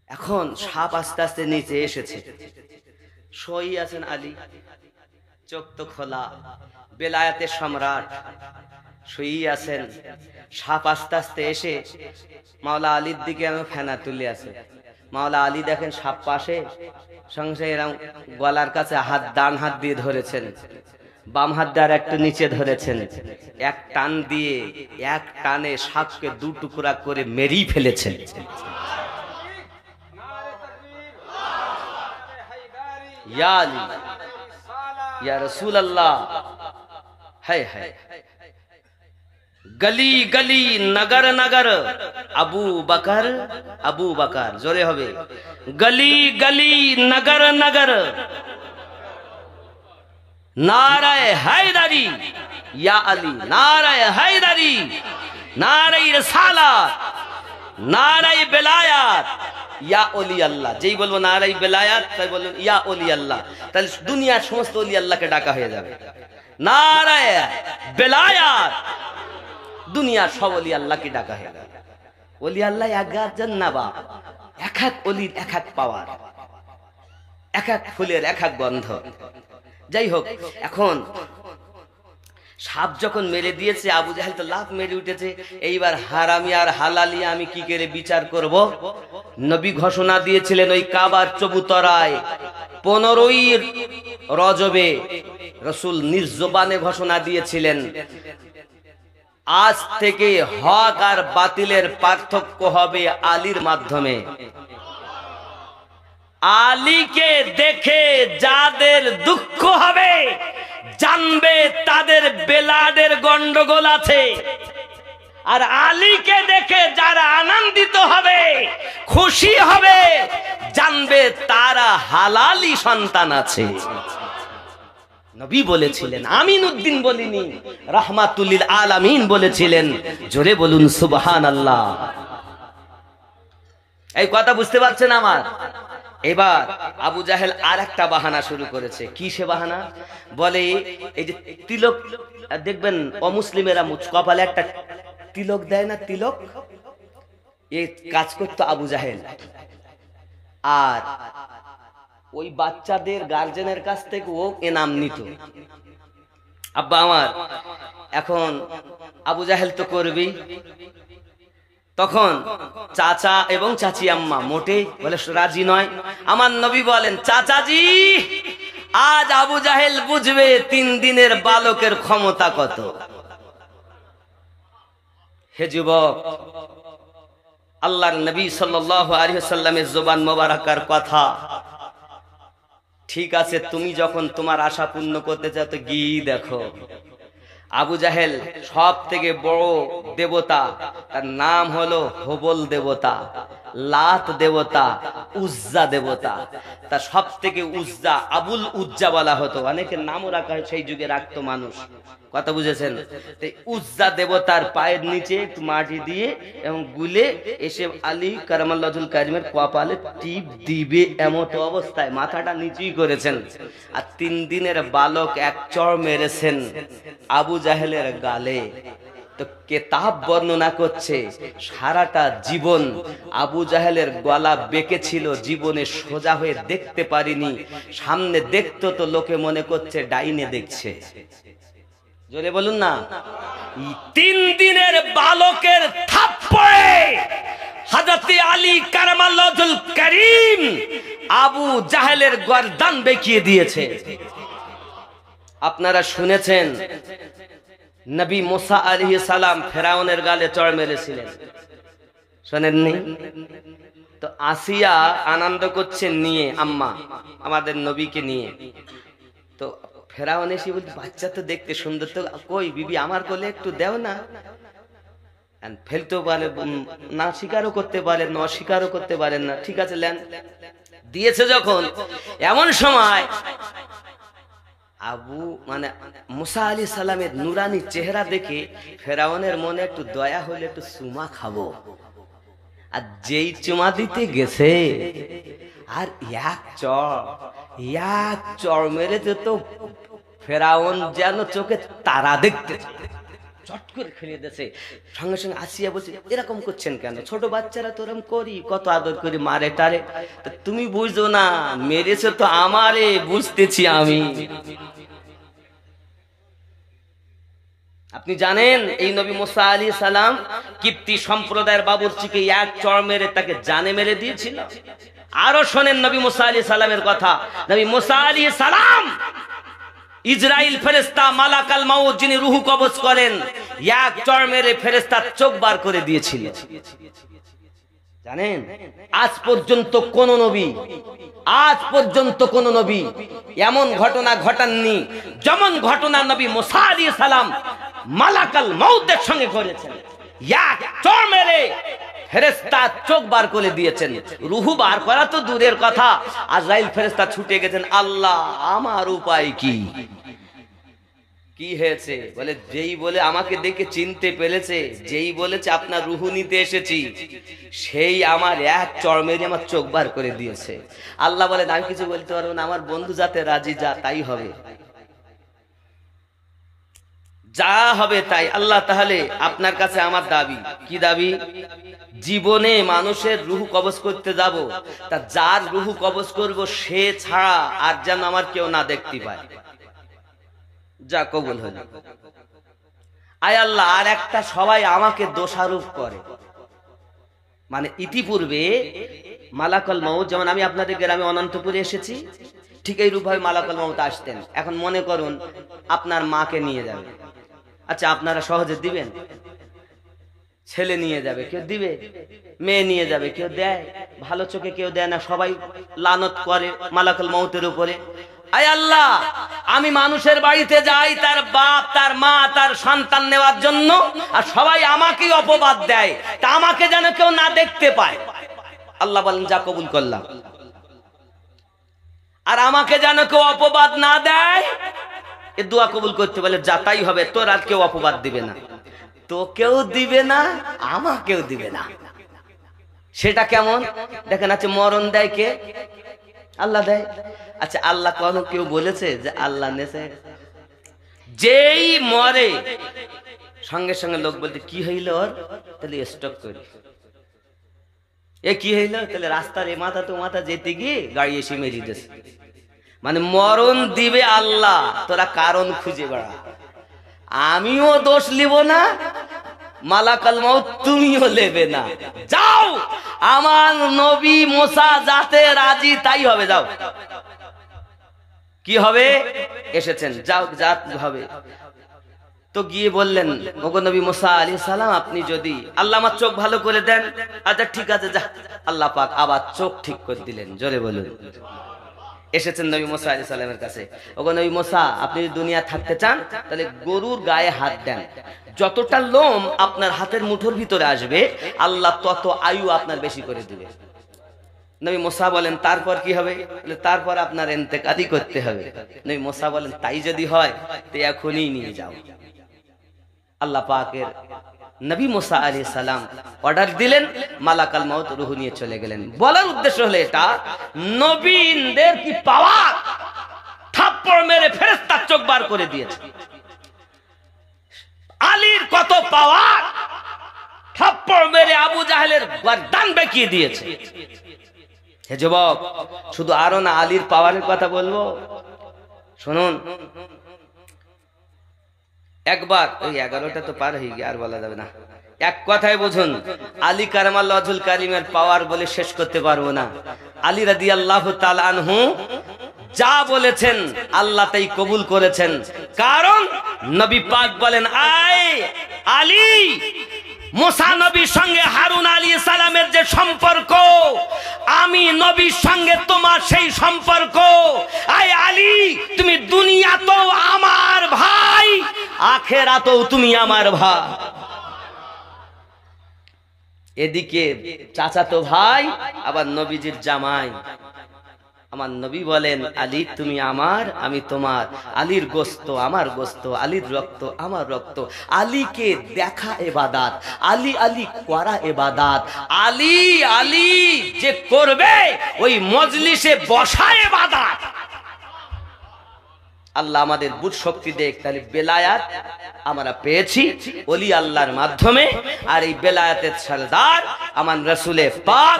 এখন সাপ আস্তে আস্তে নিচে এসেছে। সই আছেন আলী, চোখ তো খোলা, বেলায়েতের সম্রাট শুই আছেন। সাপ আস্তে আস্তে এসে মাওলা আলীর দিকে আমি ফেনা তুলে আছে। মাওলা আলী দেখেন সাপ পাশে, সঙ্গে এরকম গলার কাছে হাত, ডান হাত দিয়ে ধরেছেন, বাম হাত দিয়ে আর একটু নিচে ধরেছেন। এক টান দিয়ে এক টানে সাপকে 2 টুকরা করে মেরেই ফেলেছেন। ইয়া আলী, ইয়া রাসূলুল্লাহ। হায় হায়, গলি গলি নগর নগর আবু বকর, আবু বকর। জোরে হবে, গলি গলি নগর নগর নারায়ে হায়দারি ইয়া আলী, নারায়ে হায়দারি, নারায়ে রিসালাত, নারায়ে বেলায়াত ইয়া ওলি আল্লাহ। যেই বলবো নারায়ে বেলায়াত তাই বলবেন ইয়া ওলি আল্লাহ, তাহলে দুনিয়ার সমস্ত ওলি আল্লাহকে ডাকা হয়ে যাবে। নারায়ে বেলায়াত, দুনিয়ার সব ওলি আল্লাহকে ডাকা হয়ে যাবে। ওলি আল্লাহ একজন না বা, এক এক ওলির এক এক পাওয়ার, এক এক ফুলের এক এক গন্ধ। যাই হোক, এখন সাপ যখন মেরে দিয়েছে আবু জাহেল তো লাফ মেরে উঠেছে। এইবার হারামি আর হালালি আমি কি করে বিচার করব? নবী ঘোষণা দিয়েছিলেন ওই কাবার চবুতরায় 15ই রজবে রাসূল নিজ জবানে ঘোষণা দিয়েছিলেন আজ থেকে হক আর বাতিলের পার্থক্য হবে আলীর মাধ্যমে। আলীকে দেখে যাদের দুঃখ হবে জানবে তাদের বেলাডের গন্ডগোল আছে, আর আলীকে দেখে যারা আনন্দিত হবে খুশি হবে জানবে তারা হালালি সন্তান আছে। নবী বলেছিলেন, আমিন উদ্দিন বলিনি, রাহমাতুল লিল আলামিন বলেছিলেন। জোরে বলুন সুবহানাল্লাহ। এই কথা বুঝতে পারছেন আমার? এবার আবু জাহেল আর একটা বাহানা শুরু করেছে। কি সে বাহানা? বলে এই যে তিলক দেখবেন অমুসলিমেরা কপালে একটা তিলক দেয় না, তিলক, এই কাজ করতো আবু জাহেল। আর ওই বাচ্চাদের গার্জেনের কাছ থেকে ও এনাম নিত। আব্বা আমার, এখন আবু জাহেল তো করবি। তখন চাচা এবং চাচি আম্মা মোটেই বলে রাজি নয়। আমার নবী বলেন, চাচাজি আজ আবু জাহেল বুঝবে 3 দিনের বালকের ক্ষমতা কত। হে যুবক, আল্লাহর নবী সাল্লাল্লাহু আলাইহি ওয়াসাল্লামের জবান মোবারকার কথা। ঠিক আছে, তুমি যখন তোমার আশা পূর্ণ করতে চাও তো গিয়ে দেখো। আবু জাহেল সব থেকে বড় দেবতা, তার নাম হলো হবল দেবতা, লাত দেবতা, উজ্জা দেবতা। তার সব থেকে উজ্জা, আবুল উজ্জা বলা হতো। অনেকের নামও রাখা হয়, সেই যুগে রাখতো মানুষ। কথা বুঝেছেন? উজ্জা দেবতার পায়ের নিচে একটু মাটি দিয়ে এবং গুলে এসে আলী কারামাল্লাহুল কারিমের কপালে টিপ দিবে, এমন অবস্থায় মাথাটা নিচুই করেছেন। আর 3 দিনের বালক এক চড় মেরেছেন আবু জাহেলের গালে। তো কেতাব বর্ণনা করছে সারাটা জীবন আবু জাহেলের গলা বেঁকে ছিল, জীবনে সোজা হয়ে দেখতে পারিনি। সামনে দেখতো তো লোকে মনে করছে ডাইনে দেখছে। জোরে বলুন না। 3 দিনের বালকের থাপ্পড়ে হযরত আলী কারামাল্লাহুল কারীম আবু জাহেলের গর্দান বেঁকিয়ে দিয়েছে। আপনারা শুনেছেন নবী মুসা আলাইহিস সালাম ফেরাউনের গালে চড় মেরেছিলেন, শোনেননি? তো আসিয়া আনন্দ করছেন নিয়ে, আম্মা আমাদের নবীকে নিয়ে। তো ফেরাউন এসে বলছে, বাচ্চা তো দেখতে সুন্দর, তো কই বিবি আমার কোলে একটু দেও না। ফেলতেও পারে না, স্বীকারও করতে পারেন না, অস্বীকারও করতে পারেন না। ঠিক আছে লেন, দিয়েছে যখন। এমন সময় আবু মানে মুসা আলাইহিস সালামের নুরানি চেহারা দেখে ফেরাউনের মনে একটু দয়া হলে একটু চুমা খাবো। আর যেই চুমা দিতে গেছে আর এক চড় মেরেছে, তো ফেরাউন যেন চোখে তারা দেখতে চট করে খেলে দিয়েছে। সঙ্গে সঙ্গে আসিয়া বলছে, এরকম করছেন কেন? ছোট বাচ্চারা তো এরকম করি, কত আদর করি, মারে টারে। তুমি বুঝছো না, মেরেছে তো আমারে, বুঝতেছি আমি। আপনি জানেন এই নবী মুসা আলাইহিস সালাম কিপ্তি সম্প্রদায়ের বাবুর্চিকে এক চড় মেরে তাকে জানে মেরে দিয়েছিল। আরো শোনেন নবী মুসা আলাইহিস সালামের কথা। নবী মুসা আলাইহিস সালাম ইসরাইল ফেরেশতা মালাকাল মাউত যিনি রূহ কবজ করেন, এক চড় মেরে ফেরেশতার চোখ বার করে দিয়েছিল। জানেন আজ পর্যন্ত কোন নবী এমন ঘটনা ঘটাননি যেমন ঘটনা নবী মুসা আলাইহিস সালাম মালাকাল মাউতের সঙ্গে করেছেন। এক চড় মেরে ফেরেশতা চোখ বার করে দিয়েছেন। রূহ বার করা তো দূরের কথা, আজরাইল ফেরেশতা ছুটে গেছেন, আল্লাহ আমার উপায় কি? কি হয়েছে? বলে যেই বলে আমাকে দেখে চিনতে পেরেছে, যেই বলেছে আপনার রূহ নিতে এসেছি, সেই আমার এক চড় মেরে আমার চোখ বার করে দিয়েছে। আল্লাহ বলেন, আমি কিছু বলতে পারবো না, আমার বন্ধু যাতে রাজি, যা তাই হবে, যা হবে তাই। আল্লাহ তাহলে আপনার কাছে আমার দাবি, কি দাবি? জীবনে মানুষের রূহ কবজ করতে যাব, তা যার রূহ কবজ করব সে ছাড়া আর যেন আমার কেউ না দেখতে পায়। যা কবুল হলো। আয় আল্লাহ, আর একটা সবাই আমাকে দোষারোপ করে। মানে ইতিপূর্বে মালাকুল মউত, যেমন আমি আপনাদের গ্রামে অনন্তপুরে এসেছি, ঠিক এই রূপভাবে মালাকুল মউত আসতেন। এখন মনে করুন আপনার মাকে নিয়ে যাবে, আচ্ছা আপনারা সহজে দিবেন? ছেলে নিয়ে যাবে কেউ দিবে, মেয়ে নিয়ে যাবে কেউ দেয়, ভালো চোখে কেউ দেয় না, সবাই লানত করে মালাকুল মউতের উপরে। আয় আল্লাহ, আমি মানুষের বাড়িতে যাই তার বাপ তার মা তার সন্তান নেওয়ার জন্য, আর সবাই আমাকেই অপবাদ দেয়, তা আমাকে যেন কেউ না দেখতে পায়। আল্লাহ বলেন যা কবুল করলাম। আর আমাকে যেন কেউ অপবাদ না দেয়, এ দোয়া কবুল করতে বলে যা তাই হবে, তোর আর কেউ অপবাদ দিবে না, তোকেও দিবে না আমাকেও দিবে না। সেটা কেমন দেখেন। আচ্ছা মরণ দেয় কে? আল্লাহ দেয়। আচ্ছা আল্লাহ কখনো কেউ বলেছে যে আল্লাহ নেছে? যেই মরে সঙ্গে সঙ্গে লোক বলতে কি হইল ওর, তাহলে স্টক করি, এ কি হইল, তাহলে রাস্তার এ মাথা তো মাথা যেতে গিয়ে গাড়ি এসে মেরে দিয়েছে। মানে মরণ দিবে আল্লাহ, তোরা কারণ খুঁজে বেড়া। আমিও দোষ লিব না, মালাকাল মাউত তুমিও নেবে না। যাও, আমার নবী মুসা যাতে রাজি তাই হবে। যাও, কি হবে? এসেছেন, যাও জাত হবে। তো গিয়ে বললেন ওগো নবী মুসা আলাইহিস সালাম, আপনি যদি আল্লাহ আমার চোখ ভালো করে দেন। আচ্ছা ঠিক আছে যা। আল্লাহ পাক আবার চোখ ঠিক করে দিলেন। জোরে বলুন। এসেছেন নবী মুসা আলাইহিস সালামের কাছে, ওগো নবী মুসা, আপনি দুনিয়া থাকতে চান তাহলে গরুর গায়ে হাত দেন, যতটা লোম আপনার হাতের মুঠোর ভিতরে আসবে আল্লাহ তত আয়ু আপনার বেশি করে দিবে। নবী মুসা বলেন তারপর কি হবে? তারপর আপনার ইন্তেকালই করতে হবে। নবী মুসা বলেন তাই যদি হয় তো এখনই নিয়ে যাও। আল্লাহ পাকের নবী মুসা আলাইহিস সালাম অর্ডার দিলেন, মালাকাল মাউত রূহ নিয়ে চলে গেলেন। বলার উদ্দেশ্য হলো এটা, নবীদের কি পাওয়ার, থাপ্পড় মেরে ফেরেশতা চোখ বার করে দিয়েছে। আলীর কত পাওয়ার, থাপ্পড় মেরে আবু জাহেলের গর্দান বেঁকিয়ে দিয়েছে। হে যুবক, শুধু আরো না আলীর পাওয়ারের কথা বলবো, শুনুন। একবার ওই 11টা তো পার হয়ে গিয়ে আর বলা যাবে না, এক কথায় বুঝুন, আলী কারামাল্লাহু ওয়াজহুল কারীমের পাওয়ার বলে শেষ করতে পারবো না। আলী রাদিয়াল্লাহু তাআলা আনহু যা বলেছেন আল্লাহ তাই কবুল করেছেন। কারণ নবী পাক বলেন, আয় আলী, মুসা নবীর সঙ্গে হারুন আলাইহিস সালামের যে সম্পর্ক, আমি নবীর সঙ্গে তোমার সেই সম্পর্ক। আয় আলী, তুমি দুনিয়াতেও আমার ভাই, আখিরাতেও তুমি আমার ভাই। এদিকে চাচাতো ভাই, আবার নবীজির জামাই। আমার নবী বলেন, আলী তুমি আমার, আমি তোমার। আলীর গোস্ত আমার গোস্ত, আলীর রক্ত আমার রক্ত। আলীকে দেখা ইবাদত, আলী আলী করা ইবাদত। আলী আলী যে করবে ওই মজলিসে বসা ইবাদত। আল্লাহ আমাদের বুঝ শক্তি দেখ। তাহলে বেলায়াত আমরা পেয়েছি ওলি আল্লাহর মাধ্যমে, আর এই বেলায়াতের সরদার আমার রাসূলে পাক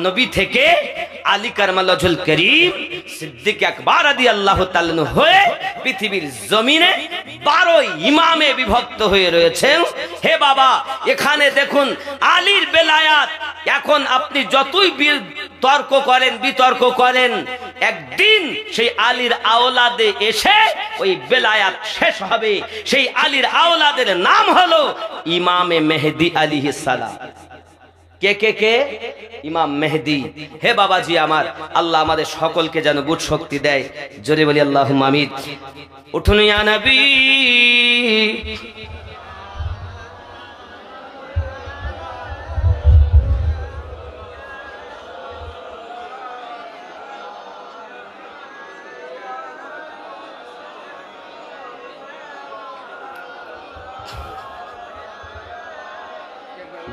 নবী থেকে আলী কারামাল্লাহু ওয়াজহুল কারীম সিদ্দিক আকবর রাদিয়াল্লাহু তাআলা আনহু হয়ে পৃথিবীর জমিনে 12 ইমামে বিভক্ত হয়ে রয়েছেন। হে বাবা, এখানে দেখুন আলীর বেলায়াত। এখন আপনি যতই তর্ক করেন বিতর্ক করেন, একদিন সেই আলীর আওলাদে এসে ওই বেলায়াত শেষ হবে। সেই আলীর আওলাদের নাম হলো ইমামে মেহেদী আলাইহিস সালাম। কে কে কে? ইমাম মেহেদী। হে বাবাজি আমার, আল্লাহ আমাদের সকলকে যেন বুঝ শক্তি দেয়। জোরে বলি আল্লাহুম্মা আমিন। উঠুন ইয়া নবী,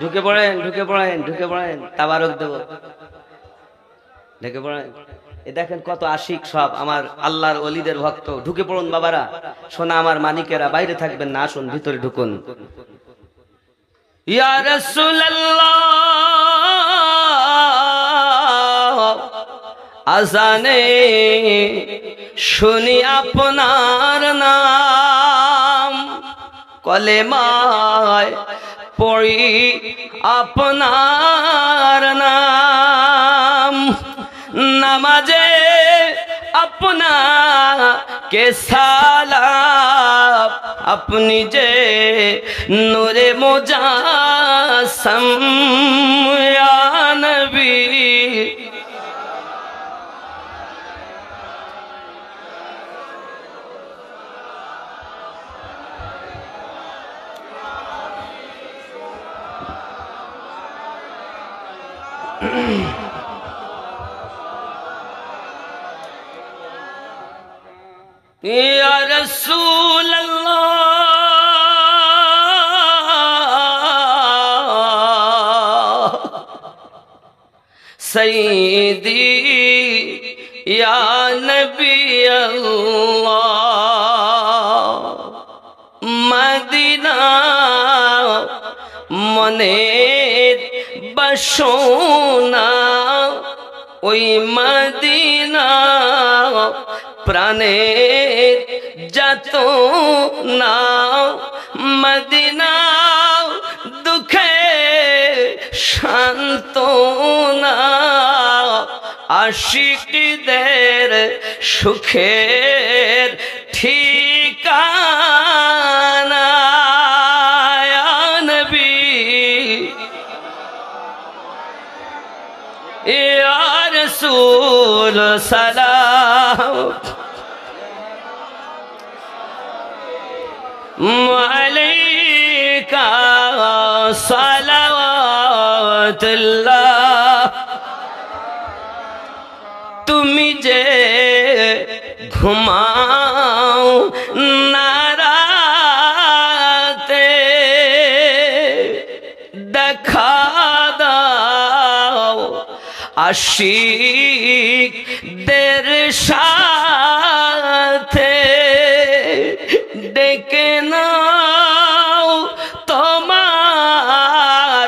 ঢুকে পড়েন ঢুকে পড়েন ঢুকে পড়েন, তাবারক দেব, ঢুকে পড়েন। এ দেখেন কত আশিক সব আমার আল্লাহর ওলিদের ভক্ত। ঢুকে পড়ুন বাবারা, সোনা আমার মানিকেরা, বাইরে থাকবেন না, আসুন ভিতরে ঢুকুন। ইয়া রাসূলুল্লাহ, আজানে শুনি আপনার নাম, কলেমায় পড়ি আপনার নাম, নামাজে अपना के सालाब अपनी जे नूरे मुजासम या नबी या रसूल अल्लाह सैयदी या नबी अल्लाह मदीना मनेर बसोना ओई मदीना प्राणेर जातो ना मदीना दुखे शांतना आशिकদের সুখের ঠিকানা या नबी या रसूल सलाम अलैका सलावतुल्लाह তুমি যে ঘুমাও না রাতে দেখা দাও আশিকদের সাথে ডেকে নাও তোমার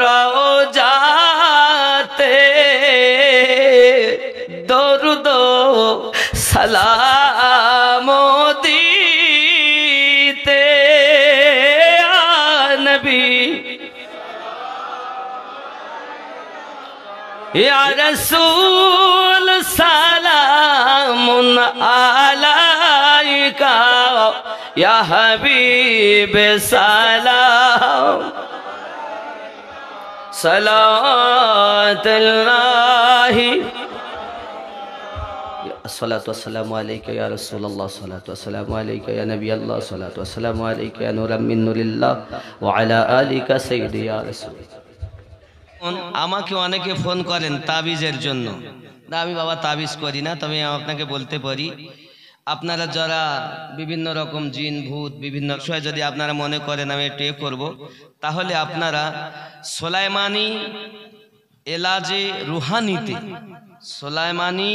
রওজাতে দরুদ সালাম দিতে या नबी या रसूल सलामुन अलैका या हबीब सलाम सलावतुल्लाहि अस्सलातु वस्सलामु अलैका या रसूलल्लाह सलातु वस्सलामु अलैका या नबी अल्लाह सलातु वस्सलामु अलैका या नूरम मिन नूरिल्लाह व अला आलिका सय्यदी या रसूल। আমাকে অনেকে ফোন করেন তাবিজের জন্য। না আমি বাবা তাবিজ করি না, তবে আপনাকে বলতে পারি আপনারা যারা বিভিন্ন রকম জিন ভূত বিভিন্ন বিষয় যদি আপনারা মনে করেন আমি একটু করব, তাহলে আপনারা সুলাইমানি এলাজে রুহানিতে সুলাইমানি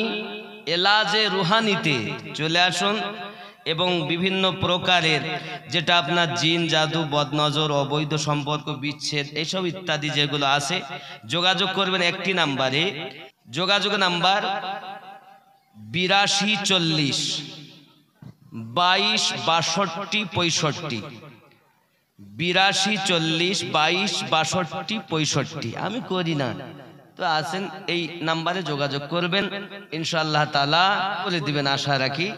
এলাজে রুহানিতে চলে আসুন এবং বিভিন্ন প্রকারের যেটা আপনার জিন জাদু বদনজর অবৈধ সম্পর্ক বিচ্ছেদ এইসব ইত্যাদি যেগুলো আছে যোগাযোগ করবেন একটি নাম্বারে। যোগাযোগ নাম্বার 8240 22 62 65 8240 22 62 65। আমি করি না তো আসেন এই নাম্বারে যোগাযোগ করবেন, ইনশাআল্লাহ তাআলা বলে দিবেন, আশা রাখি।